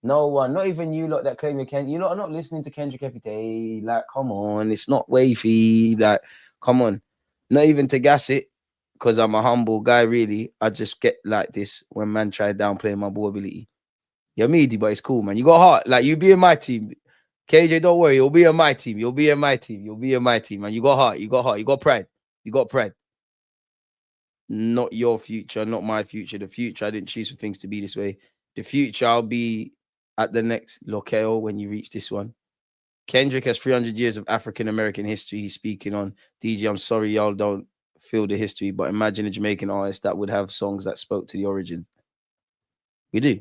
No one, not even you lot that claim you can. You lot are not listening to Kendrick every day. Like, come on, it's not wavy. Like, come on, not even to gas it. Because I'm a humble guy, really. I just get like this when man try downplaying my ball ability. You're meaty, but it's cool, man. You got heart. Like, you be in my team. KJ, don't worry. You'll be in my team. You'll be in my team, man. You got heart. You got pride. Not your future, not my future. The future, I didn't choose for things to be this way. The future, I'll be at the next locale when you reach this one. Kendrick has 300 years of African-American history he's speaking on. DJ, I'm sorry y'all don't feel the history, but imagine a Jamaican artist that would have songs that spoke to the origin. We do.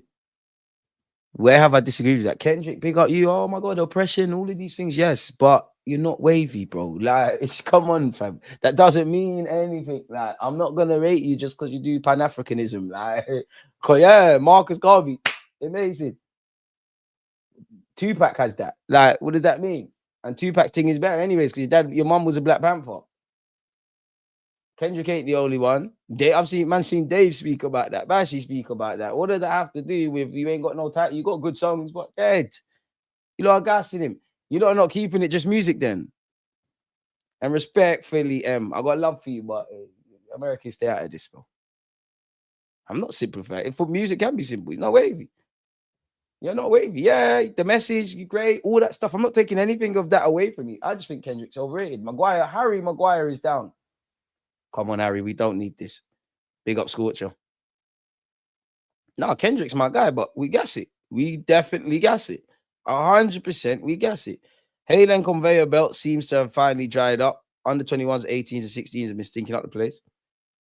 Where have I disagreed with that? Kendrick, big up you. Oh my God, oppression, all of these things. Yes, but you're not wavy, bro. Like, it's come on, fam. That doesn't mean anything. Like, I'm not gonna rate you just because you do Pan-Africanism. Like, yeah, Marcus Garvey, amazing. Tupac has that. Like, what does that mean? And Tupac's thing is better, anyways, because your mum was a Black Panther. Kendrick ain't the only one. I've seen Dave speak about that. Bashi speak about that. What does that have to do with you ain't got no title? You got good songs, but dead. You lot are gassing him. You lot are not keeping it just music then. And respectfully, I got love for you, but Americans stay out of this, bro. I'm not simplifying. For music can be simple. It's not wavy. You're not wavy. Yeah, the message, you great, all that stuff. I'm not taking anything of that away from you. I just think Kendrick's overrated. Harry Maguire is down. Come on, Harry, we don't need this. Big up Scorcher. No, Kendrick's my guy, but we gas it. We definitely gas it. 100% we gas it. Halen conveyor belt seems to have finally dried up. Under 21s, 18s, and 16s have been stinking up the place.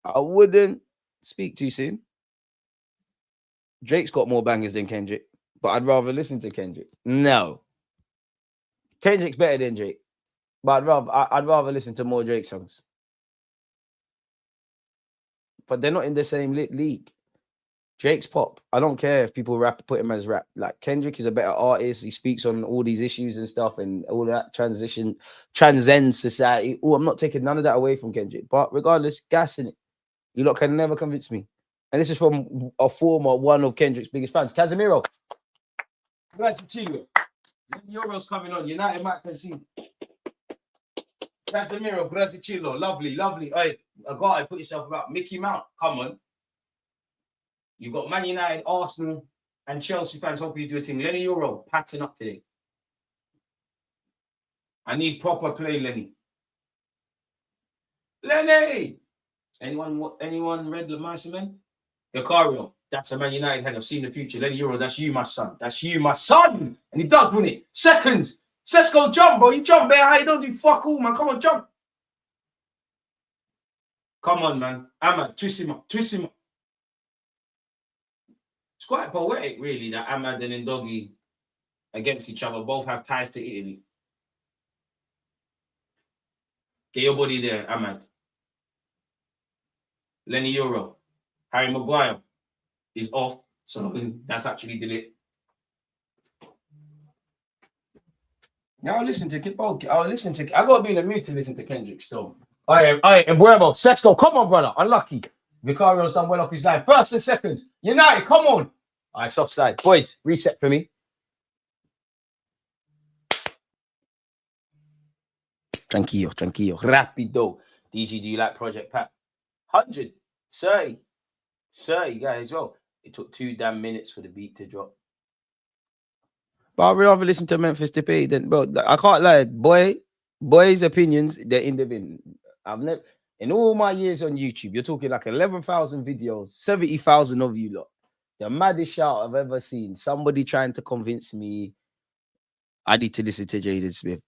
I wouldn't speak too soon. Drake's got more bangers than Kendrick, but I'd rather listen to Kendrick. No. Kendrick's better than Drake, but I'd rather listen to more Drake songs. But they're not in the same league. Drake's pop. I don't care if people put him as rap. Like, Kendrick is a better artist. He speaks on all these issues and stuff, and all that transcends society. Oh, I'm not taking none of that away from Kendrick. But regardless, gassing it. You lot can never convince me. And this is from a former one of Kendrick's biggest fans, Casemiro. Grazie Chilo. Euro's coming on. United might concede. Casemiro, grazie Chilo. Lovely. Hey, a guy, put yourself about. Mickey Mount, come on. You've got Man United, Arsenal, and Chelsea fans. Hope you do a thing. Lenny Euro, patting up today. I need proper play, Lenny. Lenny! Anyone read the man? Vicario, that's a Man United head. I've seen the future. Lenny Euro, that's you, my son. And he does win it. Seconds. Sesko, jump, bro. You jump there. How you don't do fuck all, man. Come on, jump. Come on, man. Ahmad, twist him up. It's quite poetic, really, that Ahmad and Ndoggy against each other. Both have ties to Italy. Get your body there, Ahmad. Lenny Euro. Harry Maguire is off. So that's actually delete. I'll listen to I gotta be in the mood to listen to Kendrick still. Alright, and Buemo, Sesko, come on, brother. Unlucky. Vicario's done well off his line. First and second. United, come on. Alright, it's offside. Boys, reset for me. Tranquillo. Rapido. DG, do you like Project Pat? 100. 30 guys as well. It took 2 damn minutes for the beat to drop. But I'd rather listen to Memphis Debate than, bro, I can't lie. Boys' opinions, they're in the bin. I've never, in all my years on YouTube, you're talking like 11,000 videos, 70,000 of you lot. The maddest shout I've ever seen. Somebody trying to convince me I need to listen to Jaden Smith.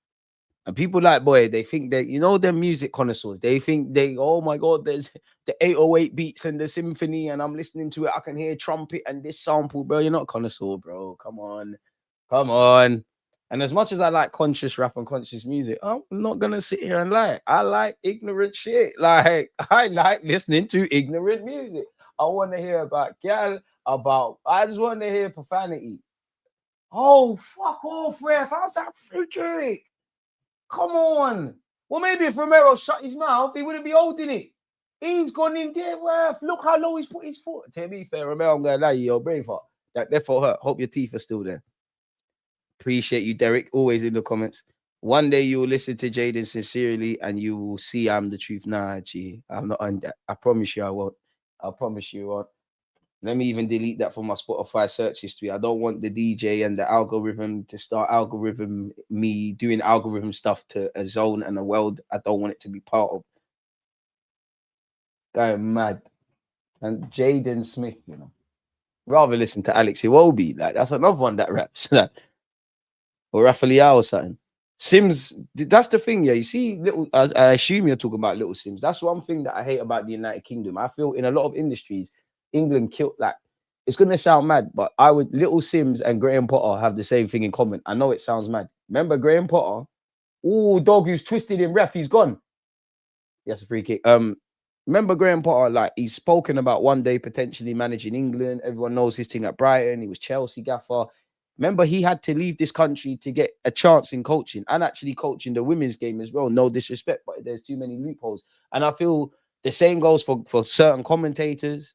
And people like, boy, they think that, you know, they're music connoisseurs. They think oh my God, there's the 808 beats and the symphony, and I'm listening to it. I can hear trumpet and this sample, bro. You're not a connoisseur, bro. Come on. And as much as I like conscious rap and conscious music, I'm not gonna sit here and lie. I like ignorant shit. Like, I like listening to ignorant music. I want to hear about I just want to hear profanity. Oh, fuck off, ref. How's that freaking? Come on. Well, maybe if Romero shut his mouth, he wouldn't be holding it. Ings gone in there, ref. Look how low he's put his foot. To be fair, Romero, I'm gonna lie, you're brave heart. That therefore hurt. Hope your teeth are still there. Appreciate you, Derek. Always in the comments. One day you will listen to Jaden sincerely and you will see I'm the truth. Nah, G, I'm not on that. I promise you I won't. I promise you I won't. Let me even delete that from my Spotify search history. I don't want the DJ and the algorithm to start me doing algorithm stuff to a zone and a world I don't want it to be part of. Going mad. And Jaden Smith, you know. Rather listen to Alex Iwobi. Like, that's another one that raps. Or Rafael or something. Sims, that's the thing, yeah. You see, I assume you're talking about Little Sims. That's one thing that I hate about the United Kingdom. I feel in a lot of industries, England killed, like, it's gonna sound mad, but Little Sims and Graham Potter have the same thing in common. I know it sounds mad. Remember Graham Potter? Oh, dog who's twisted in ref, he's gone. Yes, a free kick. Remember Graham Potter, like, he's spoken about one day potentially managing England. Everyone knows his thing at Brighton. He was Chelsea gaffer. Remember, he had to leave this country to get a chance in coaching and actually coaching the women's game as well. No disrespect, but there's too many loopholes. And I feel the same goes for certain commentators,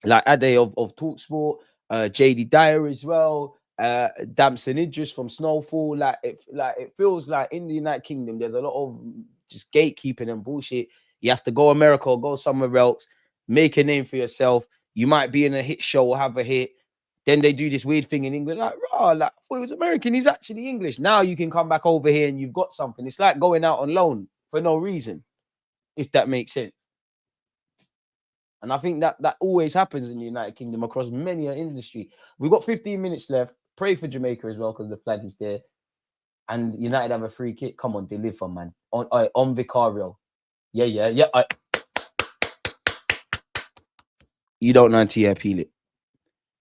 like Ade of TalkSport, JD Dyer as well, Damson Idris from Snowfall. Like it feels like in the United Kingdom, there's a lot of just gatekeeping and bullshit. You have to go America or go somewhere else, make a name for yourself. You might be in a hit show or have a hit. Then they do this weird thing in England, like, oh, like, I thought he was American. He's actually English. Now you can come back over here and you've got something. It's like going out on loan for no reason, if that makes sense. And I think that always happens in the United Kingdom across many an industry. We've got 15 minutes left. Pray for Jamaica as well because the flag is there. And United have a free kick. Come on, deliver, man. On Vicario. Yeah. You don't know until you appeal it.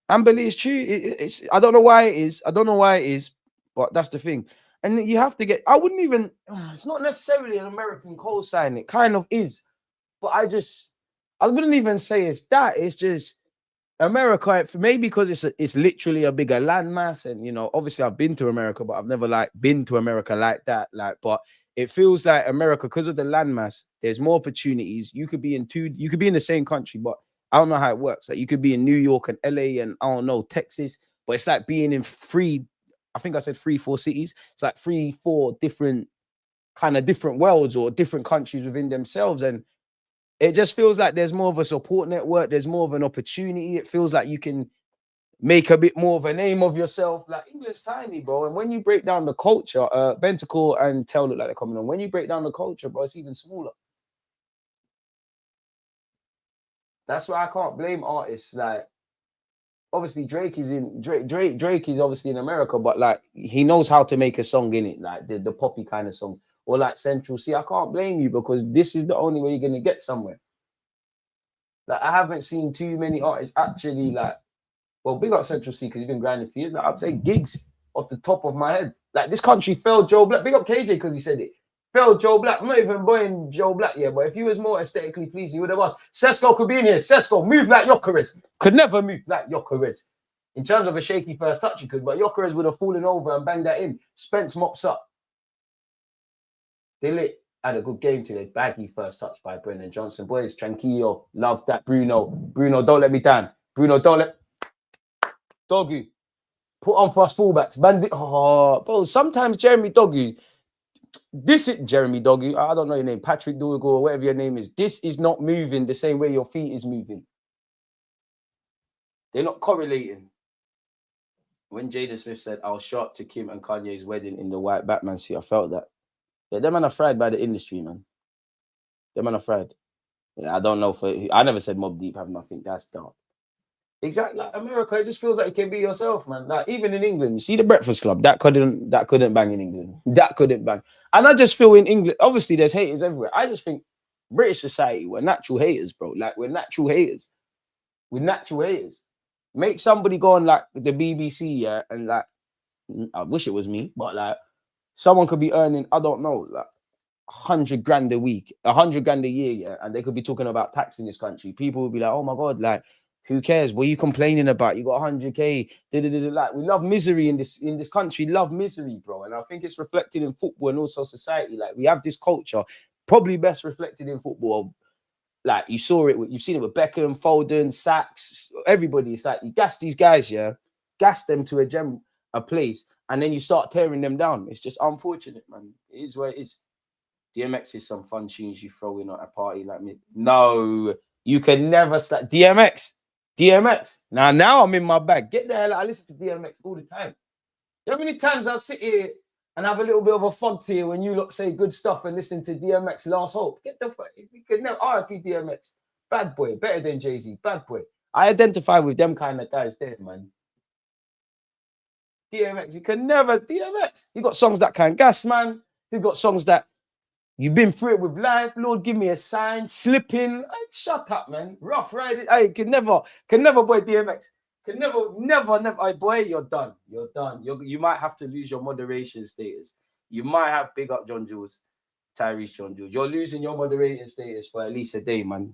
But it's true. It's I don't know why it is. But that's the thing. And you have to get. I wouldn't even. It's not necessarily an American co-sign. It kind of is. But I wouldn't even say it's that. It's just America. Maybe because it's literally a bigger landmass, and you know, obviously I've been to America, but I've never like been to America like that. Like, but it feels like America because of the landmass. There's more opportunities. You could be in the same country, but I don't know how it works. Like you could be in New York and LA and I don't know, Texas, but it's like being in I think I said 3-4 cities. It's like 3-4 different worlds or different countries within themselves. And it just feels like there's more of a support network. There's more of an opportunity. It feels like you can make a bit more of a name of yourself. Like England's tiny, bro. And when you break down the culture, Bentacle and Tell look like they're coming on. When you break down the culture, bro, it's even smaller. That's why I can't blame artists. Like, obviously Drake is obviously in America, but like he knows how to make a song in it, like the poppy kind of songs, or like Central C. I can't blame you because this is the only way you're gonna get somewhere. Like I haven't seen too many artists actually like. Well, big up Central C because he's been grinding for years. Like, I'd say gigs. off the top of my head. Like, this country failed Joe Black. Big up KJ because he said it. Failed Joe Black. I'm not even buying Joe Black yet, but if he was more aesthetically pleasing, he would have asked. Sesko could be in here. Sesko, move like Gyökeres. Could never move like Gyökeres. In terms of a shaky first touch, he could, but Gyökeres would have fallen over and banged that in. Spence mops up. Deluded had a good game today. Baggy first touch by Brendan Johnson. Boys, tranquillo. Love that. Bruno. Bruno, don't let me down. Bruno, don't let... Doggy. Put on for us fullbacks. Bandit. Oh, bro, sometimes Jeremy Doggy... This is Jeremy Doggy. I don't know your name. Patrick Dougal or whatever your name is. This is not moving the same way your feet is moving. They're not correlating. When Jaden Smith said, I'll show up to Kim and Kanye's wedding in the white Batman suit, I felt that. Yeah, them man are fried by the industry, man. Them man are fried. Yeah, I don't know I never said Mobb Deep have nothing. That's dark. Exactly. Like America, it just feels like you can be yourself, man. Like, even in England, you see the Breakfast Club, that couldn't bang in England. That couldn't bang. And I just feel in England, obviously there's haters everywhere. I just think British society, we're natural haters, bro. Like, we're natural haters. We're natural haters. Make somebody go on like the BBC, yeah, and like, I wish it was me, but like, someone could be earning, I don't know, like 100 grand a week, 100 grand a year, yeah, and they could be talking about tax in this country. People would be like, oh my God, like, who cares? What are you complaining about? You got 100K. Like, we love misery in this country. Love misery, bro. And I think it's reflected in football and also society. Like, we have this culture, probably best reflected in football. Like, you've seen it with Beckham, Foden, Sachs, everybody. It's like, you gas these guys, yeah, gas them to a place, and then you start tearing them down. It's just unfortunate, man. It is what it is. DMX is some fun tunes you throw in at a party like me. No, you can never slap DMX. Now I'm in my bag. Get the hell out. I listen to DMX all the time. You know how many times I'll sit here and have a little bit of a fog here when you lot say good stuff and listen to DMX Last Hope? Get the fuck. You can never. RIP DMX. Bad boy. Better than Jay-Z. Bad boy. I identify with them kind of guys there, man. DMX. You can never. DMX. You got songs that can gas, man. You got songs that you've been through it with life. Lord, give me a sign. Slipping. Hey, shut up, man. Rough Riding. Hey, can never, boy, DMX. Can never. Hey, boy, you're done. You're done. You might have to lose your moderation status. You might have big up John Jules, Tyrese John Jules. You're losing your moderation status for at least a day, man.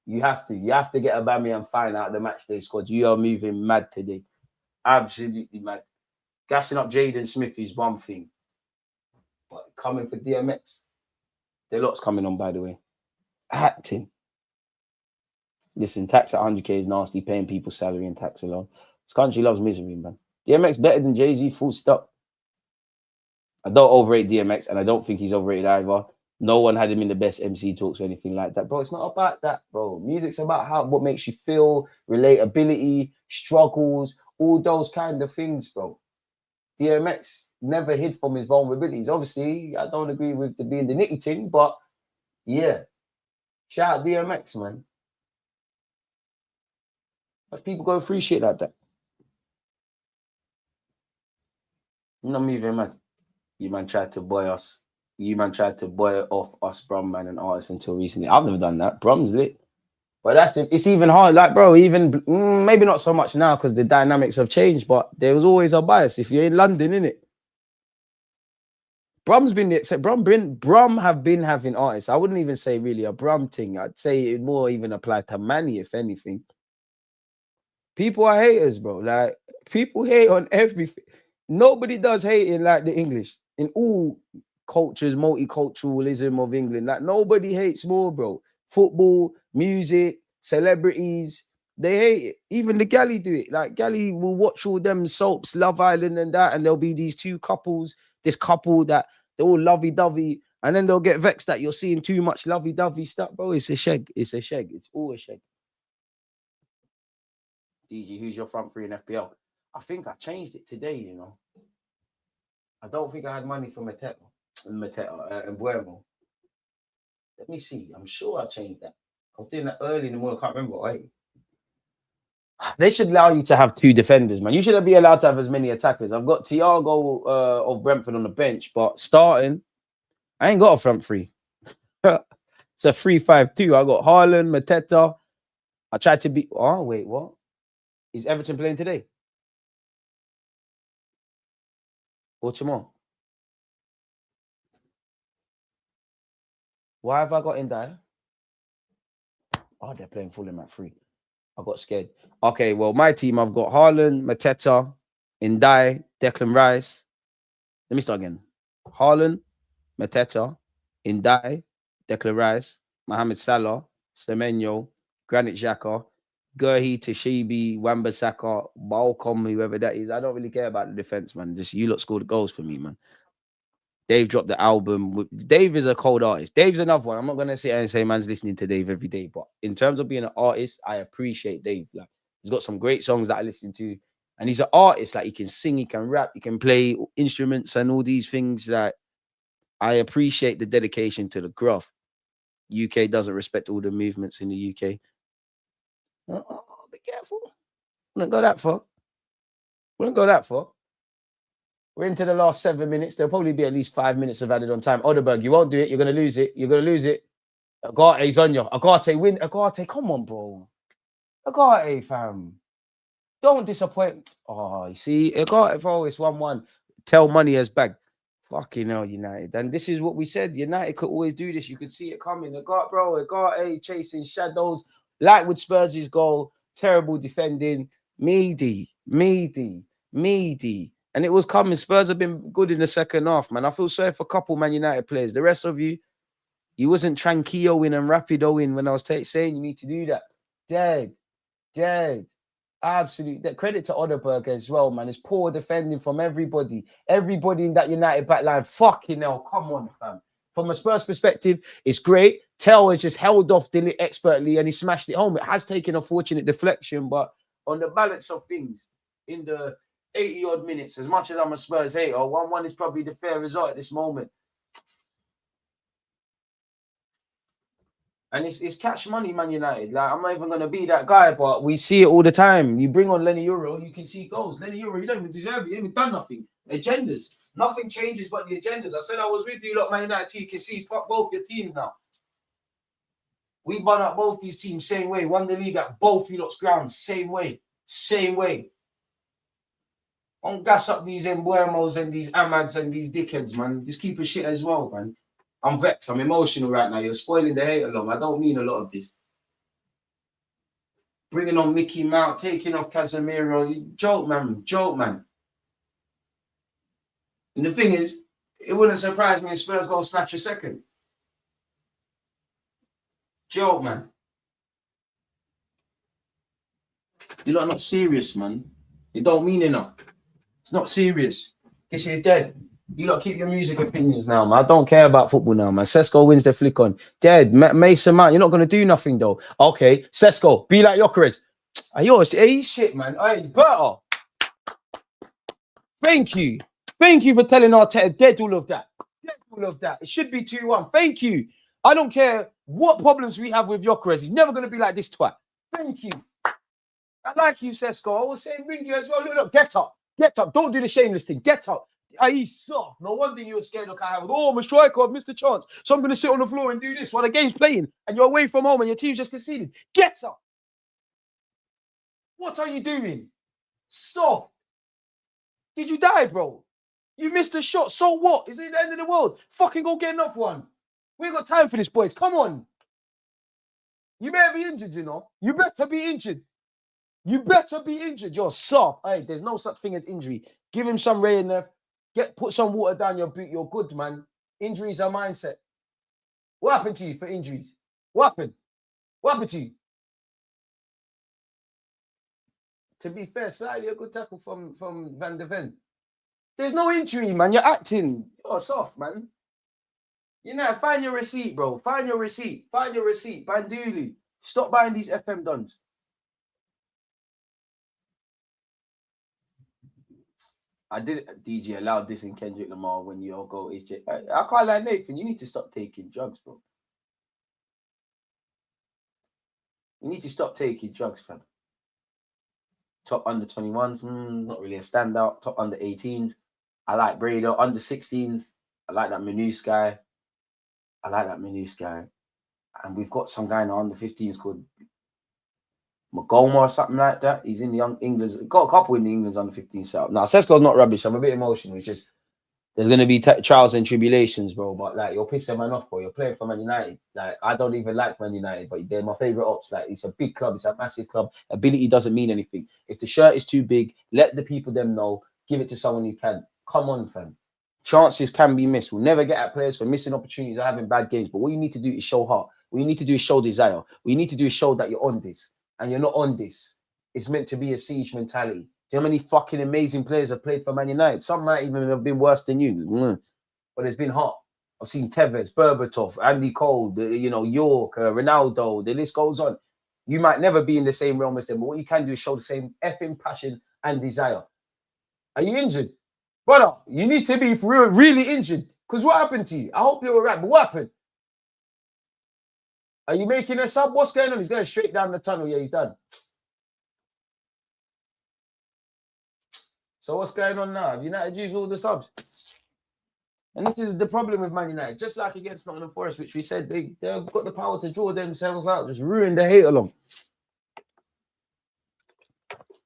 You have to. You have to get a Bammy and find out the match day squad. You are moving mad today. Absolutely mad. Gassing up Jaden Smith is one thing. But coming for DMX, the lot's coming on, by the way. Acting. Listen, tax at 100K is nasty, paying people's salary and tax alone. This country loves misery, man. DMX better than Jay-Z, full stop. I don't overrate DMX, and I don't think he's overrated either. No one had him in the best MC talks or anything like that. Bro, it's not about that, bro. Music's about what makes you feel, relatability, struggles, all those kind of things, bro. DMX never hid from his vulnerabilities. Obviously, I don't agree with being the nitty thing, but yeah. Shout out DMX, man. But people go through shit like that. I'm not moving, man. You man tried to buy us. You man tried to buy off us, Brum, man, and artists until recently. I've never done that. Brum's lit. But it's even hard. Like, bro, even maybe not so much now because the dynamics have changed, but there was always a bias. If you're in London, innit? Brum's been except Brum have been having artists. I wouldn't even say really a Brum thing. I'd say it more even apply to Manny, if anything. People are haters, bro. Like, people hate on everything. Nobody does hating like the English in all cultures, multiculturalism of England. Like, nobody hates more, bro. Football, music, celebrities, they hate it. Even the galley do it. Like, galley will watch all them soaps, Love Island and that, and there'll be these two couples, this couple that they're all lovey-dovey, and then they'll get vexed that you're seeing too much lovey-dovey stuff, bro. It's a sheg. It's a sheg. It's all a sheg. DG, who's your front three in FPL? I think I changed it today, you know. I don't think I had money for Mateta and Buemo. Let me see. I'm sure I changed that. I was doing that early in the morning. I can't remember. Wait. They should allow you to have two defenders, man. You shouldn't be allowed to have as many attackers. I've got Thiago of Brentford on the bench, but starting, I ain't got a front three. It's a 3-5-2. I got Haaland, Mateta. I tried to be... Oh, wait, what? Is Everton playing today? or tomorrow. Why have I got in there? Oh, they're playing Fulham at 3. I got scared. Okay, well, my team, I've got Haaland, Mateta, Ndai, Declan Rice. Let me start again. Haaland, Mateta, Ndai, Declan Rice, Mohamed Salah, Semenyo, Granit Xhaka, Gurhi, Tashibi, Wan-Bissaka, Balcom, whoever that is. I don't really care about the defense, man. Just you lot score the goals for me, man. Dave dropped the album. Dave is a cold artist. Dave's another one. I'm not gonna sit here and say man's listening to Dave every day, but in terms of being an artist, I appreciate Dave. Like he's got some great songs that I listen to, and he's an artist. Like he can sing, he can rap, he can play instruments and all these things. That I appreciate the dedication to the craft. UK doesn't respect all the movements in the UK. Oh, be careful. Wouldn't go that far. Wouldn't go that far. We're into the last 7 minutes. There'll probably be at least 5 minutes of added on time. Odeberg, you won't do it. You're going to lose it. You're going to lose it. Agate's on you. Agate, win. Agate, come on, bro. Agate, fam. Don't disappoint. Oh, you see, Agate, bro, it's 1-1. Tell money as back. Fucking hell, United. And this is what we said. United could always do this. You could see it coming. Agate, bro. Agate chasing shadows. Like with Spurs' goal. Terrible defending. Meaty. And it was coming. Spurs have been good in the second half, man. I feel sorry for a couple Man United players. The rest of you wasn't tranquillo-ing and rapido-ing when I was saying you need to do that. Dead. Absolute. Credit to Odeberg as well, man. It's poor defending from everybody. Everybody in that United back line. Fucking hell. Come on, fam. From a Spurs perspective, it's great. Tell has just held off Deluded expertly and he smashed it home. It has taken a fortunate deflection, but on the balance of things, in the 80-odd minutes, as much as I'm a Spurs hater, 1-1 is probably the fair result at this moment. And it's cash money, Man United. Like, I'm not even going to be that guy, but we see it all the time. You bring on Lenny Euro, you can see goals. Lenny Euro, you don't even deserve it. You haven't done nothing. Agendas. Nothing changes but the agendas. I said I was with you, lot, Man United. You can see, fuck both your teams now. We bun up both these teams same way. Won the league at both you lot's grounds. Same way. Don't gas up these Embuemos and these Amads and these dickheads, man. Just keep a shit as well, man. I'm vexed. I'm emotional right now. You're spoiling the hate along. I don't mean a lot of this. Bringing on Mickey Mount, taking off Casemiro. Joke, man. And the thing is, it wouldn't surprise me if Spurs go snatch a second. Joke, man. You're not serious, man. It don't mean enough. It's not serious. This is dead. You lot keep your music opinions now, man. I don't care about football now, man. Sesko wins the flick on. Dead. Mason Mount, you're not going to do nothing, though. Okay, Sesko, be like Gyökeres. Hey, shit, man. Hey, better. Thank you. Thank you for telling Arteta dead all of that. It should be 2-1. Thank you. I don't care what problems we have with Gyökeres. He's never going to be like this twat. Thank you. I like you, Sesko. I was saying, ring you as well. Look, get up. Don't do the shameless thing. Get up. He's soft. No wonder you were scared of Kai Havertz. Oh, I'm a striker. I've missed a chance. So I'm going to sit on the floor and do this while the game's playing and you're away from home and your team's just conceded. Get up. What are you doing? Soft. Did you die, bro? You missed a shot. So what? Is it the end of the world? Fucking go get another one. We ain't got time for this, boys. Come on. You better be injured, you know. You better be injured. You're soft. Hey, there's no such thing as injury. Give him some rain there. Put some water down your boot. You're good, man. Injuries are mindset. What happened to you for injuries? What happened to you? To be fair, slightly a good tackle from Van de Ven. There's no injury, man. You're acting. You're soft, man. You know, find your receipt, bro. Find your receipt. Banduli. Stop buying these FM dons. I did DJ allowed this in Kendrick Lamar when your goal is I can't like Nathan. You need to stop taking drugs, bro. You need to stop taking drugs, fam. Top under 21s, not really a standout. Top under 18s. I like Brado. Under 16s. I like that Manus guy. And we've got some guy in the under 15s called Magoma or something like that. He's in the young England's. Got a couple in the England's under 15 setup. Now, Sesko's not rubbish. I'm a bit emotional. It's just There's gonna be trials and tribulations, bro. But like, you're pissing man off, bro. You're playing for Man United. Like, I don't even like Man United, but they're my favorite ops. Like, it's a big club. It's a massive club. Ability doesn't mean anything. If the shirt is too big, let the people them know. Give it to someone who can. Come on, fam. Chances can be missed. We'll never get at players for missing opportunities or having bad games. But what you need to do is show heart. What you need to do is show desire. What you need to do is show that you're on this, and you're not on this. It's meant to be a siege mentality. Do you know how many fucking amazing players have played for Man United? Some might even have been worse than you. But it's been hot. I've seen Tevez, Berbatov, Andy Cole, York, Ronaldo, the list goes on. You might never be in the same realm as them, but what you can do is show the same effing passion and desire. Are you injured? Brother, you need to be really injured. Because what happened to you? I hope you're all right, but what happened? Are you making a sub? What's going on? He's going straight down the tunnel. Yeah, he's done. So what's going on now? Have United used all the subs? And this is the problem with Man United. Just like against Nottingham Forest, which we said they've got the power to draw themselves out, just ruin the hate along.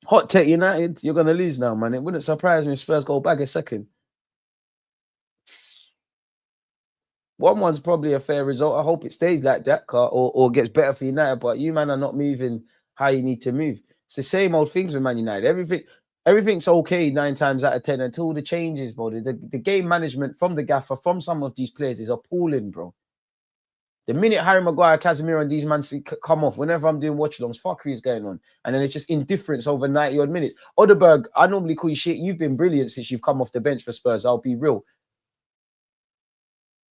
Hot take United, you're going to lose now, man. It wouldn't surprise me if Spurs go back a second. 1-1's probably a fair result. I hope it stays like that, or gets better for United. But you, man, are not moving how you need to move. It's the same old things with Man United. Everything's okay 9 times out of 10 until the changes, bro. The game management from the gaffer, from some of these players is appalling, bro. The minute Harry Maguire, Casemiro, and these man come off, whenever I'm doing watch-alongs, fuckery is going on. And then it's just indifference over 90-odd minutes. Odeberg, I normally call you shit. You've been brilliant since you've come off the bench for Spurs. I'll be real.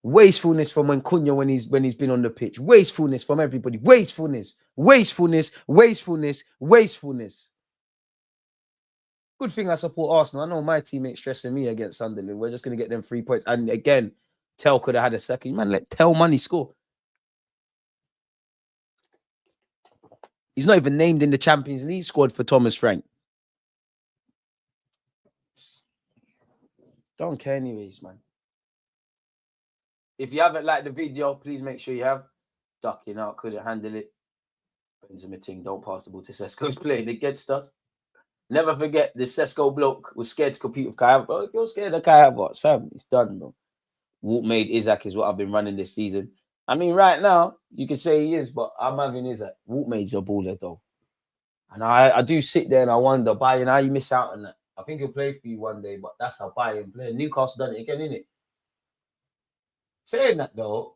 Wastefulness from Cunha when he's been on the pitch. Wastefulness from everybody. Wastefulness. Good thing I support Arsenal. I know my teammates stressing me against Sunderland. We're just going to get them 3 points. And again, Tell could have had a second. Man, let Tell Money score. He's not even named in the Champions League squad for Thomas Frank. Don't care anyways, man. If you haven't liked the video, please make sure you have. Ducking out, couldn't handle it. Benzema ting, don't pass the ball to Sesko's playing against us. Never forget, the Sesko bloke was scared to compete with Kai Havertz. If you're scared of Kai Havertz, fam, it's done, bro. Walk made Isaac is what I've been running this season. I mean, right now, you could say he is, but I'm having Isaac. Walk made's your baller, though. And I do sit there and I wonder, Bayern, how you miss out on that? I think he'll play for you one day, but that's how Bayern play. Newcastle done it again, innit? Saying that, though,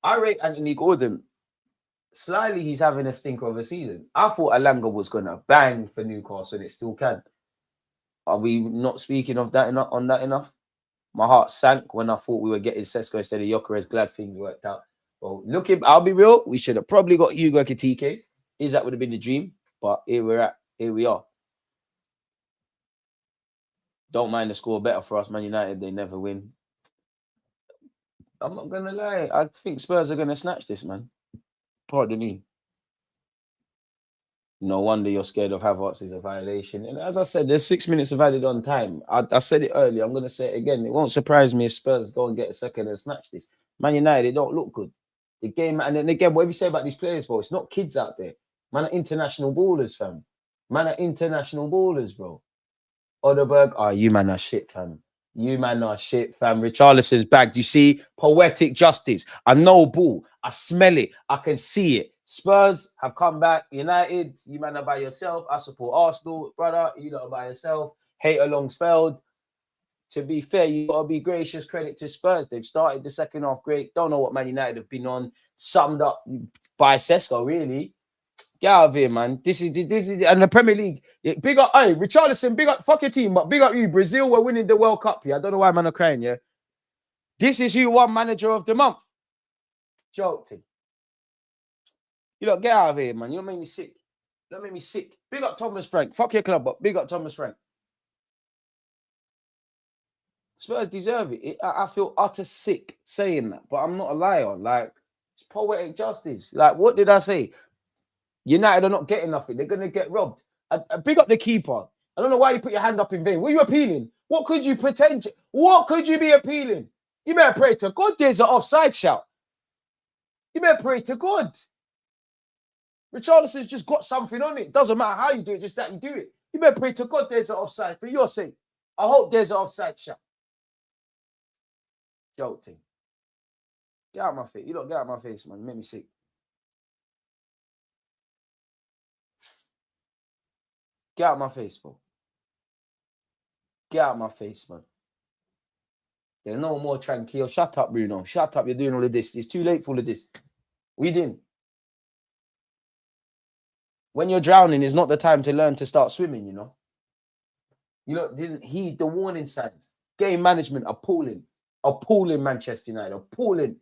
I rate Anthony Gordon. Slyly, he's having a stinker of a season. I thought Alanga was going to bang for Newcastle, and it still can. Are we not speaking of that on that enough? My heart sank when I thought we were getting Sesko instead of Gyökeres. Glad things worked out. Well, I'll be real. We should have probably got Hugo Ekitike. That would have been the dream. But here we're at. Here we are. Don't mind the score better for us. Man United, they never win. I'm not going to lie. I think Spurs are going to snatch this, man. Pardon me. No wonder you're scared of Havertz is a violation. And as I said, there's 6 minutes of added on time. I said it earlier. I'm going to say it again. It won't surprise me if Spurs go and get a second and snatch this. Man United, they don't look good. The game, and then again, whatever you say about these players, bro, it's not kids out there. Man are international ballers, fam. Man are international ballers, bro. Odeberg, you man are shit, fam. You man are shit, fam. Richarlison's bagged. You see, poetic justice. I know ball. I smell it. I can see it. Spurs have come back. United, you man are by yourself. I support Arsenal, brother. You lot are by yourself. Hate along's failed. To be fair, you got to be gracious. Credit to Spurs. They've started the second half great. Don't know what Man United have been on. Summed up by Sesko, really. Get out of here, man. This is and the Premier League. Big up, hey, Richarlison, big up, fuck your team, but big up you. Brazil were winning the World Cup here. I don't know why man are crying, yeah. This is who won Manager of the Month. Joking. You lot, get out of here, man. You don't make me sick. You don't make me sick. Big up Thomas Frank. Fuck your club, but big up Thomas Frank. Spurs deserve it. I feel utter sick saying that, but I'm not a liar. Like, it's poetic justice. Like, what did I say? United are not getting nothing. They're going to get robbed. Big up the keeper. I don't know why you put your hand up in vain. What are you appealing? What could you pretend? What could you be appealing? You better pray to God there's an offside shout. You better pray to God. Richarlison's just got something on it. Doesn't matter how you do it, just that you do it. You better pray to God there's an offside for your sake. I hope there's an offside shout. Jolting. Get out my face. You lot get out my face, man. Make me sick. Get out my face, bro. Get out my face, man. There's no more tranquil. Shut up, Bruno. Shut up. You're doing all of this. It's too late for all of this. We didn't. When you're drowning, it's not the time to learn to start swimming, you know. You lot didn't heed the warning signs. Game management, appalling. Appalling, Manchester United. Appalling.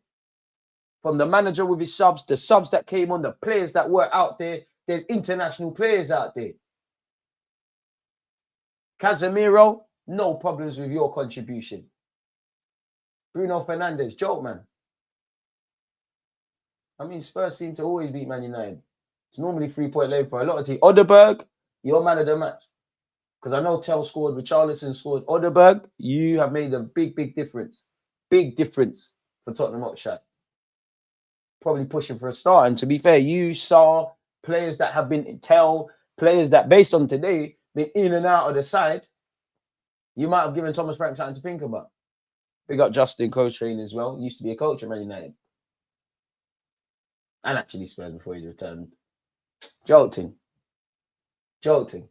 From the manager with his subs, the subs that came on, the players that were out there. There's international players out there. Casemiro, no problems with your contribution. Bruno Fernandes, joke, man. I mean, Spurs seem to always beat Man United. It's normally 3-point lead for a lot of teams. Odeberg, you're man of the match. Because I know Tell scored, Richarlison scored. Odeberg, you have made a big, big difference. Big difference for Tottenham Hotspur. Probably pushing for a start. And to be fair, you saw players that have been players that, based on today, been in and out of the side. You might have given Thomas Frank something to think about. Big up Justin, coach training as well. He used to be a coach at Man United. And actually Spurs before he's returned. Jolting. Jolting.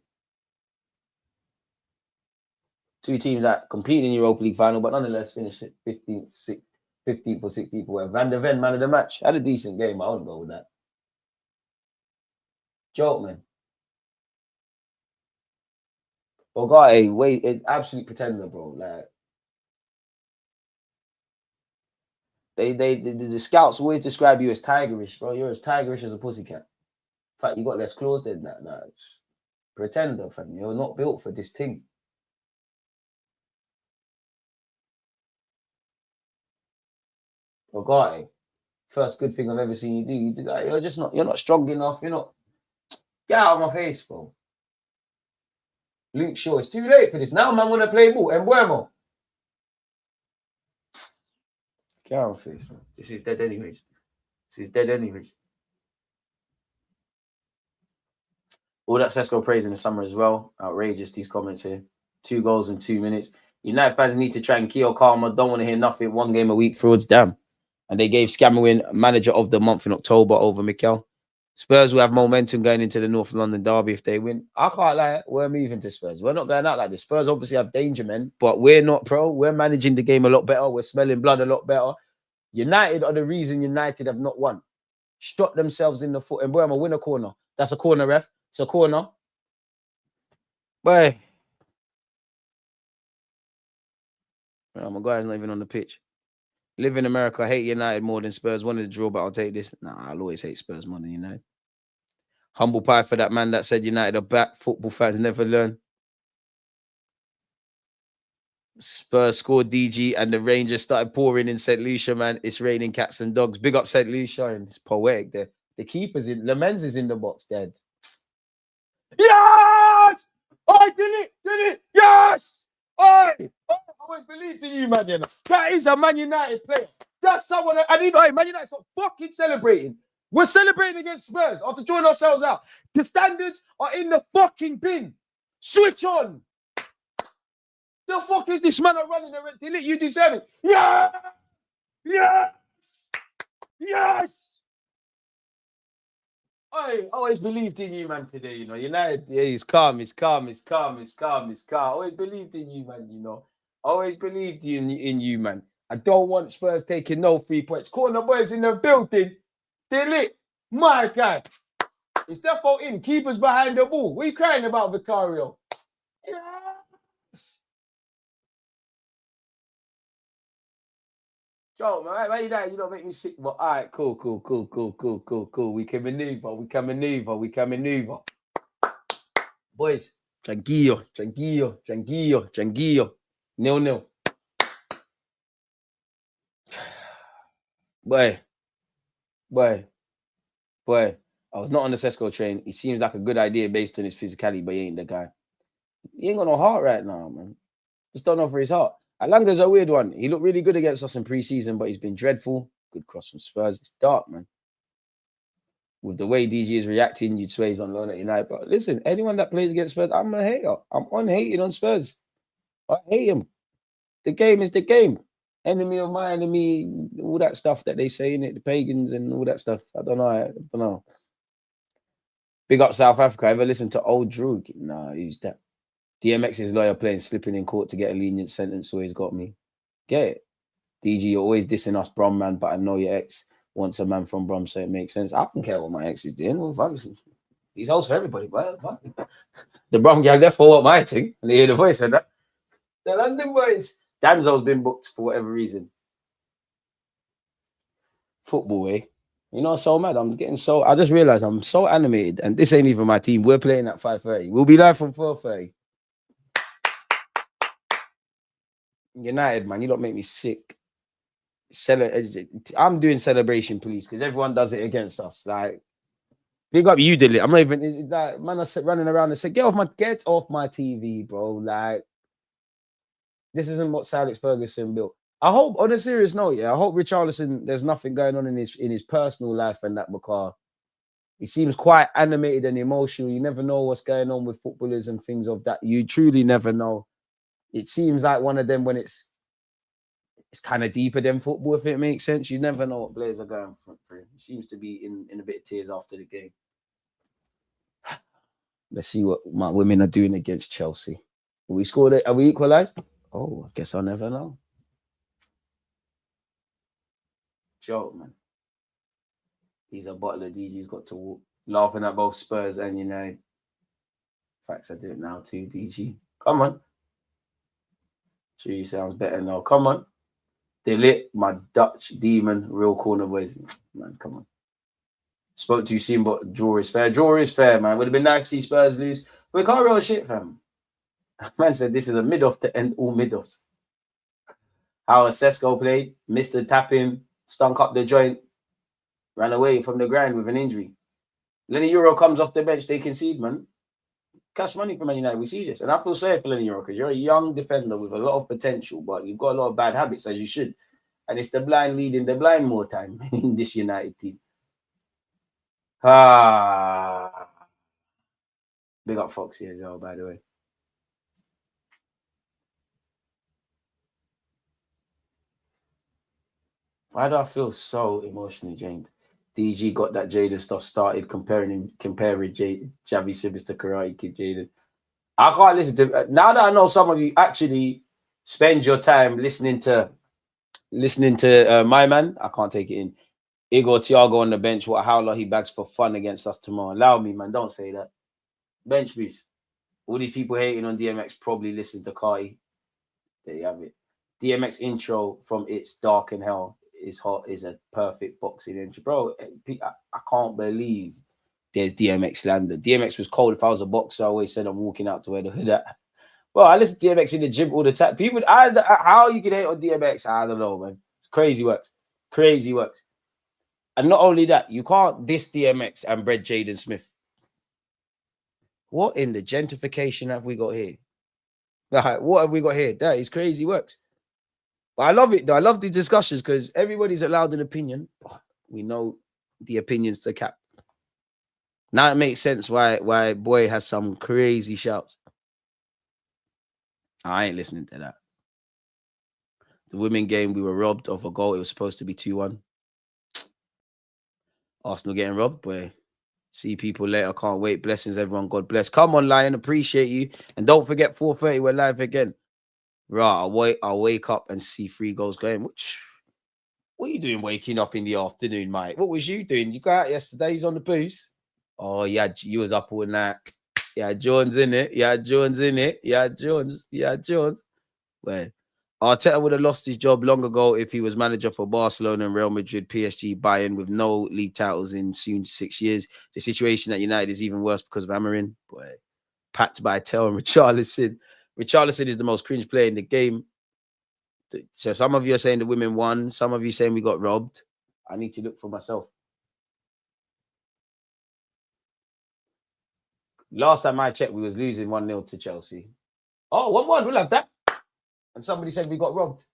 Two teams that competed in the Europa League final, but nonetheless finished 15th, 15th or 16th or whatever. Van der Ven, man of the match. Had a decent game. I wouldn't go with that. Joke, man. Ogate, wait, an absolute pretender, bro. Like, the scouts always describe you as tigerish, bro. You're as tigerish as a pussycat. In fact, you got less claws than that. Nah, pretender, fam. You're not built for this thing. Ogate, first good thing I've ever seen you do. You do that. You're not strong enough. You're not. Get out of my face, bro. Luke Shaw, it's too late for this. Now man want to play ball. Embuemo. Get out of my face, bro. This is dead anyways. This is dead anyways. All that Sesko praise in the summer as well. Outrageous, these comments here. 2 goals in 2 minutes. United fans need to tranquil, calmer. Don't want to hear nothing. 1 game a week, frauds, damn. And they gave Scammerwin manager of the month in October over Mikel. Spurs will have momentum going into the North London derby if they win. I can't lie, we're moving to Spurs. We're not going out like this. Spurs obviously have danger, men, but we're not, bro. We're managing the game a lot better. We're smelling blood a lot better. United are the reason United have not won. Shot themselves in the foot. And boy, I'm a winner corner. That's a corner, ref. It's a corner. Boy. Oh, my guy's not even on the pitch. Live in America, hate United more than Spurs. Wanted to draw, but I'll take this. Nah, I'll always hate Spurs more than United. Humble pie for that man that said United are back. Football fans never learn. Spurs scored DG and the Rangers started pouring in St. Lucia, man. It's raining cats and dogs. Big up St. Lucia, and it's poetic there. The keeper's in, Lemens is in the box, dead. Yes! I did it! Yes! I always believed in you, man. You know? That is a Man United player. That's someone, and you know, Man United's not fucking celebrating. We're celebrating against Spurs after drawing ourselves out. The standards are in the fucking bin. Switch on. The fuck is this man running around? You deserve it. Yeah! Yes! Yes! I always believed in you, man, today, you know. United, yeah, it's calm. I always believed in you, man, you know. Always believed in you, man. I don't want Spurs taking no 3 points. Corner boys in the building. They're lit. My God. It's their fault in. Keepers behind the ball. What are you crying about, Vicario? Yes! Joe, man, why you that? You don't make me sick. But all right, cool. We can maneuver. Boys, tranquillo. 0-0. Boy. I was not on the Sesko train. He seems like a good idea based on his physicality, but he ain't the guy. He ain't got no heart right now, man. Just don't know for his heart. Alanga's a weird one. He looked really good against us in pre-season, but he's been dreadful. Good cross from Spurs. It's dark, man. With the way DG is reacting, you'd swear he's on loan at United. But listen, anyone that plays against Spurs, I'm a hater. I'm unhated on Spurs. I hate him. The game is the game. Enemy of my enemy, all that stuff that they say in it, the pagans and all that stuff. I don't know. I don't know. Big up South Africa. Ever listen to Old Droog? Nah, who's that? DMX's lawyer playing slipping in court to get a lenient sentence, so he's got me. Get it? DG, you're always dissing us, Brom man, but I know your ex wants a man from Brom, so it makes sense. I don't care what my ex is doing. Well, fuck, he's house for everybody, but fuck. The Brom girl there for what my thing, and they hear the voice of that. The London boys. Danzo's been booked for whatever reason. Football, eh? You know, so mad. I'm getting so. I just realized I'm so animated, and this ain't even my team. We're playing at 5:30. We'll be live from 4:30. United, man, you don't make me sick. I'm doing celebration, please, because everyone does it against us. Like, big up, you did it. I'm not even like man. I said running around and said, get off my TV, bro. Like, this isn't what Sir Alex Ferguson built. I hope, on a serious note, yeah, I hope Richarlison, there's nothing going on in his personal life and that, because he seems quite animated and emotional. You never know what's going on with footballers and things of that. You truly never know. It seems like one of them when it's kind of deeper than football, if it makes sense. You never know what players are going through. He seems to be in a bit of tears after the game. Let's see what my women are doing against Chelsea. Have we scored it? Are we equalized? Oh, I guess I'll never know. Joke, man. He's a butler. DG's got to walk. Laughing at both Spurs and United. Facts, I do it now too, DG. Come on. Gee, sounds better now. Come on. Deluded, my Dutch demon, real corner boys. Man, come on. Spoke to you soon, but draw is fair. Draw is fair, man. Would have been nice to see Spurs lose. But we can't roll shit, fam. Man said this is a mid-off to end all mid-offs. How Sesko played, missed the tapping, stunk up the joint, ran away from the ground with an injury. Lenny Euro comes off the bench, they concede, man. Cash money for Man United, we see this. And I feel sorry for Lenny Euro because you're a young defender with a lot of potential, but you've got a lot of bad habits, as you should. And it's the blind leading the blind more time in this United team. Big up Foxy as well, by the way. Why do I feel so emotionally drained? DG got that Jaden stuff started comparing Javi Simmons to Karate Kid Jaden. I can't listen to now that I know some of you actually spend your time listening to my man. I can't take it in. Igor Thiago on the bench. What a howler he bags for fun against us tomorrow. Allow me, man. Don't say that. Bench boost. All these people hating on DMX probably listen to Carti. There you have it. DMX intro from It's Dark in Hell is hot. Is a perfect boxing intro, bro. I can't believe there's DMX slander. DMX was cold. If I was a boxer, I always said I'm walking out to wear the hood at. Well, I listen to DMX in the gym all the time. People, how you can hate on DMX, I don't know, man. It's crazy works. Crazy works. And not only that, you can't diss DMX and bread Jaden Smith. What in the gentrification have we got here? Like, what have we got here? That is crazy works. But I love it, though. I love these discussions because everybody's allowed an opinion. We know the opinions to cap. Now it makes sense why Boy has some crazy shouts. I ain't listening to that. The women game, we were robbed of a goal. It was supposed to be 2-1. Arsenal getting robbed, boy. See people later. Can't wait. Blessings, everyone. God bless. Come on, Lion. Appreciate you. And don't forget, 4:30, we're live again. Right, I'll wake up and see 3 goals going. What are you doing waking up in the afternoon, mate? What was you doing? You go out yesterday, he's on the booze. Oh, yeah, you was up all night. Yeah, Jones in it. Yeah, Jones in it. Yeah, Jones. Yeah, Jones. Where? Arteta would have lost his job long ago if he was manager for Barcelona and Real Madrid, PSG, Bayern, with no league titles in soon 6 years. The situation at United is even worse because of Amarin. Boy, packed by Tel and Richarlison. Richarlison is the most cringe player in the game. So some of you are saying the women won. Some of you saying we got robbed. I need to look for myself. Last time I checked, we was losing 1-0 to Chelsea. Oh, 1-1. We'll have that. And somebody said we got robbed.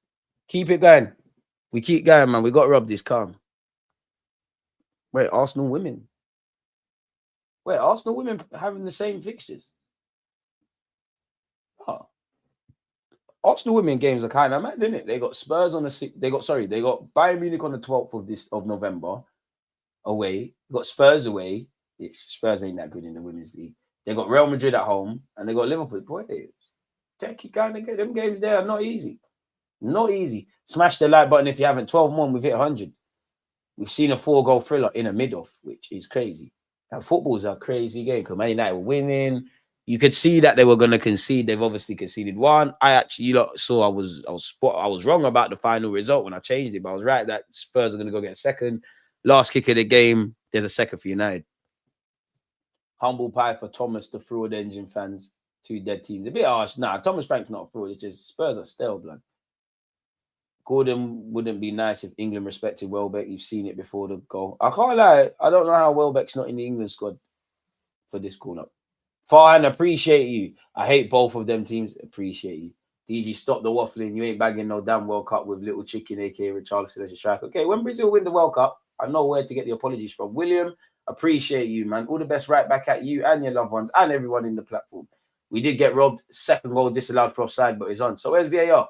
Keep it going. We keep going, man. We got robbed. This calm. Wait, Arsenal women. Wait, Arsenal women having the same fixtures. Oh. Arsenal women games are kind of mad, didn't it? They got Spurs on the 6th. They got Bayern Munich on the 12th of November away. They got Spurs away. Spurs ain't that good in the Women's League. They got Real Madrid at home, and they got Liverpool. Boy, techie kind of get them games there are not easy. Not easy. Smash the like button if you haven't. 12-1, we've hit 100. We've seen a 4-goal thriller in a mid-off, which is crazy. And football's a crazy game because Man United were winning. You could see that they were going to concede. They've obviously conceded one. I actually saw I was wrong about the final result when I changed it, but I was right that Spurs are going to go get a second. Last kick of the game, there's a second for United. Humble pie for Thomas, the fraud engine fans. 2 dead teams. A bit harsh. Nah, Thomas Frank's not a fraud. It's just Spurs are stale, blood. Gordon wouldn't be nice if England respected Welbeck. You've seen it before the goal. I can't lie. I don't know how Welbeck's not in the England squad for this call-up. Farhan, appreciate you. I hate both of them teams. Appreciate you. DG, stop the waffling. You ain't bagging no damn World Cup with little chicken, aka Richarlison as your striker. Okay, when Brazil win the World Cup, I know where to get the apologies from. William, appreciate you, man. All the best right back at you and your loved ones and everyone in the platform. We did get robbed. 2nd goal disallowed for offside, but it's on. So where's VAR?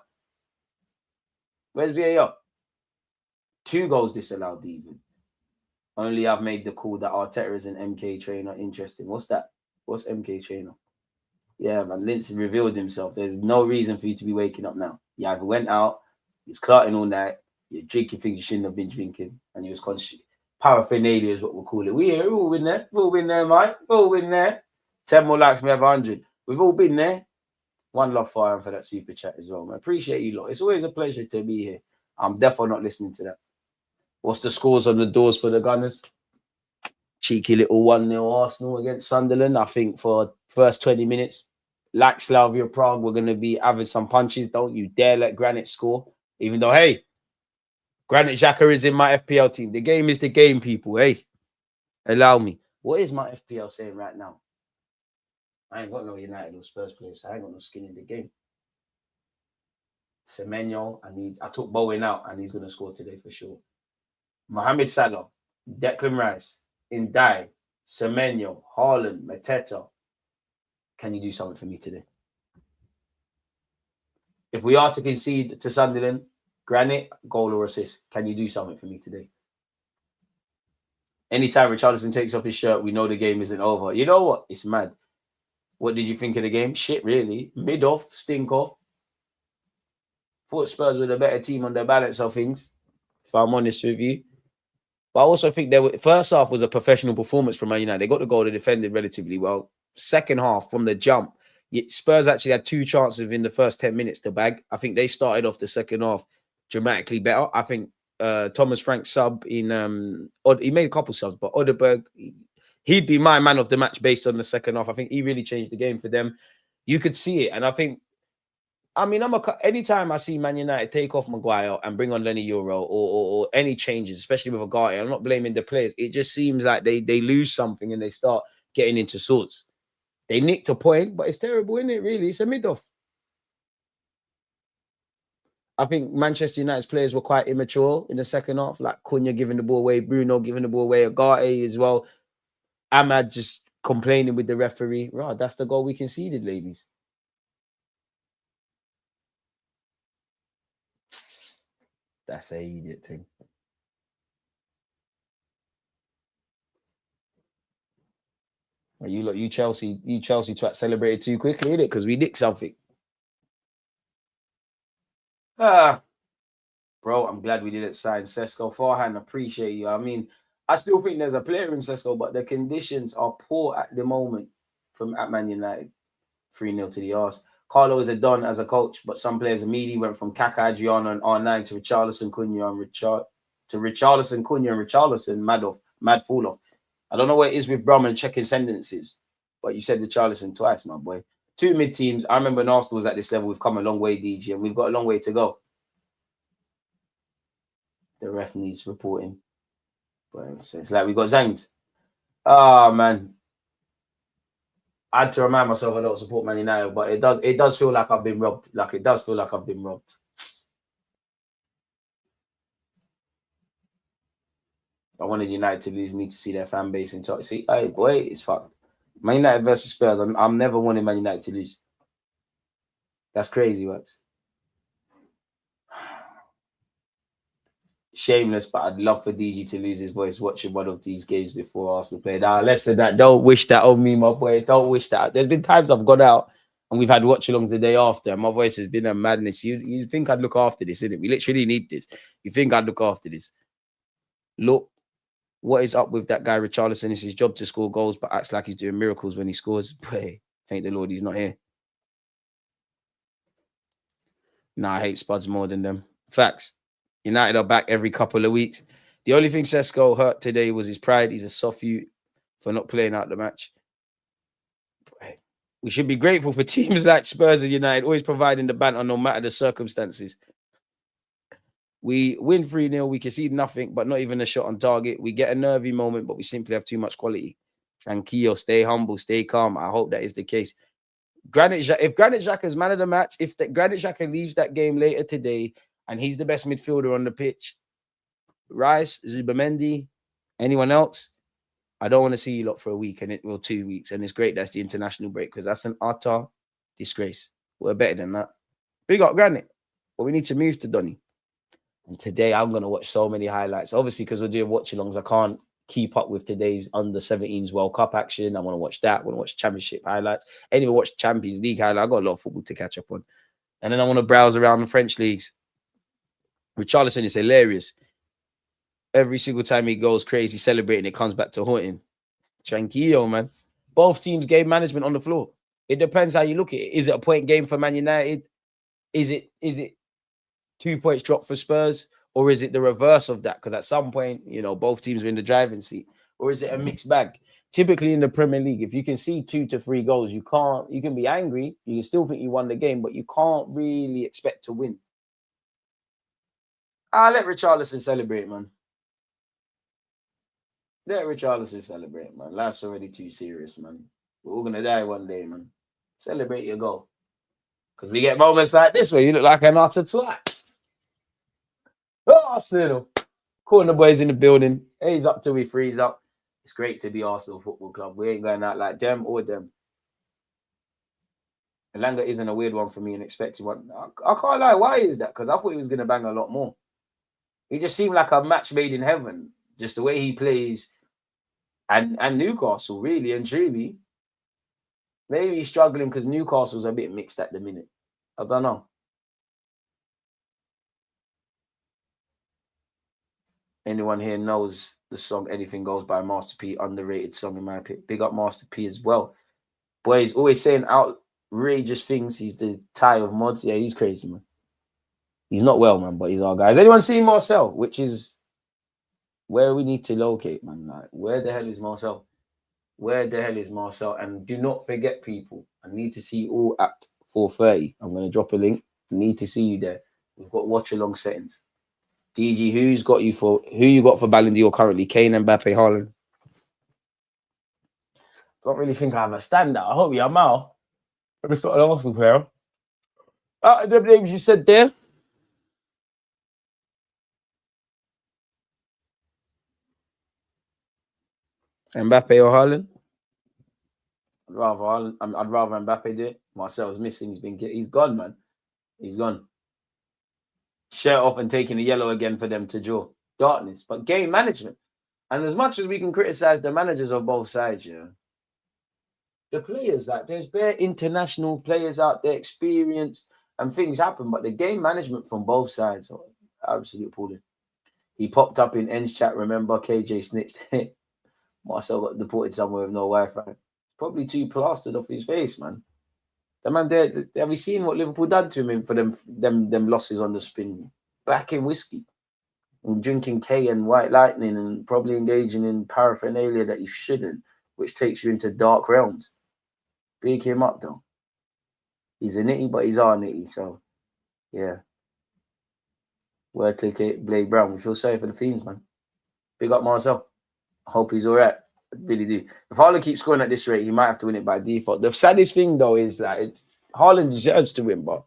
Where's VAR? 2 goals disallowed even. Only I've made the call that Arteta is an MK trainer. Interesting. What's that? What's MK trainer? Yeah, man. Lindsay revealed himself. There's no reason for you to be waking up now. You either went out, you was clarting all night, you're drinking things you shouldn't have been drinking, and you was conscious. Paraphernalia is what we'll call it. We'll all been there. We've all been there, mate. We've all been there. 10 more likes, we have 100. We've all been there. One love for Aaron for that super chat as well, man. Appreciate you lot. It's always a pleasure to be here. I'm definitely not listening to that. What's the scores on the doors for the Gunners? Cheeky little 1-0 Arsenal against Sunderland. I think for first 20 minutes, like Slavia Prague, we're going to be having some punches. Don't you dare let Granit score. Even though, hey, Granit Xhaka is in my FPL team. The game is the game, people. Hey, allow me. What is my FPL saying right now? I ain't got no United or Spurs players. So I ain't got no skin in the game. Semenyo, I took Bowen out, and he's going to score today for sure. Mohamed Salah, Declan Rice, Ndai, Semenyo, Haaland, Mateta. Can you do something for me today? If we are to concede to Sunderland, Granit, goal or assist, can you do something for me today? Anytime Richarlison takes off his shirt, we know the game isn't over. You know what? It's mad. What did you think of the game? Shit, really. Mid-off, stink off. Thought Spurs were the better team on the balance of things, if I'm honest with you. But I also think first half was a professional performance from Man United. They got the goal, they defended relatively well. Second half, from the jump, Spurs actually had 2 chances within the first 10 minutes to bag. I think they started off the second half dramatically better. I think Thomas Frank sub in he made a couple subs, but Odeberg, he'd be my man of the match based on the second half. I think he really changed the game for them. You could see it. And I think, anytime I see Man United take off Maguire and bring on Lenny Euro or any changes, especially with Agati, I'm not blaming the players. It just seems like they lose something and they start getting into sorts. They nicked a point, but it's terrible, isn't it, really? It's a mid-off. I think Manchester United's players were quite immature in the second half, like Cunha giving the ball away, Bruno giving the ball away, Agati as well. Ahmad just complaining with the referee. Right, that's the goal we conceded, ladies. That's an idiot thing. You Chelsea twat celebrated too quickly, innit? Because we nicked something. Bro, I'm glad we didn't sign Sesko. Farhan, appreciate you. I mean, I still think there's a player in Sesko, but the conditions are poor at the moment at Man United. 3-0 to the arse. Carlo is a don as a coach, but some players immediately went from Kaka, Adriano, and R9 to Richarlison, Cunha, and Richarlison, mad fall off. I don't know what it is with Brumman checking sentences, but you said Richarlison twice, my boy. 2 mid-teams. I remember when Arsenal was at this level. We've come a long way, DG, and we've got a long way to go. The ref needs reporting. But it's like we got zanged. Oh, man. I had to remind myself I don't support Man United, but it does feel like I've been robbed. Like, it does feel like I've been robbed. I wanted United to lose, need to see their fan base and talk. See, hey, boy, it's fucked. Man United versus Spurs. I'm never wanting Man United to lose. That's crazy, Wax. Shameless, but I'd love for DG to lose his voice watching one of these games before Arsenal play. Now, less than that, don't wish that on me, my boy. Don't wish that. There's been times I've gone out and we've had watch alongs the day after, and my voice has been a madness. You think I'd look after this, innit? We literally need this. You think I'd look after this? Look, what is up with that guy Richarlison? It's his job to score goals, but acts like he's doing miracles when he scores. Boy, thank the Lord he's not here. Nah, I hate Spuds more than them. Facts. United are back every couple of weeks. The only thing Sesko hurt today was his pride. He's a soft youth for not playing out the match. We should be grateful for teams like Spurs and United always providing the banter no matter the circumstances. We win 3-0. We concede nothing, but not even a shot on target. We get a nervy moment, but we simply have too much quality. Tranquillo, stay humble, stay calm. I hope that is the case. If Granit Xhaka's man of the match, if Granit Xhaka leaves that game later today and he's the best midfielder on the pitch, Rice, Zubamendi, anyone else, I don't want to see you lot for a week and 2 weeks. And it's great that's the international break because that's an utter disgrace. We're better than that. Big up Granit, but we need to move to Donny. And today I'm going to watch so many highlights. Obviously, because we're doing watch-alongs, I can't keep up with today's under-17s World Cup action. I want to watch that. I want to watch Championship highlights. Anyway, watch Champions League highlights. I've got a lot of football to catch up on. And then I want to browse around the French leagues. Richarlison is hilarious. Every single time he goes crazy celebrating, it comes back to haunting. Tranquillo, man. Both teams game management on the floor. It depends how you look at it. Is it a point game for Man United? Is it 2 points drop for Spurs? Or is it the reverse of that? Because at some point, both teams are in the driving seat. Or is it a mixed bag? Typically in the Premier League, if you can see 2 to 3 goals, you can be angry. You can still think you won the game, but you can't really expect to win. Let Richarlison celebrate, man. Let Richarlison celebrate, man. Life's already too serious, man. We're all going to die one day, man. Celebrate your goal. Because we get moments like this where you look like an utter twat. Arsenal. Calling the boys in the building. He's up till we freeze up. It's great to be Arsenal Football Club. We ain't going out like them or them. Elanga isn't a weird one for me and expected one. I can't lie. Why is that? Because I thought he was going to bang a lot more. He just seemed like a match made in heaven. Just the way he plays. And Newcastle, really and truly. Maybe he's struggling because Newcastle's a bit mixed at the minute. I don't know. Anyone here knows the song Anything Goes by Master P, underrated song in my opinion. Big up Master P as well. Boy, he's always saying outrageous things. He's the tie of mods. Yeah, he's crazy, man. He's not well, man, but he's our guy. Has anyone seen Marcel? Which is where we need to locate, man. Like, where the hell is Marcel? Where the hell is Marcel? And do not forget, people, I need to see you all at 4:30. I'm going to drop a link. I need to see you there. We've got watch along settings. DG, who you got for Ballon d'Or currently? Kane, Mbappe, Haaland. Don't really think I have a standout. I hope you're out. It's not an Arsenal player. The names you said there. Mbappe or Haaland? I'd rather Mbappe do it. Marcel's missing. He's gone, man. He's gone. Shirt off and taking the yellow again for them to draw. Darkness. But game management. And as much as we can criticize the managers of both sides, the players, like there's bare international players out there, experienced, and things happen. But the game management from both sides are absolutely appalling. He popped up in N's chat, remember? KJ snitched. Marcel got deported somewhere with no Wi-Fi. Probably too plastered off his face, man. The man there, have you seen what Liverpool done to him for them losses on the spin? Back in whiskey and drinking K and White Lightning and probably engaging in paraphernalia that you shouldn't, which takes you into dark realms. Big him up, though. He's a nitty, but he's our nitty, so yeah. Word to Blake Brown. We feel sorry for the Fiends, man. Big up Marcel. I hope he's all right. I really do. If Haaland keeps scoring at this rate, he might have to win it by default. The saddest thing, though, is that Haaland deserves to win, but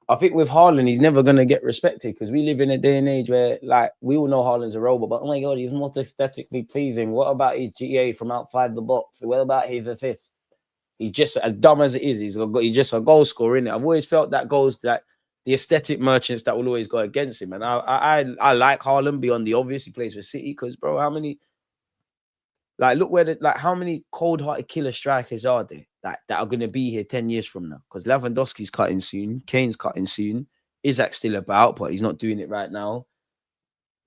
I think with Haaland, he's never going to get respected because we live in a day and age where, like, we all know Haaland's a robot, but oh my God, he's not aesthetically pleasing. What about his GA from outside the box? What about his assist? He's just as dumb as it is. He's just a goal scorer, innit? I've always felt that goes that the aesthetic merchants that will always go against him. And I like Haaland beyond the obvious. He plays for City because, bro, how many, like, look where how many cold-hearted killer strikers are there that are going to be here 10 years from now? Because Lewandowski's cutting soon, Kane's cutting soon, Isak's still about, but he's not doing it right now.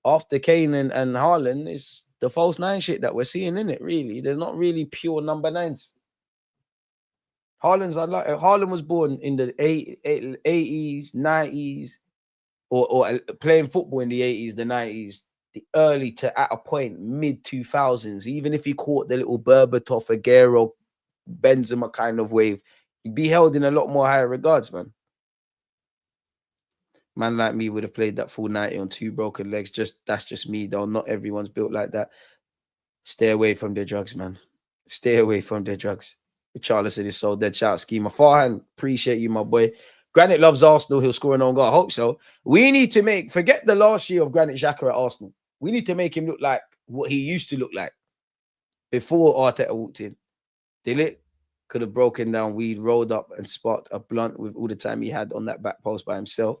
After Kane and Haaland, it's the false nine shit that we're seeing in it. Really, there's not really pure number nines. Haaland was born in the 80s, 90s, or playing football in the 80s, the 90s, the early to, at a point, mid 2000s. Even if he caught the little Berbatov, Aguero, Benzema kind of wave, he'd be held in a lot more higher regards, man. Man like me would have played that full 90 on 2 broken legs. That's just me, though. Not everyone's built like that. Stay away from their drugs, man. Stay away from their drugs. Charleston is so dead. Shout out Schema. Farhan, appreciate you, my boy. Granit loves Arsenal. He'll score an own goal. I hope so. We need to forget the last year of Granit Xhaka at Arsenal. We need to make him look like what he used to look like before Arteta walked in. Deluded could have broken down weed, rolled up and sparked a blunt with all the time he had on that back post by himself.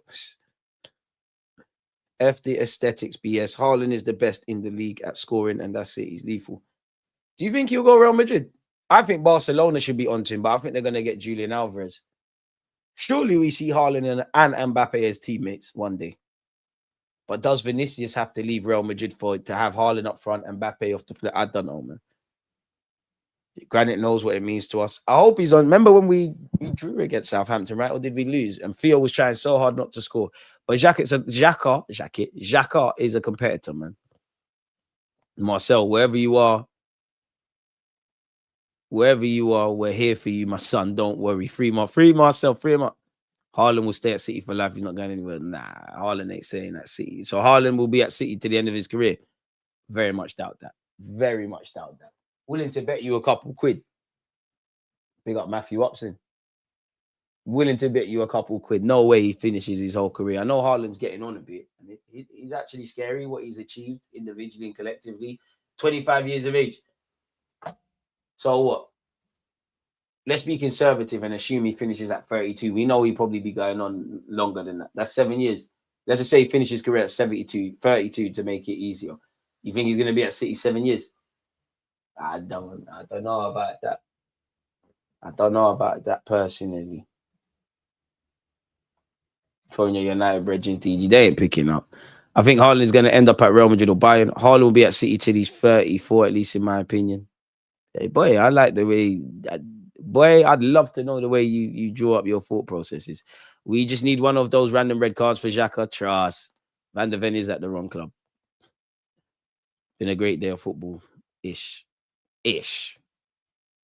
F the aesthetics BS. Haaland is the best in the league at scoring, and that's it. He's lethal. Do you think he'll go Real Madrid? I think Barcelona should be onto him, but I think they're going to get Julian Alvarez. Surely we see Haaland and Mbappe as teammates one day. But does Vinicius have to leave Real Madrid to have Haaland up front and Mbappe off the flip? I don't know, man. Granit knows what it means to us. I hope he's on. Remember when we drew against Southampton, right? Or did we lose? And Theo was trying so hard not to score. But Xhaka is a competitor, man. Marcel, wherever you are, we're here for you, my son. Don't worry. Free Marcel, free him up. Haaland will stay at City for life. He's not going anywhere. Nah, Haaland ain't staying at City. So Haaland will be at City to the end of his career. Very much doubt that. Very much doubt that. Willing to bet you a couple quid. Big up Matthew Upson. Willing to bet you a couple quid. No way he finishes his whole career. I know Haaland's getting on a bit. And he's actually scary what he's achieved individually and collectively. 25 years of age. So what? Let's be conservative and assume he finishes at 32. We know he'll probably be going on longer than that. That's 7 years. Let's just say he finishes his career at 32 to make it easier. You think he's going to be at City 7 years? I don't know about that. I don't know about that personally. Phone your United brethren, DG. They ain't picking up. I think Haaland's going to end up at Real Madrid or Bayern. Haaland will be at City till he's 34, at least in my opinion. Hey, boy, I like the way... Boy, I'd love to know the way you draw up your thought processes. We just need one of those random red cards for Xhaka. Trust. Van der Ven is at the wrong club. Been a great day of football. Ish.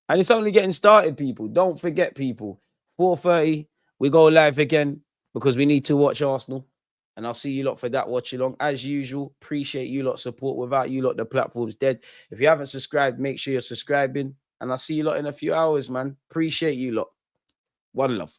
And it's only getting started, people. Don't forget, people. 4:30, we go live again because we need to watch Arsenal. And I'll see you lot for that watch along. As usual, appreciate you lot support. Without you lot, the platform's dead. If you haven't subscribed, make sure you're subscribing. And I'll see you lot in a few hours, man. Appreciate you lot. One love.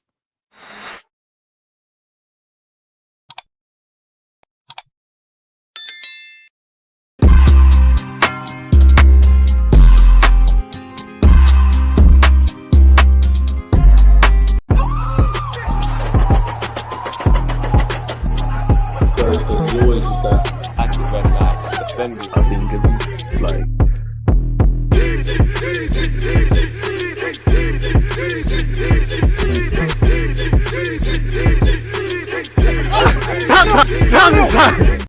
Time.